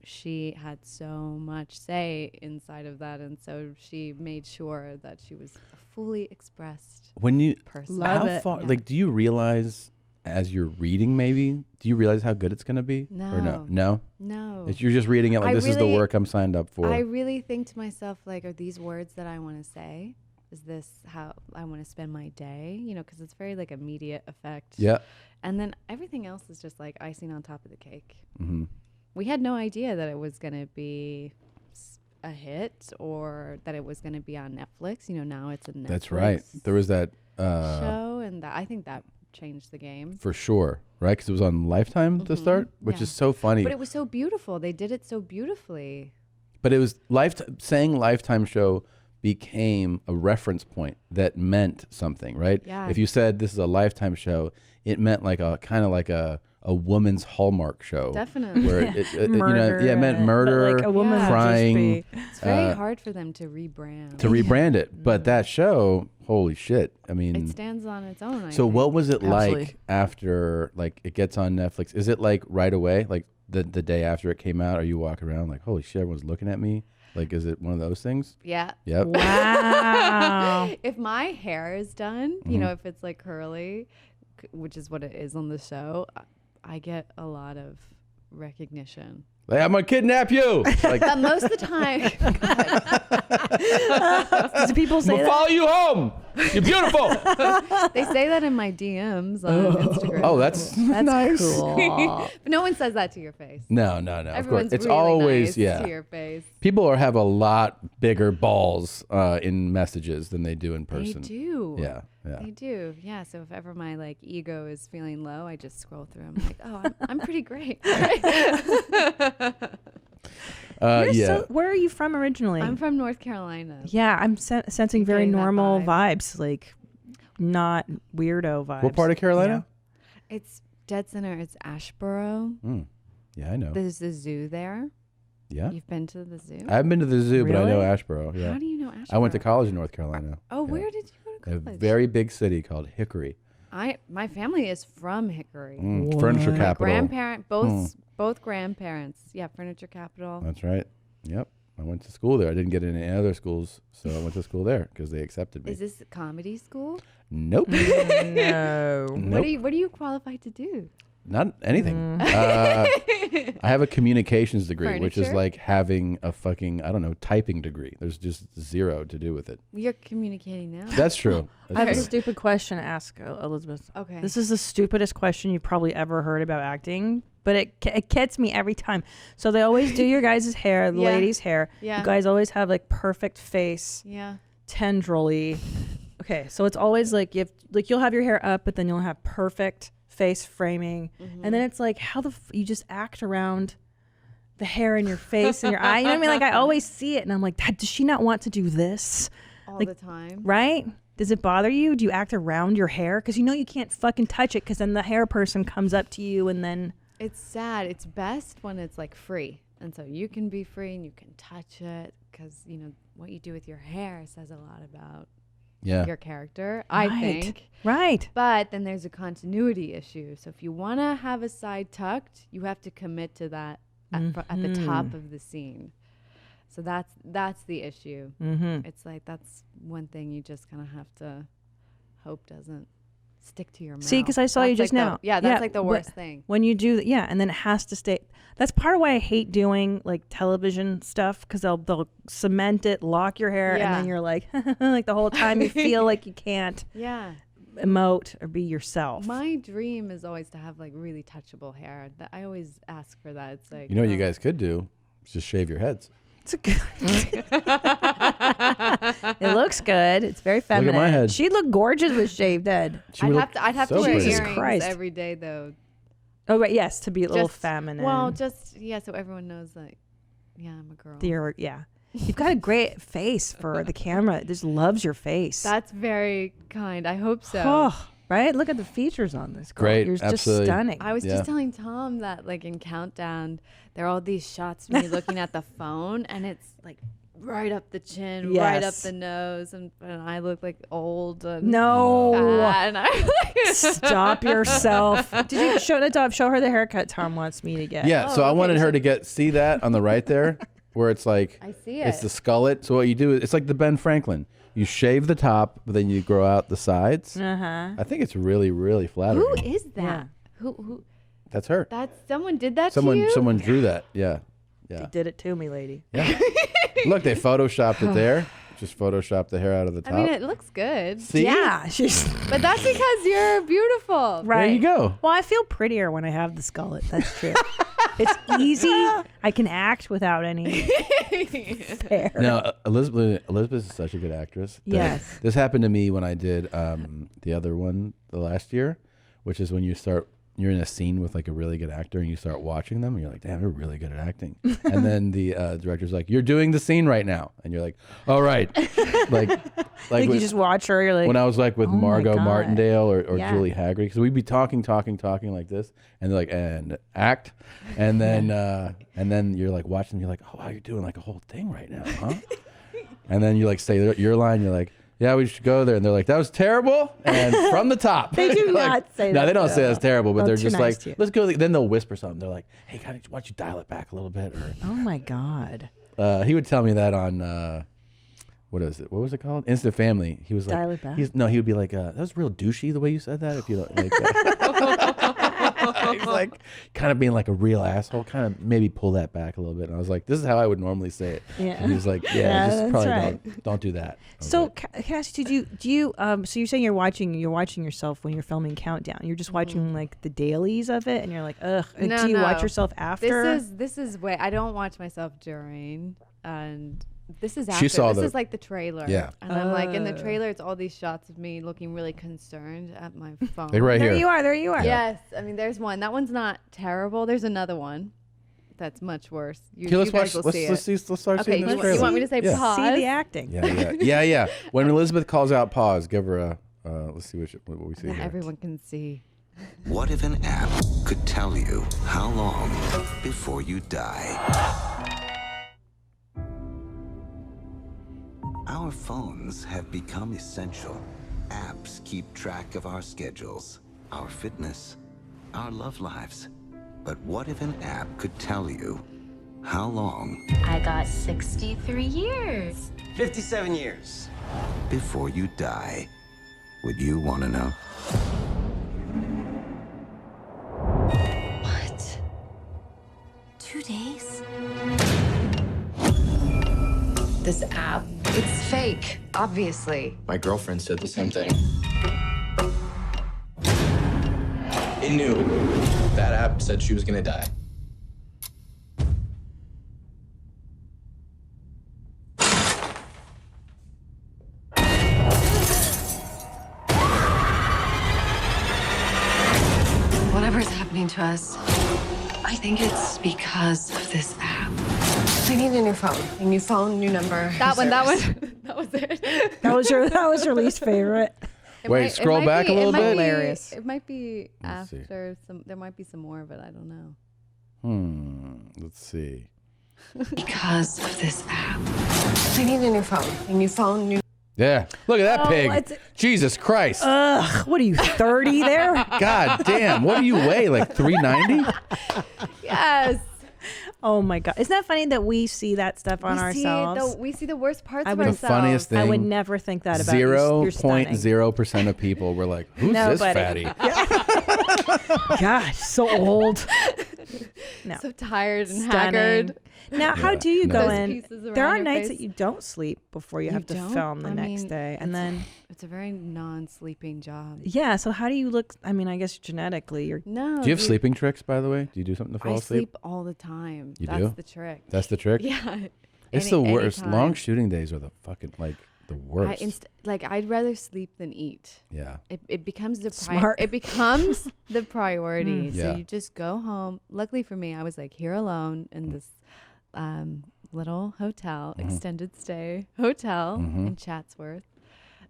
Speaker 14: She had so much say inside of that, and so she made sure that she was a fully expressed
Speaker 1: When you
Speaker 14: person.
Speaker 5: Love
Speaker 1: how
Speaker 5: it.
Speaker 1: far
Speaker 14: Yeah.
Speaker 1: like do you realize as you're reading, maybe do you realize how good it's going to be or no?
Speaker 14: No.
Speaker 1: You're just reading it like,
Speaker 14: I
Speaker 1: this is the
Speaker 14: really-
Speaker 1: work I'm signed up for.
Speaker 14: I really think to myself, like, are these words that I want to say? Is this how I want to spend my day? You know, because it's very like immediate effect.
Speaker 1: Yeah.
Speaker 14: And then everything else is just like icing on top of the cake.
Speaker 1: Mhm.
Speaker 14: We had no idea that it was going to be a hit or that it was going to be on Netflix. You know, now it's a Netflix.
Speaker 1: That's right. There was that
Speaker 14: show, and I think that changed the game.
Speaker 1: For sure, right? Because it was on Lifetime to start, which is so funny.
Speaker 14: But it was so beautiful. They did it so beautifully.
Speaker 1: But it was saying Lifetime show became a reference point that meant something, right?
Speaker 14: Yeah.
Speaker 1: If you said this is a Lifetime show, it meant like a kind of like a woman's Hallmark show.
Speaker 14: Definitely.
Speaker 1: Where it you know, it meant murder,
Speaker 5: But like a woman would
Speaker 1: crying.
Speaker 5: just be-
Speaker 14: It's very hard for them to rebrand.
Speaker 1: To rebrand it. But that show, holy shit. I mean,
Speaker 14: It stands on its own. I
Speaker 1: so
Speaker 14: think.
Speaker 1: what was it
Speaker 5: Absolutely.
Speaker 1: like after like it gets on Netflix? Is it like right away, like the day after it came out? Are you walking around like, holy shit, everyone's looking at me? Like, is it one of those things?
Speaker 14: Yeah.
Speaker 1: Yep.
Speaker 5: Wow.
Speaker 14: If my hair is done, you know, if it's like curly, which is what it is on the show, I get a lot of recognition.
Speaker 1: Like, I'm gonna kidnap you. Like,
Speaker 14: But most of the time,
Speaker 5: Do people
Speaker 1: I'm
Speaker 5: say
Speaker 1: gonna
Speaker 5: that?
Speaker 1: follow you home. You're beautiful.
Speaker 14: they say that in my DMs on Instagram.
Speaker 1: Oh, that's nice.
Speaker 5: Cool.
Speaker 14: But no one says that to your face.
Speaker 1: No. Of
Speaker 14: Everyone's
Speaker 1: course, it's
Speaker 14: really
Speaker 1: always
Speaker 14: nice to your face.
Speaker 1: People have a lot bigger balls in messages than they do in person.
Speaker 14: They do.
Speaker 1: Yeah.
Speaker 14: They do. Yeah. So if ever my like ego is feeling low, I just scroll through. I'm like, oh, I'm pretty great.
Speaker 5: Where are you from originally?
Speaker 14: I'm from North Carolina.
Speaker 5: Yeah, I'm sensing very
Speaker 14: getting that
Speaker 5: normal
Speaker 14: vibe.
Speaker 5: vibes, like not weirdo vibes.
Speaker 1: What part of Carolina?
Speaker 14: It's dead center. It's Asheboro.
Speaker 1: Yeah, I know.
Speaker 14: There's the zoo there.
Speaker 1: Yeah.
Speaker 14: You've been to the zoo?
Speaker 1: I haven't been to the zoo, but I know
Speaker 5: Really?
Speaker 1: Asheboro. Yeah.
Speaker 14: How do you know Asheboro?
Speaker 1: I went to college in North Carolina.
Speaker 14: Oh, where did you go to
Speaker 1: A
Speaker 14: college?
Speaker 1: very big city called Hickory.
Speaker 14: My family is from Hickory.
Speaker 1: Furniture
Speaker 14: My
Speaker 1: capital.
Speaker 14: grandparent, both grandparents. Yeah, furniture capital.
Speaker 1: That's right. Yep. I went to school there. I didn't get into any other schools, so I went to school there because they accepted me.
Speaker 14: Is this a comedy school?
Speaker 1: Nope.
Speaker 5: No.
Speaker 1: Nope.
Speaker 14: What are you qualified to do?
Speaker 1: Not anything. I have a communications degree, which is
Speaker 14: Furniture?
Speaker 1: like having a fucking, I don't know, typing degree. There's just zero to do with it.
Speaker 14: You're communicating now.
Speaker 1: That's true.
Speaker 5: I have a
Speaker 1: That's true.
Speaker 5: stupid question to ask Elizabeth.
Speaker 14: Okay.
Speaker 5: This is the stupidest question you've probably ever heard about acting, but it gets me every time. So they always do your guys' hair, the
Speaker 14: Yeah.
Speaker 5: ladies' hair.
Speaker 14: Yeah.
Speaker 5: You guys always have like perfect face,
Speaker 14: Yeah.
Speaker 5: tendrily. Okay, so it's always like you'll have your hair up, but then you'll have perfect face framing, and then it's like how you just act around the hair in your face and your eye. You know what I mean? Like I always see it, and I'm like, does she not want to do this
Speaker 14: All
Speaker 5: like,
Speaker 14: the time.
Speaker 5: right? Does it bother you? Do you act around your hair? Because you know you can't fucking touch it because then the hair person comes up to you and then...
Speaker 14: It's sad. It's best when it's like free. And so you can be free and you can touch it because, you know, what you do with your hair says a lot about your character, I think.
Speaker 5: Right.
Speaker 14: But then there's a continuity issue. So if you want to have a side tucked, you have to commit to that at the top of the scene. So that's the issue. It's like that's one thing you just kind of have to hope doesn't stick to your mouth.
Speaker 5: See, because I saw
Speaker 14: That's
Speaker 5: you just
Speaker 14: like
Speaker 5: now.
Speaker 14: that's like the worst thing.
Speaker 5: When you do, and then it has to stay. That's part of why I hate doing like television stuff because they'll cement it, lock your hair, and then you're like, like the whole time you feel like you can't emote or be yourself.
Speaker 14: My dream is always to have like really touchable hair. I always ask for that. It's like
Speaker 1: You know what you guys could do? Is just shave your heads.
Speaker 5: It's a good. It looks good. It's very feminine.
Speaker 1: my head.
Speaker 5: She'd look gorgeous with shaved head.
Speaker 14: I'd have
Speaker 1: so
Speaker 14: to wear
Speaker 1: pretty.
Speaker 14: earrings
Speaker 5: Christ.
Speaker 14: every day though.
Speaker 5: Oh, right. Yes, to be a little
Speaker 14: Just-
Speaker 5: feminine.
Speaker 14: Well, just so everyone knows that. Yeah, I'm a girl.
Speaker 5: You've got a great face for the camera. It just loves your face.
Speaker 14: That's very kind. I hope so.
Speaker 5: Oh, right? Look at the features on this girl.
Speaker 1: Great,
Speaker 5: You're
Speaker 1: absolutely.
Speaker 5: just stunning.
Speaker 14: I was just telling Tom that like in Countdown, there are all these shots of me looking at the phone, and it's like right up the chin, right up
Speaker 5: Yes.
Speaker 14: the nose, and I look like old and
Speaker 5: No.
Speaker 14: fat, and I'm like,
Speaker 5: Stop yourself. Did you show her the haircut Tom wants me to get?
Speaker 1: Yeah, so I wanted her to see that on the right there, where it's like
Speaker 14: I see
Speaker 1: it's
Speaker 14: it.
Speaker 1: the skullet. So what you do is it's like the Ben Franklin. You shave the top, but then you grow out the sides. I think it's really, really flattering.
Speaker 14: who is that?
Speaker 5: Yeah.
Speaker 14: Who?
Speaker 1: That's her.
Speaker 14: Someone did that to you?
Speaker 1: Someone drew that. Yeah.
Speaker 5: They did it to me, lady.
Speaker 1: Yeah. Look, they photoshopped it there. Just photoshopped the hair out of the top.
Speaker 14: I mean, it looks good.
Speaker 1: See?
Speaker 5: Yeah, she's
Speaker 14: But that's because you're beautiful.
Speaker 5: right.
Speaker 1: There you go.
Speaker 5: Well, I feel prettier when I have the skullet. That's true. It's easy. I can act without any fair.
Speaker 1: No, Elizabeth is such a good actress.
Speaker 5: Yes.
Speaker 1: This happened to me when I did the other one the last year, which is when you're in a scene with like a really good actor and you start watching them and you're like, damn, they're really good at acting. And then the director's like, you're doing the scene right now. And you're like, all right. like
Speaker 5: you just watch her, you're like,
Speaker 1: when I was like with
Speaker 5: oh my
Speaker 1: Margot
Speaker 5: God.
Speaker 1: Martindale or
Speaker 5: Yeah.
Speaker 1: Julie Haggard, because we'd be talking like this, and they're like, and act, and then you're like watching, you're like, oh wow, you're doing like a whole thing right now, huh? And then you like say your line, you're like, yeah, we should go there, and they're like, that was terrible, and from the top.
Speaker 5: They do
Speaker 1: Like,
Speaker 5: not say that.
Speaker 1: No, they don't say
Speaker 5: though.
Speaker 1: that's terrible, but
Speaker 5: Oh,
Speaker 1: they're
Speaker 5: too
Speaker 1: just
Speaker 5: nice
Speaker 1: like,
Speaker 5: to you.
Speaker 1: let's go. Then they'll whisper something. They're like, hey, why don't you dial it back a little bit? Or
Speaker 5: Oh my God.
Speaker 1: he would tell me that on what is it? What was it called? Instant Family. He was like,
Speaker 5: Dial it back?
Speaker 1: he would be like, that was real douchey the way you said that. If you like, he's like kind of being like a real asshole. Kind of maybe pull that back a little bit. And I was like, this is how I would normally say it.
Speaker 5: Yeah.
Speaker 1: And he was like,
Speaker 5: Yeah,
Speaker 1: just
Speaker 5: that's
Speaker 1: probably
Speaker 5: right.
Speaker 1: don't do that.
Speaker 5: So, Cassie, do you so you're saying you're watching yourself when you're filming Countdown. You're just watching like the dailies of it, and you're like, ugh.
Speaker 14: No,
Speaker 5: do you watch
Speaker 14: no.
Speaker 5: yourself after?
Speaker 14: This is way I don't watch myself during, and this is after.
Speaker 1: She saw
Speaker 14: this
Speaker 1: the-
Speaker 14: is like the trailer.
Speaker 1: Yeah.
Speaker 14: And I'm like in the
Speaker 5: Oh.
Speaker 14: trailer, it's all these shots of me looking really concerned at my phone.
Speaker 1: Like right
Speaker 5: There
Speaker 1: here.
Speaker 5: you are. There you are.
Speaker 14: Yes, I mean there's one. That one's not terrible. There's another one that's much worse. You,
Speaker 1: Okay, let's
Speaker 14: you guys
Speaker 1: watch.
Speaker 14: will
Speaker 1: Let's
Speaker 14: see it.
Speaker 1: let's start
Speaker 14: Okay,
Speaker 1: seeing this
Speaker 14: you
Speaker 1: trailer.
Speaker 14: want me to say
Speaker 1: Yeah.
Speaker 14: pause?
Speaker 5: See the acting.
Speaker 1: Yeah. When Elizabeth calls out pause, give her a. Let's see what we see
Speaker 14: That
Speaker 1: here.
Speaker 14: everyone can see.
Speaker 15: What if an app could tell you how long before you die? Our phones have become essential. Apps keep track of our schedules, our fitness, our love lives. But what if an app could tell you how long
Speaker 16: I got 63 years.
Speaker 17: 57 years.
Speaker 15: before you die? Would you want to know?
Speaker 16: What? 2 days?
Speaker 18: This app, it's fake, obviously.
Speaker 17: My girlfriend said the same thing. It knew. That app said she was gonna die.
Speaker 18: Whatever's happening to us, I think it's because of this app. I need a new phone. A new phone, new number.
Speaker 14: That one. That was it.
Speaker 5: That was your least favorite.
Speaker 1: Wait, scroll back a little bit.
Speaker 5: Hilarious.
Speaker 14: It might be
Speaker 1: Let's see.
Speaker 14: after some. There might be some more, but I don't know.
Speaker 1: Let's see.
Speaker 18: Because of this app. I need a new phone. A new phone, new.
Speaker 1: Yeah. Look at that
Speaker 5: Oh,
Speaker 1: pig.
Speaker 5: it's-
Speaker 1: Jesus Christ.
Speaker 5: Ugh. What are you, 30 there?
Speaker 1: God damn. What do you weigh? Like 390?
Speaker 14: Yes.
Speaker 5: Oh my God. Isn't that funny that we see that stuff on
Speaker 14: we
Speaker 5: ourselves?
Speaker 14: we see the worst parts
Speaker 5: I
Speaker 14: of
Speaker 5: would-
Speaker 14: ourselves.
Speaker 1: The funniest thing.
Speaker 5: I would never think that about you. You're stunning.
Speaker 1: 0.0% of people were like, who's this
Speaker 5: Nobody.
Speaker 1: fatty?
Speaker 5: Gosh, so old. No.
Speaker 14: So tired and
Speaker 5: Stunning.
Speaker 14: haggard.
Speaker 5: Now, how
Speaker 1: Yeah,
Speaker 5: do you
Speaker 1: no.
Speaker 5: go
Speaker 14: Those
Speaker 5: in?
Speaker 14: pieces
Speaker 5: There
Speaker 14: around
Speaker 5: are
Speaker 14: your
Speaker 5: nights
Speaker 14: face.
Speaker 5: that you don't sleep before you have to
Speaker 14: don't?
Speaker 5: film the
Speaker 14: I
Speaker 5: next
Speaker 14: mean,
Speaker 5: day. And
Speaker 14: it's-
Speaker 5: then,
Speaker 14: It's a very non-sleeping job.
Speaker 5: yeah, so how do you look? I mean, I guess genetically you're.
Speaker 14: No.
Speaker 1: Do you have sleeping tricks, by the way? Do you do something to fall
Speaker 14: I
Speaker 1: asleep?
Speaker 14: sleep all the time.
Speaker 1: You
Speaker 14: That's
Speaker 1: do?
Speaker 14: the trick.
Speaker 1: That's the trick?
Speaker 14: Yeah.
Speaker 1: It's the worst. Long shooting days are the fucking, like, the worst.
Speaker 14: I'd rather sleep than eat.
Speaker 1: Yeah.
Speaker 14: It becomes the
Speaker 5: Smart.
Speaker 14: it becomes the priority.
Speaker 1: Yeah.
Speaker 14: So you just go home. Luckily for me, I was like here alone in this little hotel, extended stay hotel in Chatsworth.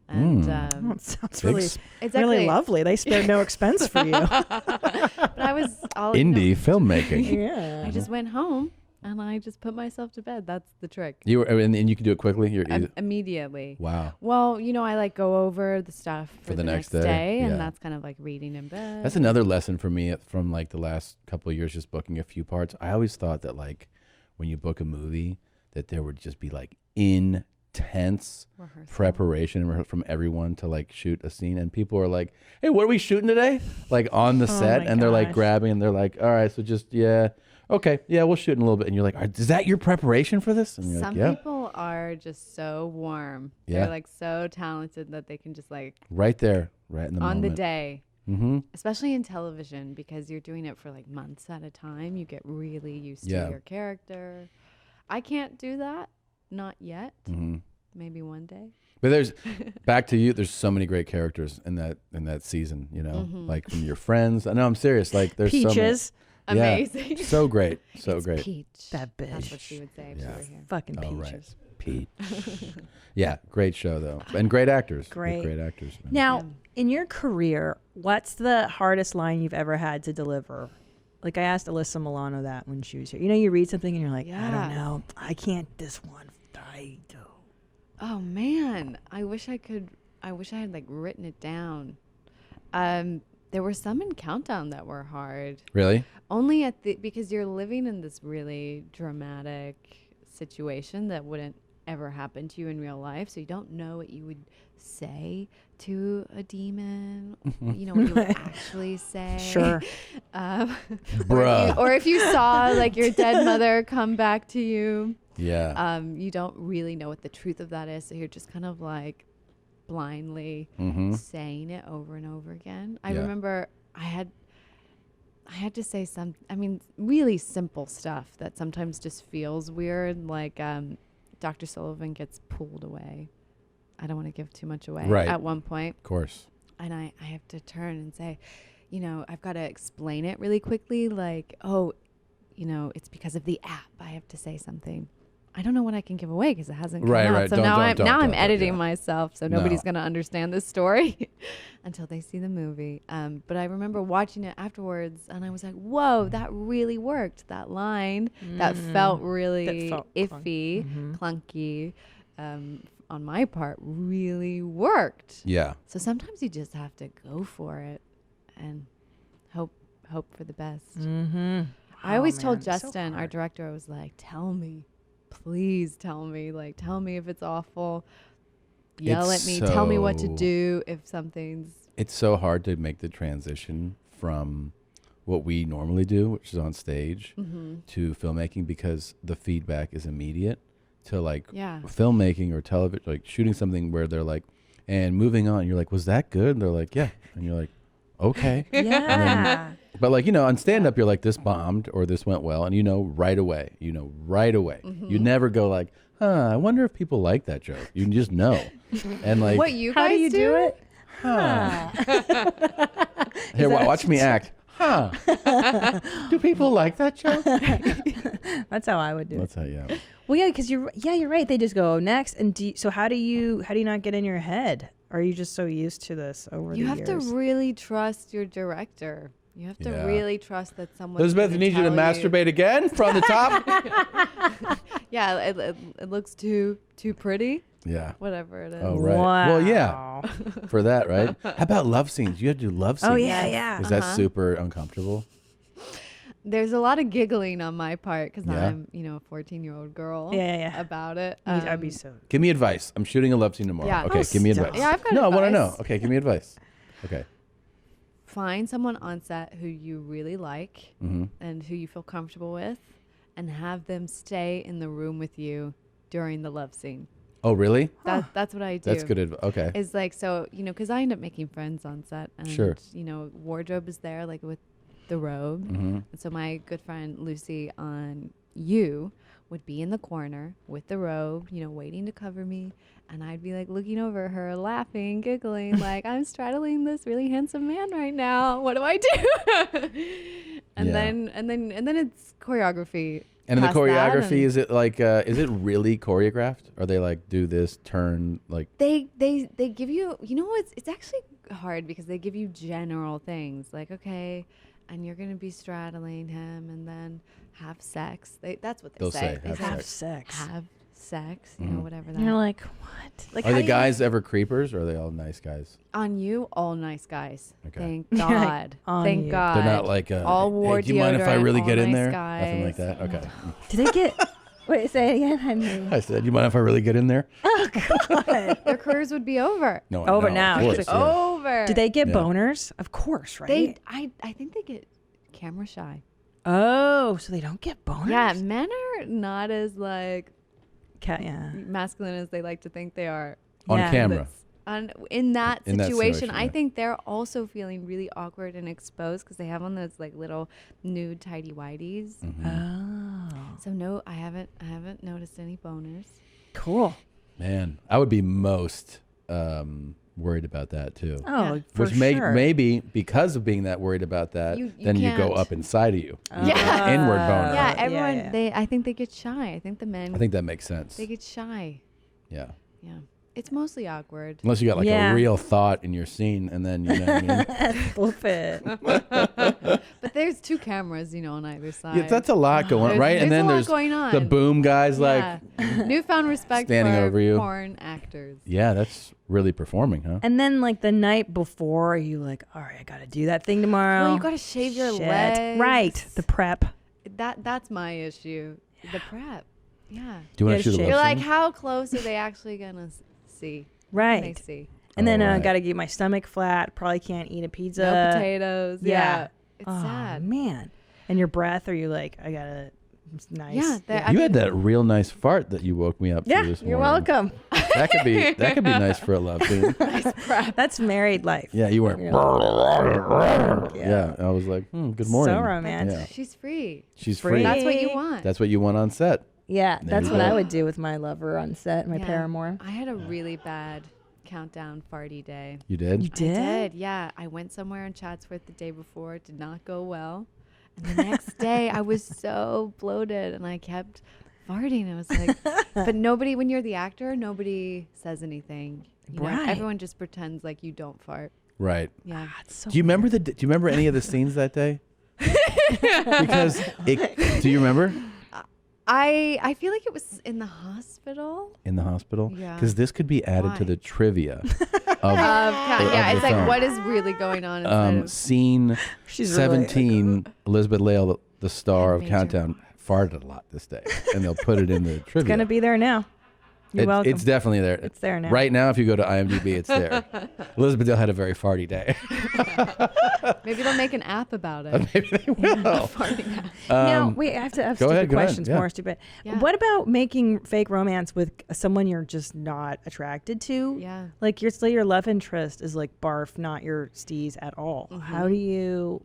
Speaker 14: And
Speaker 5: Oh, it sounds
Speaker 1: Big
Speaker 5: really,
Speaker 1: s-
Speaker 5: really lovely. They spared no expense for you.
Speaker 14: But I was all
Speaker 1: Indie filmmaking.
Speaker 5: Yeah.
Speaker 14: I just went home and I just put myself to bed. That's the trick.
Speaker 1: You were, and you can do it quickly? You're
Speaker 14: Immediately.
Speaker 1: Wow.
Speaker 14: Well, I like go over the stuff for
Speaker 1: the next day,
Speaker 14: and
Speaker 1: yeah.
Speaker 14: that's kind of like reading in bed.
Speaker 1: That's another lesson for me from like the last couple of years, just booking a few parts. I always thought that like when you book a movie, that there would just be like intense preparation from everyone to like shoot a scene. And people are like, hey, what are we shooting today? Like on the set.
Speaker 5: my
Speaker 1: And they're like
Speaker 5: gosh.
Speaker 1: grabbing and they're like, all right, so just, yeah. Okay, yeah, we'll shoot in a little bit. And you're like, is that your preparation for this? And you're
Speaker 14: Some
Speaker 1: like, yeah.
Speaker 14: people are just so warm.
Speaker 1: Yeah.
Speaker 14: They're like so talented that they can just like
Speaker 1: Right there, right in the
Speaker 14: on
Speaker 1: moment.
Speaker 14: the day especially in television, because you're doing it for like months at a time. You get really used to your character. I can't do that, not yet. Maybe one day.
Speaker 1: But there's back to you. There's so many great characters in that season. You know, like from your friends. I know, I'm serious. Like there's
Speaker 5: Peaches.
Speaker 14: Amazing.
Speaker 1: So great, so great.
Speaker 14: Peach.
Speaker 5: That bitch.
Speaker 14: That's what she would say if she were here.
Speaker 5: Fucking Peaches.
Speaker 1: Right. Peach. Yeah, great show though, and great actors.
Speaker 5: Great
Speaker 1: actors. Man.
Speaker 5: Now, in your career, what's the hardest line you've ever had to deliver? Like I asked Alyssa Milano that when she was here. You know, you read something and you're like, I don't know, I can't. This one, I do.
Speaker 14: Oh man, I wish I had like written it down. There were some in Countdown that were hard.
Speaker 1: Really?
Speaker 14: Only because you're living in this really dramatic situation that wouldn't ever happen to you in real life, so you don't know what you would say to a demon. You know what you would actually say.
Speaker 5: Sure.
Speaker 1: Bruh.
Speaker 14: Or if you saw like your dead mother come back to you.
Speaker 1: Yeah.
Speaker 14: You don't really know what the truth of that is, so you're just kind of like blindly saying it over and over again. I remember I had to say really simple stuff that sometimes just feels weird, like Dr. Sullivan gets pulled away. I don't want to give too much away at one point.
Speaker 1: Of course.
Speaker 14: And I have to turn and say, you know, I've got to explain it really quickly, like, oh, you know, it's because of the app. I have to say something. I don't know what I can give away because it hasn't come out. So now I'm editing myself, so nobody's going to understand this story until they see the movie. But I remember watching it afterwards, and I was like, whoa, that really worked. That line that felt really iffy, clunky on my part really worked.
Speaker 1: Yeah.
Speaker 14: So sometimes you just have to go for it and hope for the best. I always told Justin, our director, I was like, tell me. Please tell me. Like, tell me if it's awful. Yell at me. Tell me what to do if something's...
Speaker 1: It's so hard to make the transition from what we normally do, which is on stage, to filmmaking, because the feedback is immediate, to like filmmaking or television, like shooting something where they're like, and moving on. You're like, was that good? And they're like, yeah. And you're like, okay.
Speaker 5: Yeah.
Speaker 1: But like, you know, on stand-up, you're like, this bombed or this went well. And you know right away. You never go like, I wonder if people like that joke. You just know. And like,
Speaker 14: what you guys
Speaker 5: how do you do it?
Speaker 1: Here, watch me act. Do people like that joke?
Speaker 5: That's how I would do it.
Speaker 1: That's how, yeah.
Speaker 5: Well, yeah, because you're right. They just go next. And so how do you not get in your head? Or are you just so used to this over the years?
Speaker 14: You have to really trust your director. You have to really trust that someone.
Speaker 1: Elizabeth, I need you to masturbate again from the top.
Speaker 14: Yeah, it looks too pretty.
Speaker 1: Yeah.
Speaker 14: Whatever it is.
Speaker 1: Oh, right.
Speaker 5: Wow.
Speaker 1: Well, yeah. For that, right? How about love scenes? You have to do love scenes.
Speaker 5: Oh, yeah.
Speaker 1: Is that super uncomfortable?
Speaker 14: There's a lot of giggling on my part because I'm, you know, a 14-year-old girl.
Speaker 5: Yeah.
Speaker 14: About it.
Speaker 5: I'd be so.
Speaker 1: Give me advice. I'm shooting a love scene tomorrow.
Speaker 14: Yeah.
Speaker 1: Okay, give me advice.
Speaker 14: Yeah, I've got
Speaker 1: I want to
Speaker 14: advice.
Speaker 1: know. Okay, give me advice. Okay.
Speaker 14: Find someone on set who you really like and who you feel comfortable with, and have them stay in the room with you during the love scene.
Speaker 1: Oh, really?
Speaker 14: That's what I do.
Speaker 1: That's good advice. Okay.
Speaker 14: It's like, so, you know, because I end up making friends on set, and, you know, wardrobe is there, like with the robe. And so my good friend Lucy on You would be in the corner with the robe, you know, waiting to cover me. And I'd be like looking over her, laughing, giggling, like, I'm straddling this really handsome man right now. What do I do? And then it's choreography.
Speaker 1: And in the choreography, is it like, is it really choreographed? Or they like do this turn like?
Speaker 14: They give you, you know, it's actually hard because they give you general things like, okay, and you're gonna be straddling him, and then have sex. That's what
Speaker 1: They'll
Speaker 14: say.
Speaker 1: Have
Speaker 5: sex.
Speaker 14: Have sex. You know, whatever that.
Speaker 5: And you're like, what? Like,
Speaker 1: are the guys ever creepers, or are they all nice guys?
Speaker 14: On You, all nice guys.
Speaker 1: Okay.
Speaker 14: Thank God.
Speaker 5: Thank
Speaker 14: God.
Speaker 1: They're not like,
Speaker 14: all war
Speaker 1: hey, do you mind if I really get in there?
Speaker 14: Guys.
Speaker 1: Nothing like that. Okay.
Speaker 5: Do they get? Wait, say it again.
Speaker 1: I said, you mind if I really get in there?
Speaker 5: Oh God.
Speaker 14: Their careers would be over.
Speaker 1: No,
Speaker 5: over
Speaker 1: no,
Speaker 5: now.
Speaker 1: Of course,
Speaker 14: over.
Speaker 5: Do they get boners? Of course, right?
Speaker 14: I think they get camera shy.
Speaker 5: Oh, so they don't get boners?
Speaker 14: Yeah, men are not as like
Speaker 5: masculine
Speaker 14: as they like to think they are.
Speaker 1: On camera.
Speaker 14: in that
Speaker 1: In that
Speaker 14: situation.
Speaker 1: situation,
Speaker 14: I
Speaker 1: yeah.
Speaker 14: think they're also feeling really awkward and exposed because they have on those like little nude tighty whities.
Speaker 1: Mm-hmm.
Speaker 5: Oh.
Speaker 14: So no, I haven't noticed any boners.
Speaker 5: Cool.
Speaker 1: Man, I would be most worried about that too.
Speaker 5: Oh, for
Speaker 1: Which
Speaker 5: sure.
Speaker 1: maybe because of being that worried about that,
Speaker 14: You
Speaker 1: then you go
Speaker 14: can't.
Speaker 1: up inside of you. You
Speaker 14: Yeah.
Speaker 1: get an inward boner.
Speaker 14: Yeah, everyone.
Speaker 5: yeah.
Speaker 14: I think they get shy. I think the men.
Speaker 1: I think that makes sense.
Speaker 14: They get shy.
Speaker 1: Yeah.
Speaker 14: Yeah, it's mostly awkward.
Speaker 1: Unless you got like
Speaker 5: Yeah.
Speaker 1: a real thought in your scene, and then you know what I mean.
Speaker 5: Flip it.
Speaker 14: But there's 2 cameras, on either side.
Speaker 1: Yeah, that's a lot going on,
Speaker 14: There's-
Speaker 1: right? And
Speaker 14: there's
Speaker 1: then
Speaker 14: a lot
Speaker 1: there's
Speaker 14: going on.
Speaker 1: the boom guys,
Speaker 14: Yeah.
Speaker 1: like
Speaker 14: Newfound respect
Speaker 1: standing
Speaker 14: for
Speaker 1: over you.
Speaker 14: porn actors.
Speaker 1: Yeah, that's really performing, huh?
Speaker 5: And then like the night before, are you like, all right, I got to do that thing tomorrow.
Speaker 14: Well, you got to shave your
Speaker 5: Shit.
Speaker 14: legs.
Speaker 5: Right. The prep.
Speaker 14: That's my issue. The prep. Yeah.
Speaker 1: Do you want
Speaker 5: Yeah,
Speaker 1: to shoot a
Speaker 5: shit.
Speaker 1: love
Speaker 14: You're like,
Speaker 1: scene?
Speaker 14: how close are they actually gonna see?
Speaker 5: Right.
Speaker 14: Can they see?
Speaker 5: And then
Speaker 1: right.
Speaker 5: got to keep my stomach flat. Probably can't eat a pizza.
Speaker 14: No potatoes. Yeah. It's
Speaker 5: oh,
Speaker 14: sad.
Speaker 5: man. And your breath, are you like, I got to, it's nice.
Speaker 14: Yeah.
Speaker 1: You had that real nice fart that you woke me up
Speaker 5: Yeah,
Speaker 1: to this
Speaker 5: you're
Speaker 1: morning.
Speaker 5: welcome.
Speaker 1: That could be nice for a love scene.
Speaker 5: That's married life.
Speaker 1: Yeah, you weren't.
Speaker 5: You're
Speaker 1: Yeah, I was like, good morning.
Speaker 5: So romantic.
Speaker 1: Yeah.
Speaker 14: She's free.
Speaker 1: She's free.
Speaker 14: That's what you want.
Speaker 1: That's what you want on set.
Speaker 5: Yeah,
Speaker 1: There
Speaker 5: that's
Speaker 1: you
Speaker 5: what
Speaker 1: go.
Speaker 5: I would do with my lover on set, my
Speaker 14: Yeah.
Speaker 5: paramour.
Speaker 14: I had a really bad countdown farty day.
Speaker 1: You did?
Speaker 5: You
Speaker 14: I
Speaker 5: did?
Speaker 14: did, yeah. I went somewhere in Chatsworth the day before. It did not go well. And the next day, I was so bloated and I kept farting. I was like, but nobody, when you're the actor, nobody says anything. You know,
Speaker 5: Right.
Speaker 14: everyone just pretends like you don't fart.
Speaker 1: Right.
Speaker 14: Yeah.
Speaker 5: So
Speaker 1: Do you remember any of the scenes that day? Because do you remember
Speaker 14: I feel like it was in the hospital.
Speaker 1: in the hospital?
Speaker 14: Yeah.
Speaker 1: Because this could be added to
Speaker 14: Why?
Speaker 1: the trivia of
Speaker 14: Yeah,
Speaker 1: the
Speaker 14: it's like,
Speaker 1: film.
Speaker 14: what is really going on inside of
Speaker 1: Scene
Speaker 5: She's really
Speaker 1: 17. Elizabeth Lail, the star of
Speaker 14: Major.
Speaker 1: Countdown, farted a lot this day, and they'll put it in the trivia.
Speaker 5: It's going to be there now. You're welcome.
Speaker 1: It's definitely there.
Speaker 5: It's there now.
Speaker 1: Right now, if you go to IMDb, it's there. Elizabeth Lail had a very farty day.
Speaker 14: Maybe they'll make an app about it.
Speaker 1: Maybe they will.
Speaker 14: Farting app.
Speaker 5: Now, wait, I have to have
Speaker 1: go
Speaker 5: stupid
Speaker 1: ahead, go ahead,
Speaker 5: questions,
Speaker 1: yeah.
Speaker 5: more stupid.
Speaker 14: Yeah.
Speaker 5: What about making fake romance with someone you're just not attracted to?
Speaker 14: Yeah.
Speaker 5: Like, say your love interest is like barf, not your steez at all. How do you,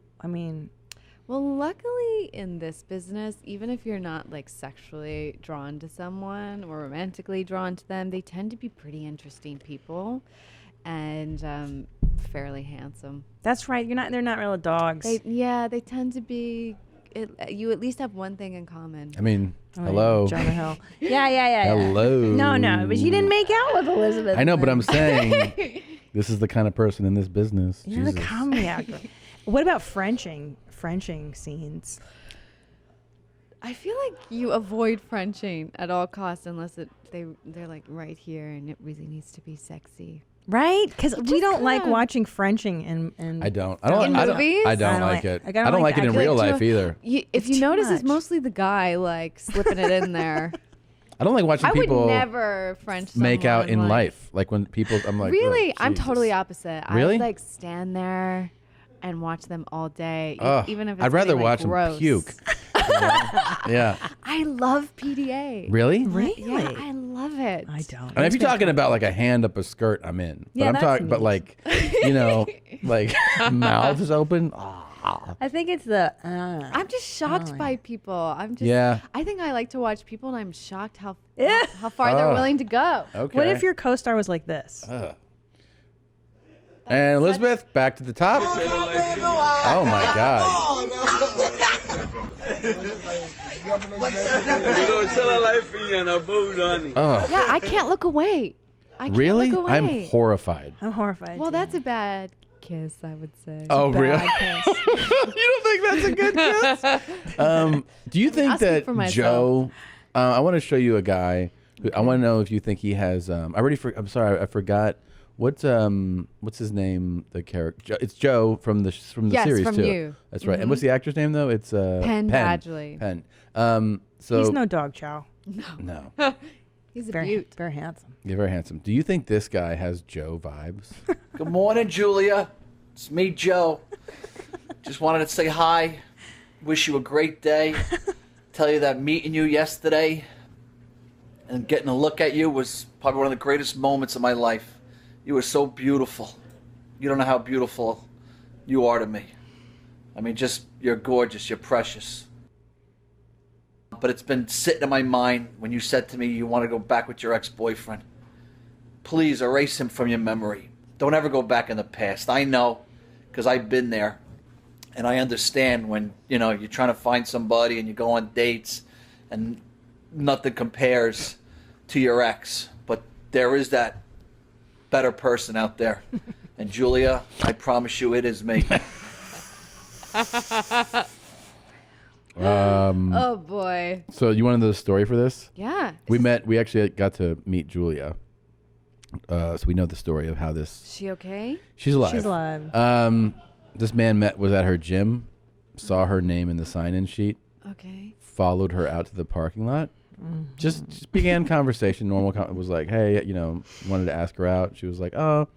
Speaker 14: Well, luckily in this business, even if you're not like sexually drawn to someone or romantically drawn to them, they tend to be pretty interesting people and fairly handsome.
Speaker 5: that's right. They're not real dogs.
Speaker 14: They tend to be. You at least have one thing in common.
Speaker 1: I mean,
Speaker 5: Oh,
Speaker 1: hello.
Speaker 5: yeah, Jonah Hill. Yeah.
Speaker 1: Hello.
Speaker 5: No, but you didn't make out with Elizabeth.
Speaker 1: I know, but I'm saying this is the kind of person in this business.
Speaker 5: You're the
Speaker 1: Jesus.
Speaker 5: comedy actor. What about Frenching scenes?
Speaker 14: I feel like you avoid Frenching at all costs unless they're like right here and it really needs to be sexy.
Speaker 5: Right? Because we
Speaker 14: just
Speaker 5: don't like
Speaker 14: kinda-
Speaker 5: watching Frenching in
Speaker 1: I don't
Speaker 14: In movies?
Speaker 1: I don't like it.
Speaker 5: I
Speaker 1: I
Speaker 5: don't
Speaker 1: don't
Speaker 5: like
Speaker 1: like it in
Speaker 5: that.
Speaker 1: real
Speaker 14: Like,
Speaker 1: life either.
Speaker 14: If
Speaker 5: It's
Speaker 14: you
Speaker 5: too
Speaker 14: notice,
Speaker 5: much.
Speaker 14: it's mostly the guy like slipping it in there.
Speaker 1: I don't like watching
Speaker 14: I would
Speaker 1: people
Speaker 14: never French
Speaker 1: make out
Speaker 14: someone,
Speaker 1: in
Speaker 14: like-
Speaker 1: life. Like when people, I'm like,
Speaker 14: really?
Speaker 1: oh,
Speaker 14: I'm
Speaker 1: Jesus.
Speaker 14: totally opposite.
Speaker 1: Really?
Speaker 14: I like stand there and watch them all day,
Speaker 1: Ugh,
Speaker 14: even if it's
Speaker 1: I'd rather
Speaker 14: something, like,
Speaker 1: watch
Speaker 14: gross.
Speaker 1: them puke. Yeah.
Speaker 14: I love PDA.
Speaker 1: Really?
Speaker 14: Yeah, I love it.
Speaker 5: I don't.
Speaker 1: And if you're talking about like a hand up a skirt, I'm in. But
Speaker 5: Yeah,
Speaker 1: I'm
Speaker 5: that's
Speaker 1: talking, but
Speaker 5: neat.
Speaker 1: like, like mouth is open.
Speaker 5: I think it's the.
Speaker 14: I'm just shocked by people. I'm just.
Speaker 1: Yeah.
Speaker 14: I think I like to watch people, and I'm shocked how
Speaker 5: Yeah.
Speaker 14: how far they're
Speaker 1: Oh.
Speaker 14: willing to go.
Speaker 1: Okay.
Speaker 5: What if your co-star was like this?
Speaker 1: And Elizabeth, back to the top. Oh my God. Oh.
Speaker 14: Yeah, I can't look away. I can't
Speaker 1: Really?
Speaker 14: Look away.
Speaker 1: I'm horrified.
Speaker 5: I'm horrified.
Speaker 14: Well, that's a bad kiss, I would say.
Speaker 1: Oh,
Speaker 14: Bad
Speaker 1: really?
Speaker 14: kiss.
Speaker 1: You don't think that's a good kiss? Do you think
Speaker 14: I'll speak
Speaker 1: that
Speaker 14: for myself.
Speaker 1: Joe? I want to show you a guy. I want to know if you think he has. I'm sorry, I forgot. What's his name? The character. It's Joe from the
Speaker 14: Yes,
Speaker 1: series
Speaker 14: from
Speaker 1: too.
Speaker 14: You.
Speaker 1: That's right. And
Speaker 14: Mhm.
Speaker 1: what's the actor's name though? It's
Speaker 14: Penn Badgley.
Speaker 1: Penn. So
Speaker 5: He's no dog chow.
Speaker 1: no.
Speaker 14: He's a
Speaker 5: Very,
Speaker 14: beaut.
Speaker 5: very handsome.
Speaker 1: You're very handsome. Do you think this guy has Joe vibes?
Speaker 19: Good morning, Julia. It's me, Joe. Just wanted to say hi. Wish you a great day. Tell you that meeting you yesterday and getting a look at you was probably one of the greatest moments of my life. You are so beautiful. You don't know how beautiful you are to me. I mean, just, you're gorgeous, you're precious. But it's been sitting in my mind when you said to me you want to go back with your ex-boyfriend. Please erase him from your memory. Don't ever go back in the past. I know, because I've been there. And I understand when, you're trying to find somebody and you go on dates and nothing compares to your ex. But there is that better person out there. And Julia, I promise you it is me.
Speaker 14: Oh boy.
Speaker 1: So you wanted the story for this?
Speaker 14: Yeah.
Speaker 1: We actually got to meet Julia. So we know the story of how this.
Speaker 14: Is she okay?
Speaker 1: She's alive.
Speaker 5: She's alive.
Speaker 1: This man was at her gym, saw her name in the sign-in sheet.
Speaker 14: Okay.
Speaker 1: Followed her out to the parking lot. Just began conversation. Was like, hey, wanted to ask her out. She was like, oh,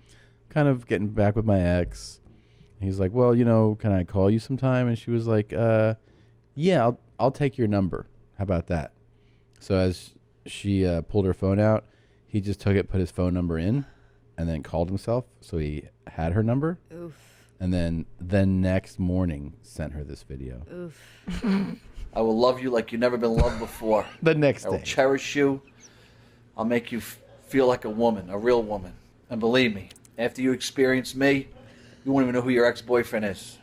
Speaker 1: kind of getting back with my ex. He's like, well, can I call you sometime? And she was like, yeah, I'll take your number. How about that? So as she pulled her phone out, he just took it, put his phone number in, and then called himself. So he had her number.
Speaker 14: Oof.
Speaker 1: And then the next morning sent her this video.
Speaker 14: Oof.
Speaker 19: I will love you like you've never been loved before.
Speaker 1: The next
Speaker 19: I will
Speaker 1: day.
Speaker 19: cherish you. I'll make you feel like a woman, a real woman. And believe me, after you experience me, you won't even know who your ex-boyfriend is.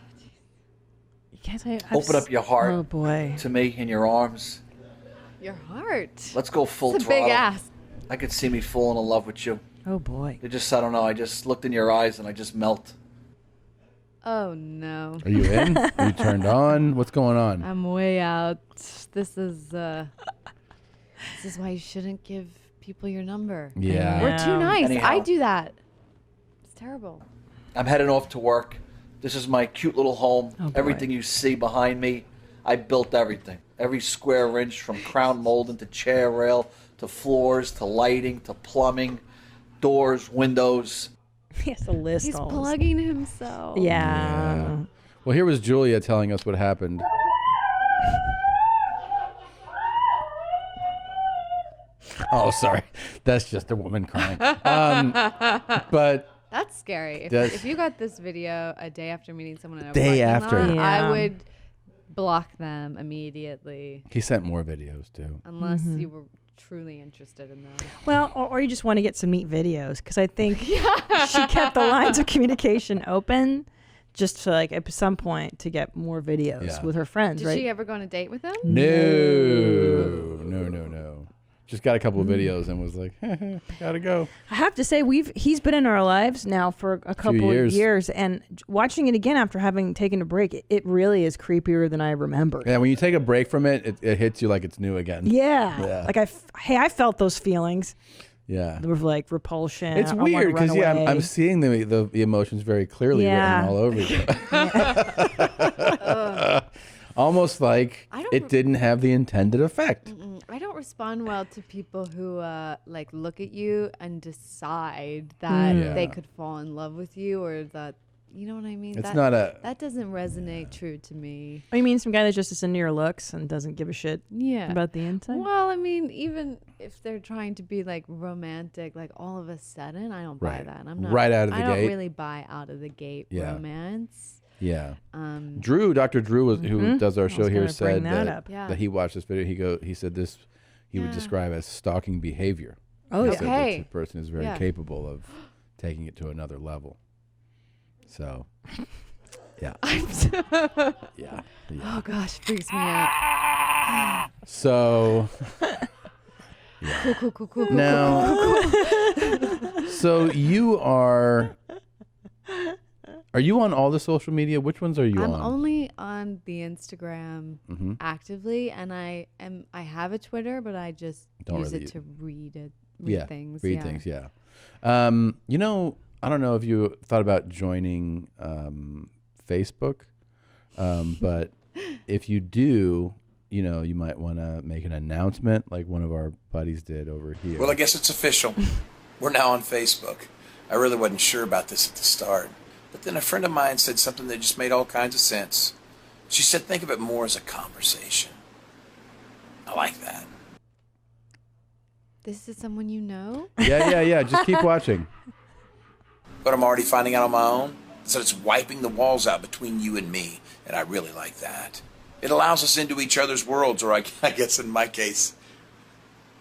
Speaker 19: Open up your heart
Speaker 5: Oh boy.
Speaker 19: to me in your arms.
Speaker 14: Your heart.
Speaker 19: Let's go full
Speaker 14: It's a
Speaker 19: throttle.
Speaker 14: big ass.
Speaker 19: I could see me falling in love with you.
Speaker 5: Oh boy.
Speaker 19: I just looked in your eyes and I just melt.
Speaker 14: Oh no.
Speaker 1: Are you in? Are you turned on? What's going on?
Speaker 14: I'm way out. This is why you shouldn't give people your number.
Speaker 1: Yeah.
Speaker 14: We're too nice.
Speaker 19: Anyhow.
Speaker 14: I do that. It's terrible.
Speaker 19: I'm heading off to work. This is my cute little home.
Speaker 5: Oh, boy.
Speaker 19: Everything you see behind me, I built everything. Every square inch, from crown molding to chair rail to floors to lighting to plumbing, doors, windows.
Speaker 5: He has to list
Speaker 14: He's
Speaker 5: all this.
Speaker 14: plugging himself.
Speaker 5: Yeah.
Speaker 1: Well, here was Julia telling us what happened. Oh, sorry. That's just a woman crying. But
Speaker 14: That's scary.
Speaker 1: That's-
Speaker 14: If you got this video a day after meeting someone in a
Speaker 1: Day
Speaker 14: parking
Speaker 1: after.
Speaker 14: lot,
Speaker 5: Yeah.
Speaker 14: I would block them immediately
Speaker 1: he sent more videos too.
Speaker 14: unless you were truly interested in them.
Speaker 5: Well, or you just want to get some neat videos because I think she kept the lines of communication open just to at some point to get more videos
Speaker 1: Yeah.
Speaker 5: with her friends,
Speaker 14: Did
Speaker 5: right?
Speaker 14: she ever go on a date with him?
Speaker 1: No. Just got a couple of videos and was like, gotta go.
Speaker 5: I have to say he's been in our lives now for a couple of
Speaker 1: years.
Speaker 5: years, and watching it again after having taken a break, it really is creepier than I remember.
Speaker 1: Yeah, when you take a break from it, it hits you like it's new again.
Speaker 5: Yeah.
Speaker 1: Yeah.
Speaker 5: I felt those feelings.
Speaker 1: Yeah.
Speaker 5: Of repulsion.
Speaker 1: It's
Speaker 5: I wanna
Speaker 1: weird because
Speaker 5: run away.
Speaker 1: I'm seeing the emotions very clearly
Speaker 5: Yeah.
Speaker 1: written all over you. Almost like it didn't have the intended effect.
Speaker 14: I don't respond well to people who look at you and decide that
Speaker 1: Yeah.
Speaker 14: they could fall in love with you, or that, you know what I mean?
Speaker 1: It's not a-
Speaker 14: that doesn't resonate true to me.
Speaker 5: Oh, you mean some guy that's just into your looks and doesn't give a shit
Speaker 14: Yeah.
Speaker 5: about the inside?
Speaker 14: Well, I mean, even if they're trying to be romantic, all of a sudden, I don't buy
Speaker 1: Right.
Speaker 14: that. I'm not
Speaker 1: Right out of the
Speaker 14: I don't
Speaker 1: gate.
Speaker 14: really buy out of the gate
Speaker 1: Yeah.
Speaker 14: romance.
Speaker 1: Yeah.
Speaker 14: Um,
Speaker 1: Dr. Drew, who does our
Speaker 5: I
Speaker 1: show
Speaker 5: was
Speaker 1: here,
Speaker 5: gonna bring
Speaker 1: said
Speaker 5: that
Speaker 1: that,
Speaker 5: up.
Speaker 14: Yeah.
Speaker 1: that he watched this video. He said this he would
Speaker 14: Yeah.
Speaker 1: describe as stalking behavior.
Speaker 5: Oh,
Speaker 1: He
Speaker 5: yeah.
Speaker 1: said that
Speaker 14: Okay.
Speaker 1: the person is very
Speaker 14: Yeah.
Speaker 1: capable of taking it to another level. So, yeah. Yeah.
Speaker 14: Oh gosh, freaks me out.
Speaker 1: So,
Speaker 14: Cool.
Speaker 1: now, so you are you on all the social media? Which ones are you
Speaker 14: I'm
Speaker 1: on?
Speaker 14: only on the Instagram
Speaker 1: Mhm.
Speaker 14: actively, and I have a Twitter, but I just
Speaker 1: Don't
Speaker 14: use
Speaker 1: really
Speaker 14: it to read things.
Speaker 1: Read
Speaker 14: yeah.
Speaker 1: things, yeah. I don't know if you thought about joining Facebook, but if you do, you might want to make an announcement like one of our buddies did over here.
Speaker 17: Well, I guess it's official. We're now on Facebook. I really wasn't sure about this at the start. But then a friend of mine said something that just made all kinds of sense. She said, think of it more as a conversation. I like that.
Speaker 14: This is someone you know?
Speaker 1: Yeah. Just keep watching.
Speaker 17: But I'm already finding out on my own. So it's wiping the walls out between you and me, and I really like that. It allows us into each other's worlds, or I guess in my case,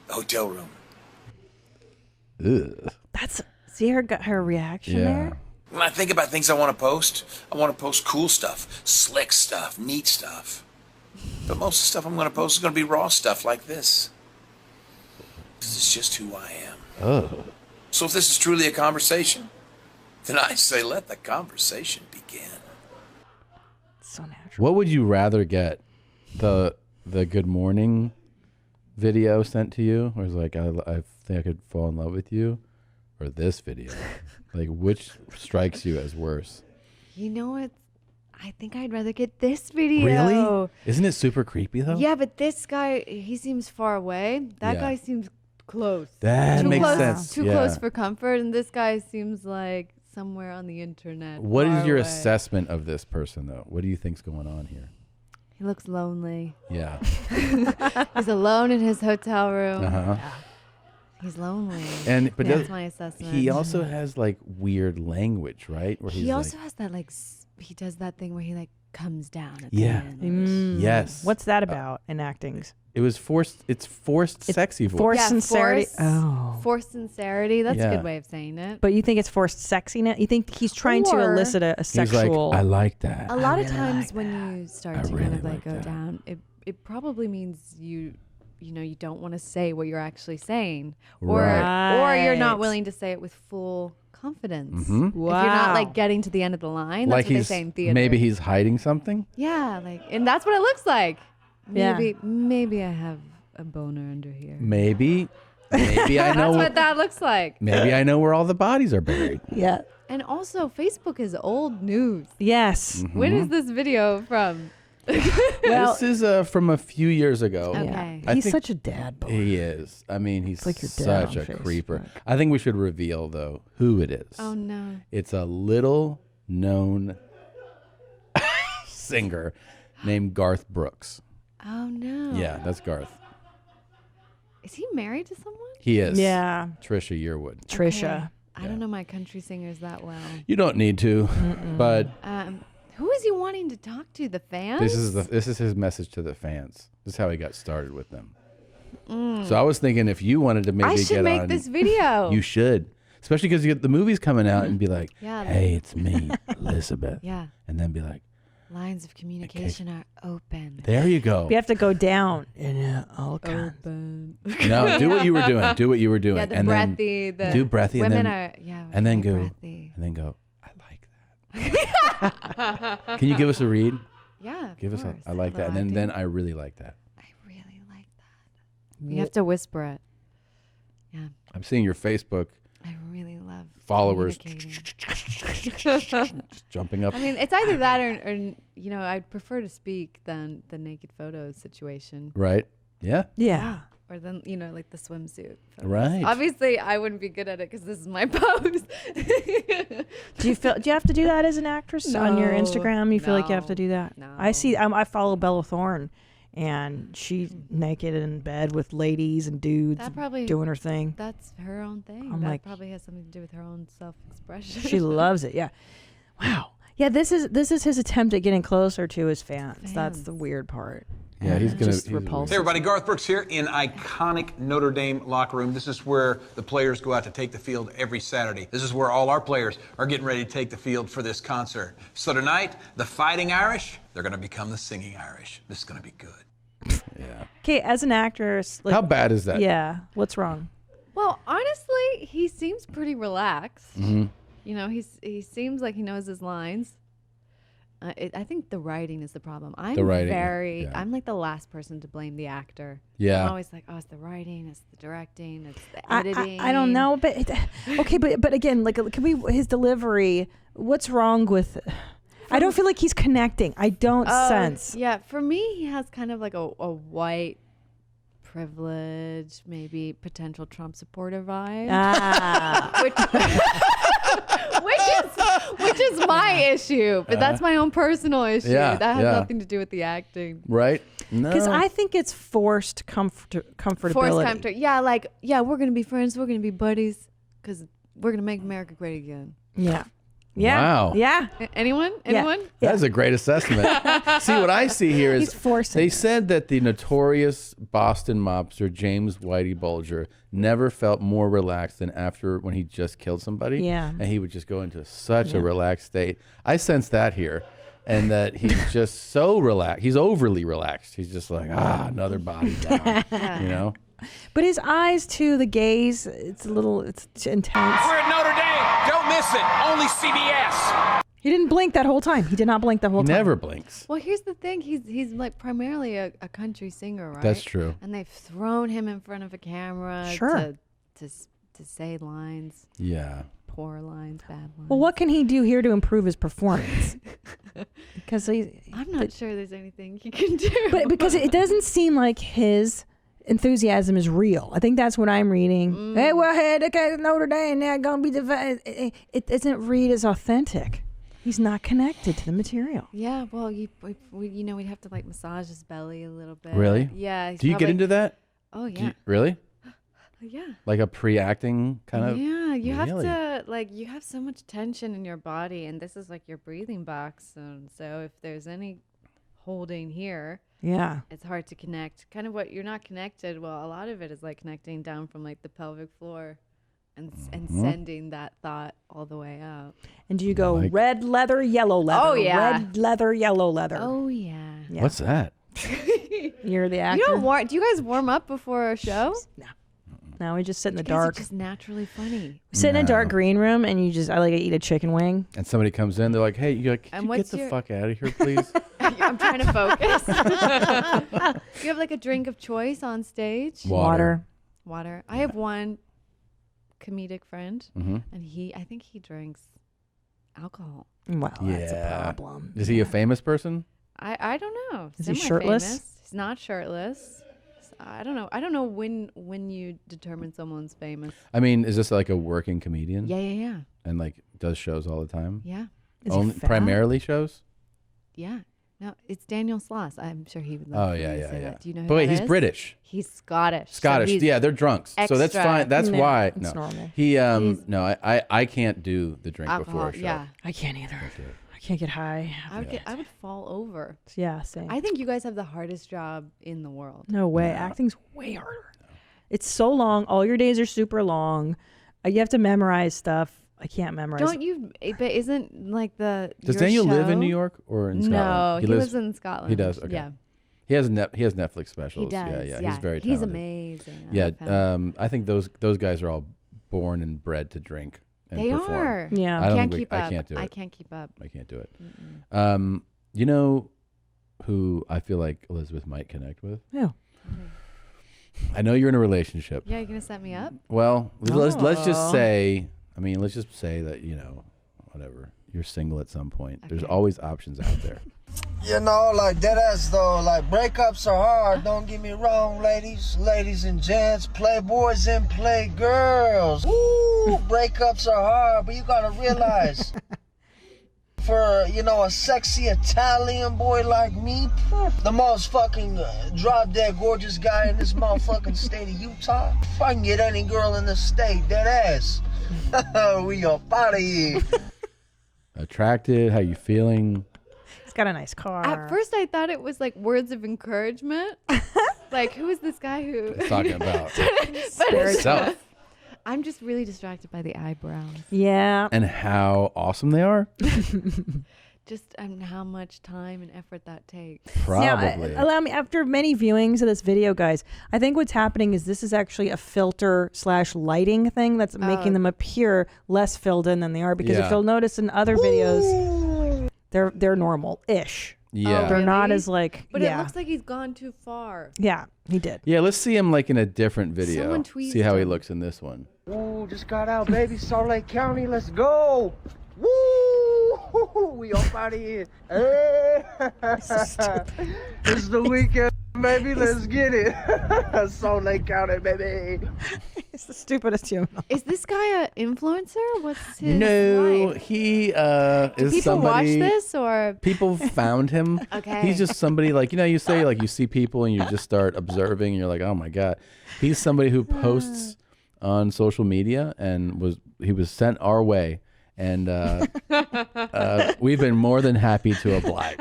Speaker 17: the hotel room.
Speaker 1: Ugh.
Speaker 5: See her reaction there?
Speaker 17: When I think about things I want to post cool stuff, slick stuff, neat stuff. But most of the stuff I'm going to post is going to be raw stuff like this. This is just who I am.
Speaker 1: Oh.
Speaker 17: So if this is truly a conversation, then I say let the conversation begin.
Speaker 5: So natural.
Speaker 1: What would you rather get? The good morning video sent to you, where it's like, I think I could fall in love with you, or this video? Like, which strikes you as worse?
Speaker 14: You know what? I think I'd rather get this video.
Speaker 1: Really? Isn't it super creepy though?
Speaker 14: Yeah, but this guy, he seems far away. That
Speaker 1: Yeah.
Speaker 14: guy seems close.
Speaker 1: That
Speaker 14: Too
Speaker 1: makes
Speaker 14: close,
Speaker 1: sense.
Speaker 14: Too
Speaker 1: Yeah.
Speaker 14: close for comfort, and this guy seems like somewhere on the internet.
Speaker 1: What is
Speaker 14: far
Speaker 1: your
Speaker 14: away.
Speaker 1: assessment of this person though? What do you think's going on here?
Speaker 14: He looks lonely.
Speaker 1: Yeah.
Speaker 14: He's alone in his hotel room.
Speaker 1: Uh-huh.
Speaker 14: He's lonely.
Speaker 1: But
Speaker 14: that's my assessment.
Speaker 1: he also has like weird language, right? Where
Speaker 14: He
Speaker 1: he's
Speaker 14: also
Speaker 1: like,
Speaker 14: has that he does that thing where he like comes down at
Speaker 1: Yeah.
Speaker 14: the end.
Speaker 1: Yes.
Speaker 5: What's that about in acting?
Speaker 1: It was forced. It's forced sexy voice.
Speaker 5: Forced sincerity.
Speaker 14: Forced sincerity. That's
Speaker 1: Yeah.
Speaker 14: a good way of saying it.
Speaker 5: But you think it's forced sexiness? You think he's trying to
Speaker 14: Or-
Speaker 5: elicit a
Speaker 1: He's like,
Speaker 5: sexual?
Speaker 1: I like that.
Speaker 14: A lot of times when you start to
Speaker 1: really
Speaker 14: kind of like
Speaker 1: like
Speaker 14: go
Speaker 1: that.
Speaker 14: down, it probably means you don't want to say what you're actually saying, or you're not
Speaker 5: Right.
Speaker 14: willing to say it with full confidence.
Speaker 1: Mhm.
Speaker 14: If you're not
Speaker 5: Wow.
Speaker 14: like getting to the end of the line, that's
Speaker 1: Like
Speaker 14: what they
Speaker 1: he's
Speaker 14: say in theater.
Speaker 1: maybe he's hiding something.
Speaker 14: Yeah, and that's what it looks like.
Speaker 5: Yeah.
Speaker 14: Maybe I have a boner under here.
Speaker 1: Maybe I know.
Speaker 14: That's what that looks like.
Speaker 1: Maybe I know where all the bodies are buried.
Speaker 5: Yeah.
Speaker 14: And also, Facebook is old news.
Speaker 5: Yes.
Speaker 14: When is this video from?
Speaker 5: Well,
Speaker 1: This is from a few years ago.
Speaker 14: Okay.
Speaker 1: I
Speaker 5: He's
Speaker 1: think
Speaker 5: such a dad boy.
Speaker 1: He is. I mean, he's
Speaker 5: like your dad
Speaker 1: such
Speaker 5: on
Speaker 1: a creeper. I think we should reveal though who it is.
Speaker 14: Oh no.
Speaker 1: It's a little known singer named Garth Brooks.
Speaker 14: Oh no.
Speaker 1: Yeah, that's Garth.
Speaker 14: Is he married to someone?
Speaker 1: He is.
Speaker 5: Yeah.
Speaker 1: Trisha Yearwood.
Speaker 5: Trisha.
Speaker 14: Okay. I don't know my country singers that well.
Speaker 1: You don't need to, but
Speaker 14: Who is he wanting to talk to? The fans?
Speaker 1: this is his message to the fans. This is how he got started with them. So I was thinking if you wanted to maybe
Speaker 14: I
Speaker 1: get
Speaker 14: should make
Speaker 1: on,
Speaker 14: this video.
Speaker 1: you should, especially because the movie's coming out and be like,
Speaker 14: Yeah,
Speaker 1: hey, it's me, Elizabeth.
Speaker 14: Yeah.
Speaker 1: And then be like,
Speaker 14: Lines of communication are open.
Speaker 1: there you go.
Speaker 5: You have to go down. All kinds.
Speaker 14: Open.
Speaker 1: No, do what you were doing. Do what you were doing.
Speaker 14: Yeah, the
Speaker 1: and
Speaker 14: breathy.
Speaker 1: then do breathy.
Speaker 14: Women
Speaker 1: and then,
Speaker 14: are, yeah.
Speaker 1: and then
Speaker 14: very
Speaker 1: go.
Speaker 14: breathy.
Speaker 1: And then go. I like that. Can you give us a read?
Speaker 14: Yeah.
Speaker 1: Give us
Speaker 14: course.
Speaker 1: I like that. And
Speaker 14: Little
Speaker 1: then
Speaker 14: acting.
Speaker 1: I really like that.
Speaker 14: You have to whisper it. Yeah.
Speaker 1: I'm seeing your Facebook
Speaker 14: I really love
Speaker 1: followers
Speaker 14: communicating.
Speaker 1: just jumping up.
Speaker 14: I mean, it's either that or I'd prefer to speak than the naked photos situation.
Speaker 1: Right? Yeah.
Speaker 5: Yeah.
Speaker 14: Or then, like the swimsuit. photos.
Speaker 1: Right.
Speaker 14: Obviously, I wouldn't be good at it because this is my pose.
Speaker 5: Do you have to do that as an actress on your
Speaker 14: No,
Speaker 5: Instagram? You feel like you have to
Speaker 14: no,
Speaker 5: do that?
Speaker 14: no.
Speaker 5: I see. I follow Bella Thorne, and she's naked in bed with ladies and dudes
Speaker 14: That probably
Speaker 5: doing her thing.
Speaker 14: That's her own thing.
Speaker 5: I'm
Speaker 14: that
Speaker 5: like-
Speaker 14: probably has something to do with her own self-expression.
Speaker 5: She loves it. Yeah. Wow. Yeah. This is his attempt at getting closer to his fans. That's the weird part.
Speaker 1: Yeah, he's gonna.
Speaker 5: Just
Speaker 1: he's
Speaker 5: repulsive.
Speaker 20: Hey everybody, Garth Brooks here in iconic Notre Dame locker room. This is where the players go out to take the field every Saturday. This is where all our players are getting ready to take the field for this concert. So tonight, the Fighting Irish, they're going to become the Singing Irish. This is going to be good.
Speaker 1: Yeah.
Speaker 5: Okay, as an actress,
Speaker 1: How bad is that?
Speaker 5: Yeah. What's wrong?
Speaker 14: Well, honestly, he seems pretty relaxed.
Speaker 1: Mm-hmm.
Speaker 14: He seems like he knows his lines. I think the writing is the problem. I'm
Speaker 1: The writing, yeah.
Speaker 14: I'm like the last person to blame the actor.
Speaker 1: Yeah.
Speaker 14: I'm always like, oh, it's the writing, it's the directing, it's the editing.
Speaker 5: I don't know, but okay, but again, like, his delivery? What's wrong with? I don't feel like he's connecting. I don't sense.
Speaker 14: Yeah, for me, he has kind of like a white privilege, maybe potential Trump supporter vibe. Which is my issue, but that's my own personal issue.
Speaker 1: Yeah,
Speaker 14: that has
Speaker 1: yeah.
Speaker 14: nothing to do with the acting.
Speaker 1: Right? No.
Speaker 5: Because I think it's forced comfortability.
Speaker 14: Forced comfort. Yeah, we're gonna be friends. We're gonna be buddies because we're gonna make America great again.
Speaker 5: Yeah. Yeah.
Speaker 1: Wow.
Speaker 5: Yeah.
Speaker 14: Anyone? Anyone?
Speaker 1: That is a great assessment. See, what I see here is
Speaker 5: He's forcing
Speaker 1: they said that the notorious Boston mobster James Whitey Bulger never felt more relaxed than after when he just killed somebody.
Speaker 5: Yeah.
Speaker 1: And he would just go into such a relaxed state. I sense that here. And that he's just so relaxed. He's overly relaxed. He's just like, another body down. You know?
Speaker 5: But his eyes too, the gaze, it's intense.
Speaker 20: We're at Notre Dame. Don't miss it. Only CBS.
Speaker 5: He didn't blink that whole time. He did not blink the whole time.
Speaker 1: Never blinks.
Speaker 14: Well, here's the thing. He's like primarily a country singer, right?
Speaker 1: That's true.
Speaker 14: And they've thrown him in front of a camera
Speaker 5: Sure.
Speaker 14: to say lines.
Speaker 1: Yeah.
Speaker 14: Poor lines, bad lines.
Speaker 5: Well, what can he do here to improve his performance? Because
Speaker 14: I'm not sure there's anything he can do.
Speaker 5: But because it doesn't seem like his enthusiasm is real. I think that's what I'm reading. Hey, well, hey, okay, Notre Dame, they're gonna be divided. It doesn't read as authentic. He's not connected to the material.
Speaker 14: Yeah, well, we'd have to like massage his belly a little bit.
Speaker 1: Really?
Speaker 14: Yeah.
Speaker 1: Do you get into that?
Speaker 14: Oh yeah.
Speaker 1: Really?
Speaker 14: Yeah.
Speaker 1: Like a pre-acting kind of?
Speaker 14: Yeah, you have
Speaker 1: Really?
Speaker 14: to you have so much tension in your body, and this is like your breathing box. And so if there's any holding here,
Speaker 5: Yeah.
Speaker 14: it's hard to connect. Kind of what you're not connected. Well, a lot of it is like connecting down from like the pelvic floor, and sending that thought all the way up.
Speaker 5: And do you go red leather, yellow leather?
Speaker 14: Oh, yeah.
Speaker 5: Red leather, yellow leather.
Speaker 14: Oh yeah.
Speaker 1: What's that?
Speaker 5: You're the actor.
Speaker 14: You don't do you guys warm up before a show?
Speaker 5: No, we just sit in the
Speaker 14: You guys are
Speaker 5: dark.
Speaker 14: just naturally funny.
Speaker 5: Sit in a dark green room, and I like to eat a chicken wing.
Speaker 1: And somebody comes in, they're like, "Hey, can
Speaker 14: And
Speaker 1: you get
Speaker 14: what's
Speaker 1: the
Speaker 14: your-
Speaker 1: fuck out of here, please?"
Speaker 14: I'm trying to focus. Do you have like a drink of choice on stage?
Speaker 1: Water.
Speaker 14: Water. I have one comedic friend,
Speaker 1: Mhm.
Speaker 14: and I think he drinks alcohol.
Speaker 5: Well,
Speaker 1: that's
Speaker 5: a problem.
Speaker 1: Is he a famous person?
Speaker 14: I don't know.
Speaker 5: Is he shirtless?
Speaker 14: Semi-famous. He's not shirtless. I don't know. I don't know when you determine someone's famous.
Speaker 1: I mean, is this like a working comedian?
Speaker 14: Yeah.
Speaker 1: And like does shows all the time?
Speaker 14: Yeah.
Speaker 1: Only primarily shows?
Speaker 14: Yeah. No, it's Daniel Sloss. I'm sure he would
Speaker 1: Oh
Speaker 14: love
Speaker 1: yeah,
Speaker 14: for me to
Speaker 1: yeah,
Speaker 14: say
Speaker 1: yeah.
Speaker 14: that. Do you know who
Speaker 1: But wait,
Speaker 14: that
Speaker 1: he's
Speaker 14: is?
Speaker 1: British.
Speaker 14: He's Scottish.
Speaker 1: Scottish.
Speaker 14: So
Speaker 1: Yeah, they're drunks. So that's
Speaker 14: extra-
Speaker 1: fine. That's why.
Speaker 5: It's
Speaker 1: No.
Speaker 5: normal.
Speaker 1: He no, I can't do the drink
Speaker 14: Alcohol,
Speaker 1: before a show.
Speaker 14: yeah.
Speaker 5: I can't either. I can't get high.
Speaker 14: I would fall over.
Speaker 5: Yeah, same.
Speaker 14: I think you guys have the hardest job in the world.
Speaker 5: No way. Acting's way harder. It's so long. All your days are super long. You have to memorize stuff. I can't memorize.
Speaker 14: Don't you? But isn't like the
Speaker 1: Does
Speaker 14: your
Speaker 1: Daniel live in
Speaker 14: show-
Speaker 1: New York or in Scotland?
Speaker 14: No, he lives in Scotland.
Speaker 1: He does. Okay.
Speaker 14: Yeah.
Speaker 1: He has Netflix specials.
Speaker 14: He does.
Speaker 1: Yeah.
Speaker 14: Yeah.
Speaker 1: He's very
Speaker 14: He's
Speaker 1: talented.
Speaker 14: amazing. I
Speaker 1: Yeah.
Speaker 14: love him.
Speaker 1: I think those guys are all born and bred to drink and
Speaker 14: They
Speaker 1: perform.
Speaker 14: are.
Speaker 5: Yeah.
Speaker 1: I don't
Speaker 14: Can't
Speaker 1: think
Speaker 14: keep
Speaker 1: I
Speaker 14: up.
Speaker 1: can't do it.
Speaker 14: I can't keep up.
Speaker 1: I can't do it. You know who I feel like Elizabeth might connect with?
Speaker 5: Yeah.
Speaker 1: I know you're in a relationship.
Speaker 14: Yeah, you gonna set me up?
Speaker 1: Well, let's just
Speaker 5: Oh.
Speaker 1: say, let's just say that, whatever, you're single at some point. There's always options out there.
Speaker 21: You know, like dead ass though, like breakups are hard, don't get me wrong, ladies and gents, playboys and playgirls. Woo, breakups are hard, but you gotta realize, for, a sexy Italian boy like me, the most fucking drop dead gorgeous guy in this motherfucking state of Utah, if I can get any girl in the state, dead ass, we up out of here.
Speaker 1: Attracted? How you feeling?
Speaker 5: He's got a nice car.
Speaker 14: At first, I thought it was like words of encouragement. Like, who is this guy who?
Speaker 1: He's talking about
Speaker 14: But
Speaker 1: himself.
Speaker 14: I'm just really distracted by the eyebrows.
Speaker 5: Yeah.
Speaker 1: And how awesome they are?
Speaker 14: Just how much time and effort that takes.
Speaker 1: Probably.
Speaker 5: Now, allow me, after many viewings of this video, guys, I think what's happening is this is actually a filter / lighting thing that's making them appear less filled in than they are. Because if you'll notice in other videos, they're normal-ish.
Speaker 1: Yeah.
Speaker 5: They're not as like,
Speaker 14: But
Speaker 5: yeah.
Speaker 14: it looks like he's gone too far.
Speaker 5: Yeah, he did.
Speaker 1: Yeah, let's see him like in a different video.
Speaker 14: Someone tweezed
Speaker 1: See how he
Speaker 14: him.
Speaker 1: looks in this one.
Speaker 21: Ooh, just got out, baby. Salt Lake County, let's go. Woo! We up out of here. Hey. It's the weekend, baby. Let's get it. Salt Lake County, baby.
Speaker 5: It's the stupidest human.
Speaker 14: Is this guy an influencer? What's his
Speaker 1: No,
Speaker 14: life?
Speaker 1: he
Speaker 14: Do
Speaker 1: is
Speaker 14: people
Speaker 1: somebody.
Speaker 14: watch this or?
Speaker 1: People found him.
Speaker 14: Okay.
Speaker 1: He's just somebody like, you say like you see people and you just start observing and you're like, oh my God. He's somebody who posts on social media and he was sent our way. And we've been more than happy to oblige.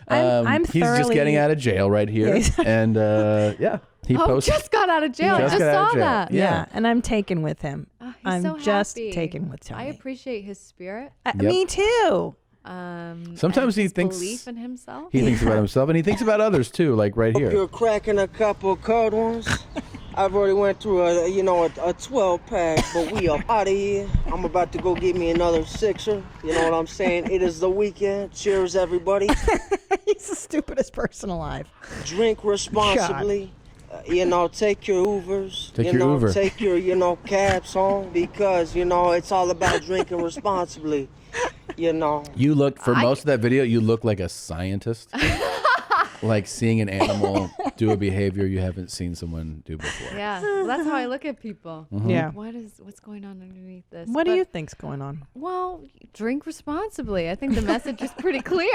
Speaker 5: I'm
Speaker 1: he's just getting out of jail right here.
Speaker 5: Yes.
Speaker 1: And he posted.
Speaker 14: Just got out of jail. I just saw that.
Speaker 5: Yeah, and I'm taken with him.
Speaker 14: He's
Speaker 5: I'm
Speaker 14: so
Speaker 5: just
Speaker 14: happy.
Speaker 5: taken with Tony.
Speaker 14: I appreciate his spirit.
Speaker 5: Me too.
Speaker 1: Sometimes he
Speaker 14: his
Speaker 1: thinks
Speaker 14: belief in himself.
Speaker 1: He thinks about himself, and he thinks about others too, like right
Speaker 21: Hope
Speaker 1: here.
Speaker 21: you're cracking a couple cold ones. I've already went through a 12 pack, but we are out of here. I'm about to go get me another sixer. You know what I'm saying? It is the weekend. Cheers, everybody.
Speaker 5: He's the stupidest person alive.
Speaker 21: Drink responsibly. Take your Ubers.
Speaker 1: Take your Uber.
Speaker 21: Take your, cabs home because, it's all about drinking responsibly.
Speaker 1: You look, for most of that video, you look like a scientist. Like seeing an animal do a behavior you haven't seen someone do before.
Speaker 14: Yeah, well, that's how I look at people.
Speaker 1: Mhm.
Speaker 5: Yeah.
Speaker 14: What's going on underneath this?
Speaker 5: What do you think's going on?
Speaker 14: Well, drink responsibly. I think the message is pretty clear.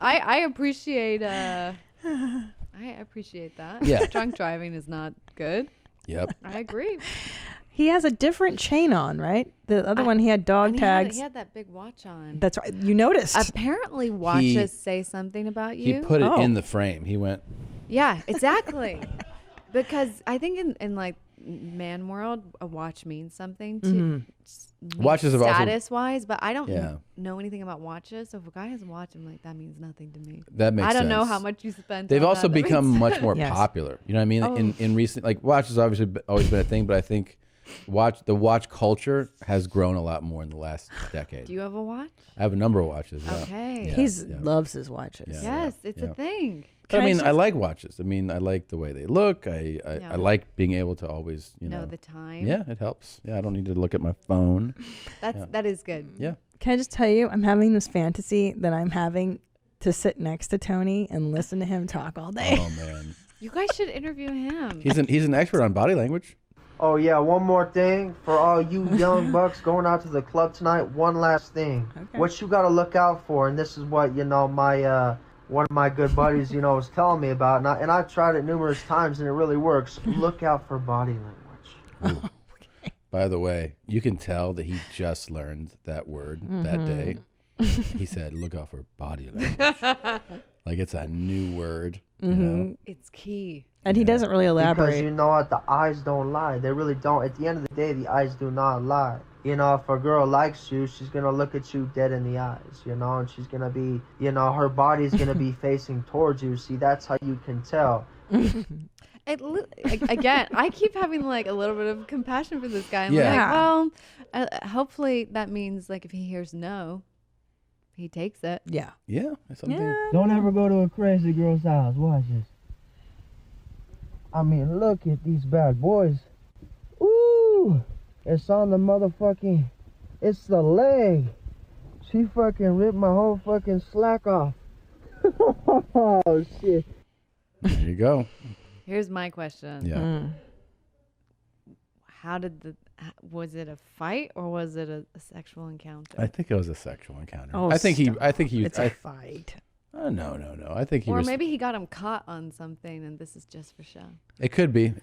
Speaker 14: I appreciate I appreciate that.
Speaker 1: Yeah.
Speaker 14: Drunk driving is not good.
Speaker 1: Yep.
Speaker 14: I agree.
Speaker 5: He has a different chain on, right? The other one, he had dog tags.
Speaker 14: He had that big watch on.
Speaker 5: That's right. You noticed.
Speaker 14: Apparently, watches say something about you.
Speaker 1: He put it in the frame. He went.
Speaker 14: Yeah, exactly. Because I think in like man world, a watch means something to
Speaker 1: Watches have also-
Speaker 14: status-wise, but I don't
Speaker 1: Yeah.
Speaker 14: know anything about watches. So if a guy has a watch, I'm like, that means nothing to me.
Speaker 1: That makes
Speaker 14: I don't know
Speaker 1: sense.
Speaker 14: how much you spent.
Speaker 1: They've
Speaker 14: on
Speaker 1: also
Speaker 14: that. That
Speaker 1: become
Speaker 14: means-
Speaker 1: much more
Speaker 14: Yes.
Speaker 1: popular. You know what I mean?
Speaker 14: Oh.
Speaker 1: In recent, like watches obviously always been a thing, but I think the watch culture has grown a lot more in the last decade.
Speaker 14: Do you have a watch?
Speaker 1: I have a number of watches. Yeah.
Speaker 14: Okay.
Speaker 1: Yeah,
Speaker 5: He
Speaker 1: yeah.
Speaker 5: loves his watches.
Speaker 1: Yeah.
Speaker 14: Yes, it's
Speaker 1: Yeah.
Speaker 14: a thing.
Speaker 1: But I mean, I like watches. I mean, I like the way they look. I
Speaker 14: Yeah.
Speaker 1: like being able to always,
Speaker 14: Know the time.
Speaker 1: Yeah, it helps. Yeah, I don't need to look at my phone.
Speaker 14: That is good.
Speaker 1: Yeah.
Speaker 5: Can I just tell you, I'm having this fantasy that I'm having to sit next to Tony and listen to him talk all day.
Speaker 1: Oh man,
Speaker 14: You guys should interview him.
Speaker 1: he's an expert on body language.
Speaker 21: Oh yeah, one more thing for all you young bucks going out to the club tonight. One last thing, what you gotta look out for, and this is what my one of my good buddies was telling me about, and I've tried it numerous times, and it really works. Look out for body language.
Speaker 1: By the way, you can tell that he just learned that word that day. He said, "Look out for body language." Like it's a new word. You know?
Speaker 14: It's key.
Speaker 5: And he doesn't really elaborate.
Speaker 21: Because you know what, the eyes don't lie. They really don't. At the end of the day, the eyes do not lie. If a girl likes you, she's gonna look at you dead in the eyes, and she's gonna be, her body's gonna be facing towards you. See, that's how you can tell.
Speaker 14: Again, I keep having like a little bit of compassion for this guy. I'm
Speaker 1: Yeah.
Speaker 14: like, well, hopefully that means like if he hears no, he takes it.
Speaker 5: Yeah.
Speaker 1: Yeah. That's something.
Speaker 21: Don't ever go to a crazy girl's house. Watch this. I mean, look at these bad boys. Ooh, it's on the motherfucking, it's the leg. She fucking ripped my whole fucking slack off. Oh, shit.
Speaker 1: There you go.
Speaker 14: Here's my question.
Speaker 1: Yeah.
Speaker 14: How did was it a fight or was it a sexual encounter?
Speaker 1: I think it was a sexual encounter.
Speaker 5: Oh,
Speaker 1: I think he.
Speaker 5: It's a fight.
Speaker 1: No. I think he
Speaker 14: Or
Speaker 1: was.
Speaker 14: maybe he got him caught on something and this is just for show.
Speaker 1: It could be.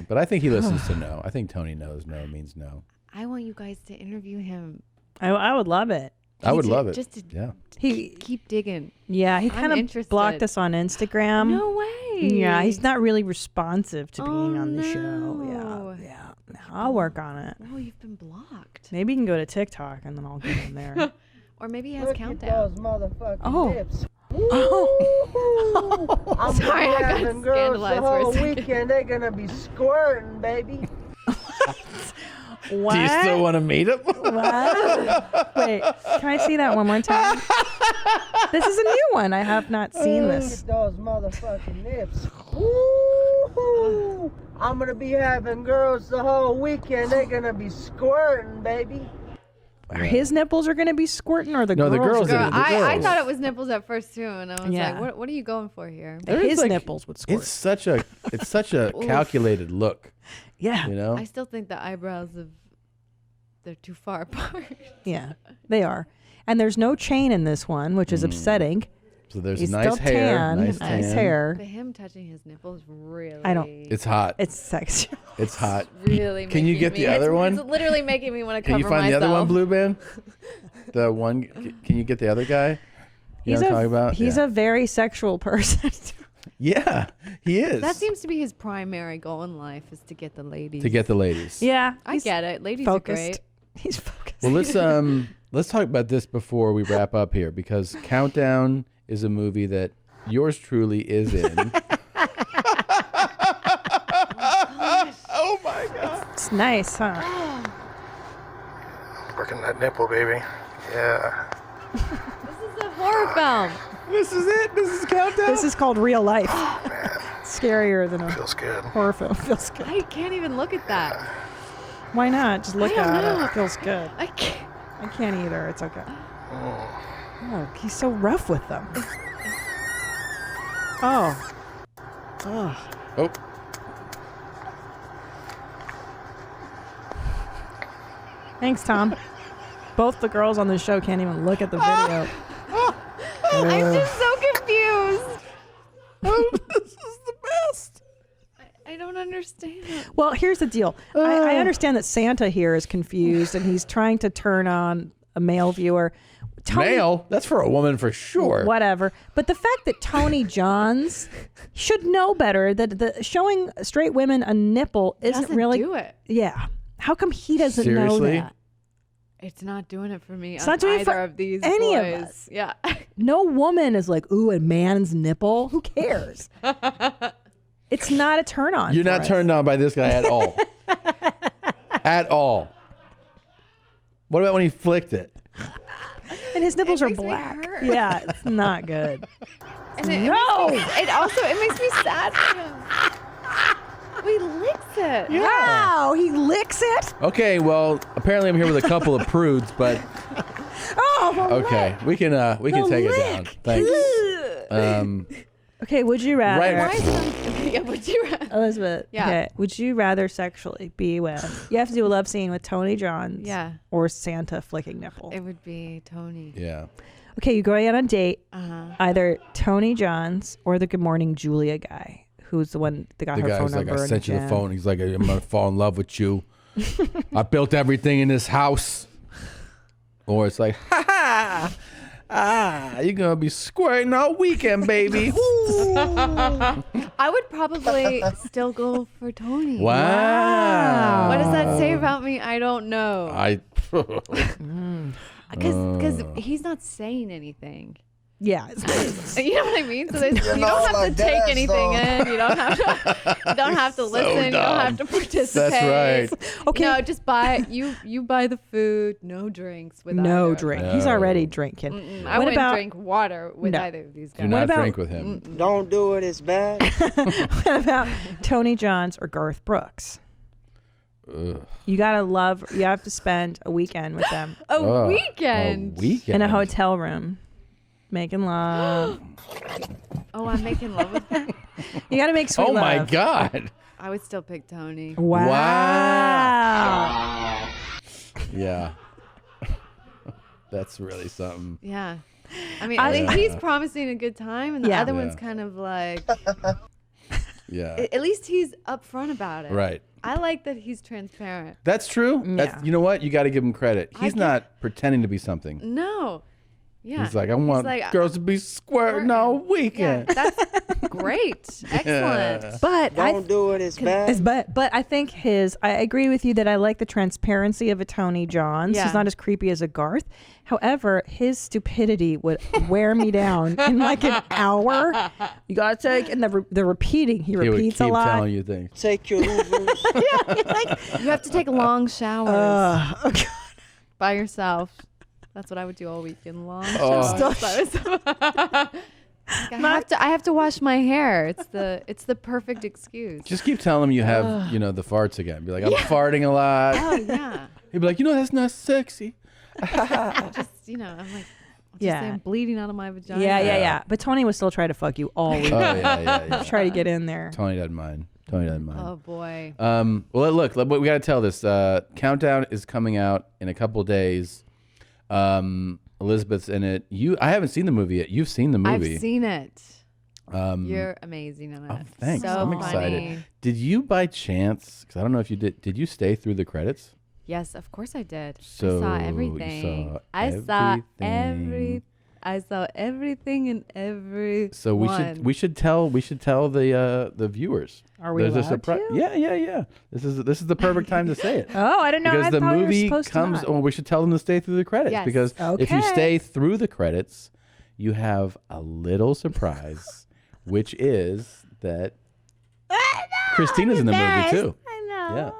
Speaker 1: But I think he listens to no. I think Tony knows no means no.
Speaker 14: I want you guys to interview him.
Speaker 5: I would love it.
Speaker 1: I would love it.
Speaker 14: Just to
Speaker 1: Yeah.
Speaker 14: keep digging.
Speaker 5: Yeah, he
Speaker 14: I'm
Speaker 5: kind of
Speaker 14: interested.
Speaker 5: blocked us on Instagram.
Speaker 14: No way.
Speaker 5: Yeah, he's not really responsive to being on the show.
Speaker 14: no.
Speaker 5: Yeah. I'll work on it.
Speaker 14: Oh, you've been blocked.
Speaker 5: Maybe you can go to TikTok and then I'll get in there.
Speaker 14: Or maybe he has
Speaker 21: Look
Speaker 14: countdown.
Speaker 21: at those motherfucking
Speaker 5: Oh.
Speaker 21: lips.
Speaker 5: Oh.
Speaker 21: I'm
Speaker 14: Sorry, I got
Speaker 21: having girls the
Speaker 14: scandalized for a
Speaker 21: whole
Speaker 14: second.
Speaker 21: weekend. They're gonna be squirting, baby.
Speaker 5: What?
Speaker 1: Do you still want to meet him?
Speaker 5: What? Wait, can I see that one more time? This is a new one. I have not seen this.
Speaker 21: Look at those motherfucking lips. Ooh, I'm gonna be having girls the whole weekend. They're gonna be squirting, baby.
Speaker 5: His nipples are going to be squirting or the
Speaker 1: No, the
Speaker 5: girls?
Speaker 1: girls did it. The
Speaker 14: I
Speaker 1: girls.
Speaker 14: thought it was nipples at first too, and I was
Speaker 5: Yeah.
Speaker 14: like, what are you going for here?
Speaker 5: His nipples would squirt.
Speaker 1: It's such a calculated look.
Speaker 5: Yeah.
Speaker 1: You know.
Speaker 14: I still think the eyebrows they're too far apart.
Speaker 5: Yeah, they are. And there's no chain in this one, which is upsetting.
Speaker 1: So there's
Speaker 5: He's
Speaker 1: nice
Speaker 5: still
Speaker 1: hair.
Speaker 5: tan,
Speaker 1: Nice
Speaker 5: nice
Speaker 1: tan.
Speaker 5: hair.
Speaker 14: But him touching his nipples really.
Speaker 5: I don't.
Speaker 1: It's hot.
Speaker 5: It's sexy.
Speaker 1: It's hot.
Speaker 14: Really.
Speaker 1: Can you
Speaker 14: making
Speaker 1: get
Speaker 14: me,
Speaker 1: the other one?
Speaker 14: It's literally making me want to cover
Speaker 1: Can you find
Speaker 14: myself.
Speaker 1: the other one, Blue Band? The one. Can you get the other guy? You know what I'm talking about?
Speaker 5: He's a very sexual person.
Speaker 1: Yeah, he is.
Speaker 14: That seems to be his primary goal in life is to get the ladies.
Speaker 1: To get the ladies.
Speaker 5: Yeah,
Speaker 14: I get it. Ladies
Speaker 5: focused.
Speaker 14: are great.
Speaker 5: He's focused.
Speaker 1: Well, let's talk about this before we wrap up here, because Countdown is a movie that yours truly is in.
Speaker 5: Oh my god. It's nice, huh?
Speaker 2: Working that nipple, baby. Yeah.
Speaker 14: This is a horror film.
Speaker 1: This is it. This is Countdown.
Speaker 5: This is called real life. Scarier than a horror film. Feels good.
Speaker 14: I can't even look at that.
Speaker 5: Why not? Just look
Speaker 14: I don't
Speaker 5: at
Speaker 14: know.
Speaker 5: it. It feels good.
Speaker 14: I can't.
Speaker 5: I can't either. It's okay. Oh, he's so rough with them. Oh. Oh.
Speaker 1: Oh.
Speaker 5: Thanks, Tom. Both the girls on the show can't even look at the video.
Speaker 14: I'm just so confused.
Speaker 1: This is the best.
Speaker 14: I don't understand.
Speaker 5: Well, here's the deal. I understand that Santa here is confused and he's trying to turn on a male viewer.
Speaker 1: Male? That's for a woman for sure.
Speaker 5: Whatever. But the fact that Tony Johns should know better, that the showing straight women a nipple isn't
Speaker 14: Doesn't
Speaker 5: really
Speaker 14: do it.
Speaker 5: Yeah. How come he doesn't know
Speaker 1: Seriously?
Speaker 5: that?
Speaker 14: It's not doing it for me.
Speaker 5: It's
Speaker 14: on
Speaker 5: not doing it
Speaker 14: either
Speaker 5: for
Speaker 14: of these
Speaker 5: any
Speaker 14: boys.
Speaker 5: of us.
Speaker 14: Yeah.
Speaker 5: No woman is like, ooh, a man's nipple. Who cares? It's not a turn on.
Speaker 1: You're
Speaker 5: for
Speaker 1: not
Speaker 5: us.
Speaker 1: turned on by this guy at all. At all. What about when he flicked it?
Speaker 5: And his nipples are
Speaker 14: makes me
Speaker 5: black.
Speaker 14: hurt.
Speaker 5: Yeah, it's not good.
Speaker 14: And it makes me sad for him. He licks it.
Speaker 5: Wow, he licks it?
Speaker 1: Okay, well, apparently I'm here with a couple of prudes, but
Speaker 5: Oh, the
Speaker 1: okay,
Speaker 5: lick.
Speaker 1: we can
Speaker 5: The
Speaker 1: take it
Speaker 5: lick.
Speaker 1: down. Thanks.
Speaker 5: Okay, would you rather?
Speaker 1: Right.
Speaker 14: Yeah, would you rather?
Speaker 5: Elizabeth.
Speaker 14: Yeah.
Speaker 5: Okay, would you rather sexually be with? You have to do a love scene with Tony Johns.
Speaker 14: Yeah.
Speaker 5: Or Santa flicking nipple.
Speaker 14: It would be Tony.
Speaker 1: Yeah.
Speaker 5: Okay, you're going out on a date.
Speaker 14: Uh-huh.
Speaker 5: Either Tony Johns or the Good Morning Julia guy, who's the one that got
Speaker 1: The
Speaker 5: her phone
Speaker 1: guy's like,
Speaker 5: number.
Speaker 1: I
Speaker 5: and
Speaker 1: sent you the
Speaker 5: jam.
Speaker 1: phone. He's like, I'm gonna fall in love with you. I built everything in this house. Or it's like, you're gonna be squirting all weekend, baby.
Speaker 14: I would probably still go for Tony.
Speaker 1: Wow.
Speaker 14: What does that say about me? I don't know. Because he's not saying anything.
Speaker 5: Yeah.
Speaker 14: You know what I mean? So
Speaker 21: You
Speaker 14: you don't
Speaker 21: know,
Speaker 14: have
Speaker 21: like
Speaker 14: to take
Speaker 21: that,
Speaker 14: anything
Speaker 21: though.
Speaker 14: in. You don't have to. You don't have to listen. You don't have to participate.
Speaker 1: That's right.
Speaker 5: Okay.
Speaker 14: No, just buy you buy the food. No drinks with
Speaker 5: No
Speaker 14: either.
Speaker 5: drink. He's already drinking.
Speaker 14: I
Speaker 5: What
Speaker 14: wouldn't
Speaker 5: about-
Speaker 14: drink water with
Speaker 5: No.
Speaker 14: either of these guys.
Speaker 1: Do not drink with him.
Speaker 21: Don't do it, it's bad.
Speaker 5: What about Tony Johns or Garth Brooks?
Speaker 1: Ugh.
Speaker 5: You gotta love. You have to spend a weekend with them.
Speaker 14: A weekend.
Speaker 1: A weekend.
Speaker 5: In a hotel room, making love.
Speaker 14: Oh, I'm making love with him.
Speaker 5: You gotta make sweet
Speaker 1: Oh
Speaker 5: love.
Speaker 1: my God.
Speaker 14: I would still pick Tony.
Speaker 5: Wow.
Speaker 1: Yeah. That's really something.
Speaker 14: Yeah. I mean, at least he's promising a good time, and the
Speaker 5: Yeah.
Speaker 14: other one's
Speaker 1: Yeah.
Speaker 14: kind of like.
Speaker 1: Yeah.
Speaker 14: At least he's upfront about it.
Speaker 1: Right.
Speaker 14: I like that he's transparent.
Speaker 1: That's true.
Speaker 5: Yeah.
Speaker 1: That's, you know what? You got to give him credit. He's not pretending to be something.
Speaker 14: No. Yeah.
Speaker 1: He's like, I want
Speaker 14: like,
Speaker 1: girls to be squirting all weekend.
Speaker 14: Yeah, that's great. Excellent.
Speaker 5: But
Speaker 21: Don't do it, it's bad.
Speaker 5: But I think I agree with you that I like the transparency of a Tony Johns.
Speaker 14: Yeah.
Speaker 5: He's not as creepy as a Garth. However, his stupidity would wear me down in like an hour. You gotta take, and the repeating. He
Speaker 1: would
Speaker 5: repeats
Speaker 1: keep
Speaker 5: a lot.
Speaker 1: telling you things.
Speaker 21: Take your Ubers.
Speaker 14: You have to take long showers
Speaker 5: Oh, God.
Speaker 14: by yourself. That's what I would do all weekend long.
Speaker 1: Oh.
Speaker 14: Showers by myself. Like, I have to wash my hair. It's the perfect excuse.
Speaker 1: Just keep telling him you have, the farts again. Be like, I'm farting a lot.
Speaker 14: Oh yeah.
Speaker 1: He'd be like, that's not sexy.
Speaker 14: Just I'm like,
Speaker 5: Yeah.
Speaker 14: I'm bleeding out of my vagina.
Speaker 5: Yeah. But Tony would still try to fuck you all week.
Speaker 1: Oh, yeah.
Speaker 5: Try to get in there.
Speaker 1: Tony doesn't mind.
Speaker 14: Oh boy.
Speaker 1: Well, look, we got to tell this. Countdown is coming out in a couple days. Elizabeth's in it. I haven't seen the movie yet. You've seen the movie.
Speaker 14: I've seen it.
Speaker 1: You're
Speaker 14: amazing in it.
Speaker 1: Oh, thanks.
Speaker 14: So
Speaker 1: I'm
Speaker 14: funny.
Speaker 1: excited. Did you by chance, because I don't know if you did you stay through the credits?
Speaker 14: Yes, of course I did.
Speaker 1: So
Speaker 14: I saw
Speaker 1: you
Speaker 14: everything.
Speaker 1: saw
Speaker 14: I saw
Speaker 1: everything.
Speaker 14: I saw everything in every.
Speaker 1: So we should tell the viewers.
Speaker 5: Are we allowed to?
Speaker 1: Yeah. This is the perfect time to say it.
Speaker 5: Oh, I didn't know.
Speaker 1: Because
Speaker 5: I
Speaker 1: the
Speaker 5: thought we were
Speaker 1: movie
Speaker 5: supposed to
Speaker 1: comes.
Speaker 5: not.
Speaker 1: Oh, we should tell them to stay through the credits
Speaker 14: Yes.
Speaker 1: because if you
Speaker 5: Okay.
Speaker 1: stay through the credits, you have a little surprise, which is that Christina's in the movie too.
Speaker 5: I know.
Speaker 1: Yeah.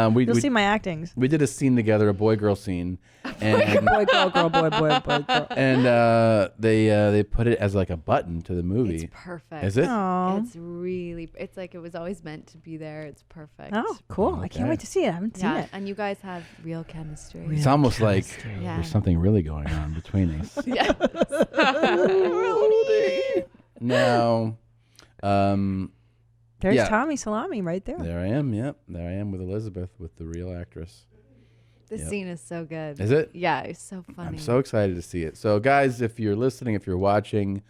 Speaker 1: We
Speaker 5: You'll see my actings.
Speaker 1: We did a scene together, a boy-girl scene, and
Speaker 5: boy, girl, girl, boy, boy, boy, girl.
Speaker 1: and they put it as like a button to the movie.
Speaker 14: It's perfect.
Speaker 1: Is it?
Speaker 5: Aw.
Speaker 14: It's really. It's like it was always meant to be there. It's perfect.
Speaker 5: Oh, cool. I can't
Speaker 1: Okay.
Speaker 5: wait to see it. I haven't seen
Speaker 14: Yeah,
Speaker 5: it.
Speaker 14: and you guys have real chemistry.
Speaker 1: It's almost like
Speaker 14: Yeah.
Speaker 1: there's something really going on between us.
Speaker 14: Yes.
Speaker 1: Now,
Speaker 5: There's
Speaker 1: yeah.
Speaker 5: Tommy Salami right there.
Speaker 1: There I am. Yep, there I am with Elizabeth, with the real actress.
Speaker 14: This
Speaker 1: Yep.
Speaker 14: scene is so good.
Speaker 1: Is it?
Speaker 14: Yeah, it's so funny.
Speaker 1: I'm so excited to see it. So, guys, if you're listening, if you're watching,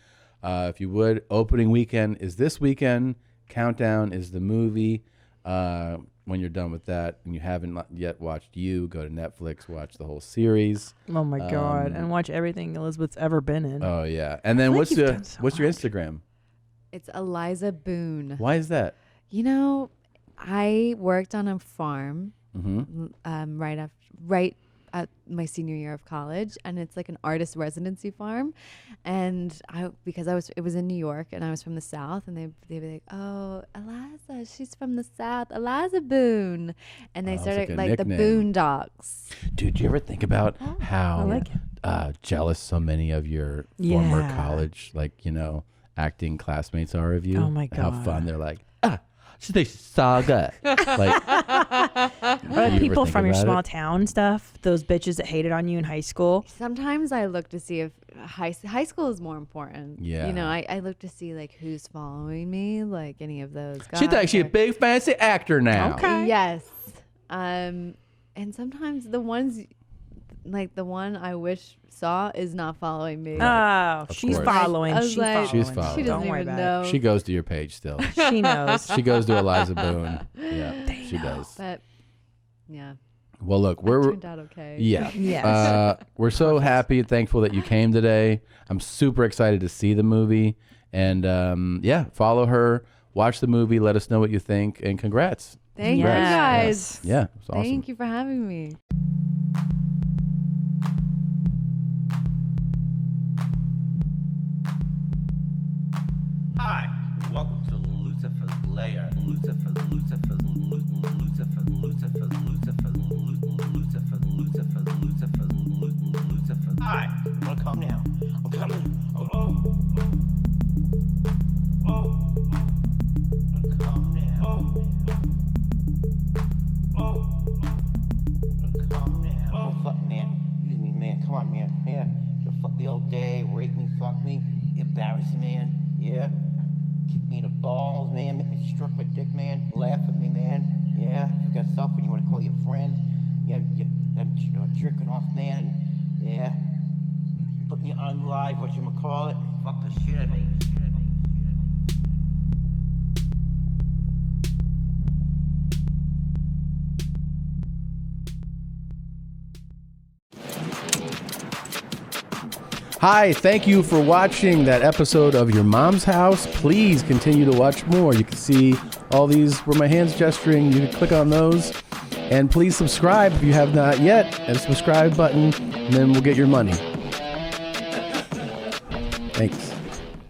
Speaker 1: if you would, opening weekend is this weekend. Countdown is the movie. When you're done with that and you haven't yet watched go to Netflix, watch the whole series.
Speaker 5: Oh my god! And watch everything Elizabeth's ever been in.
Speaker 1: Oh yeah. And then
Speaker 5: I feel
Speaker 1: what's
Speaker 5: like you've done so
Speaker 1: your Instagram?
Speaker 14: It's Eliza Boone.
Speaker 1: Why is that?
Speaker 14: You know, I worked on a farm right at my senior year of college, and it's like an artist residency farm. And it was in New York, and I was from the South, and they'd be like, "Oh, Eliza, she's from the South, Eliza Boone," and they
Speaker 1: it's
Speaker 14: started
Speaker 1: like a
Speaker 14: like the
Speaker 1: nickname.
Speaker 14: Boondocks.
Speaker 1: Dude, do you ever think about
Speaker 5: I
Speaker 1: how
Speaker 5: like
Speaker 1: jealous so many of your former
Speaker 5: Yeah.
Speaker 1: college, acting classmates are of you?
Speaker 5: Oh my
Speaker 1: How
Speaker 5: God.
Speaker 1: fun they're like, they saga.
Speaker 5: Or
Speaker 1: you
Speaker 5: people
Speaker 1: ever
Speaker 5: from
Speaker 1: think
Speaker 5: your
Speaker 1: about
Speaker 5: small
Speaker 1: it?
Speaker 5: town stuff. Those bitches that hated on you in high school.
Speaker 14: Sometimes I look to see if high school is more important.
Speaker 1: Yeah.
Speaker 14: You know, I look to see like who's following me, like any of those guys.
Speaker 1: She thinks she's a big fancy actor now.
Speaker 5: Okay.
Speaker 14: Yes. And sometimes the ones, like the one I wish saw is not following me.
Speaker 5: Oh,
Speaker 1: Of
Speaker 5: she's
Speaker 1: course.
Speaker 5: following.
Speaker 14: I was
Speaker 5: She's
Speaker 14: like,
Speaker 5: following.
Speaker 1: She's following.
Speaker 14: She doesn't
Speaker 5: Don't worry
Speaker 14: even
Speaker 5: about
Speaker 14: know.
Speaker 1: She goes to your page still.
Speaker 5: She knows.
Speaker 1: She goes to Eliza Boone. Yeah, she does.
Speaker 14: But yeah.
Speaker 1: Well, look,
Speaker 14: It
Speaker 1: we're
Speaker 14: turned out okay.
Speaker 1: Yeah.
Speaker 5: Yes.
Speaker 1: We're so happy and thankful that you came today. I'm super excited to see the movie. And follow her, watch the movie, let us know what you think, and congrats.
Speaker 14: Thank
Speaker 1: Congrats.
Speaker 14: you guys.
Speaker 1: Yeah, it's awesome.
Speaker 14: Thank you for having me.
Speaker 4: Hi, welcome to Lucifer's Lair. Hi, I'm gonna come now. I'm coming. Oh. Come now. Come now. Oh, fuck, man. Excuse me, man. Come on, man. Yeah. You fuck me all day, rape me, fuck me, embarrass me, man. Yeah. Kick me in the balls, man. Make me stroke my dick, man. Laugh at me, man. Yeah. You got stuff when you want to call your friend. Yeah. I'm jerking off, man. Yeah. Put me on live, whatchamacallit. Fuck the shit out of me.
Speaker 1: Hi, thank you for watching that episode of Your Mom's House. Please continue to watch more. You can see all these where my hand's gesturing. You can click on those. And please subscribe if you have not yet. And subscribe button, and then we'll get your money. Thanks.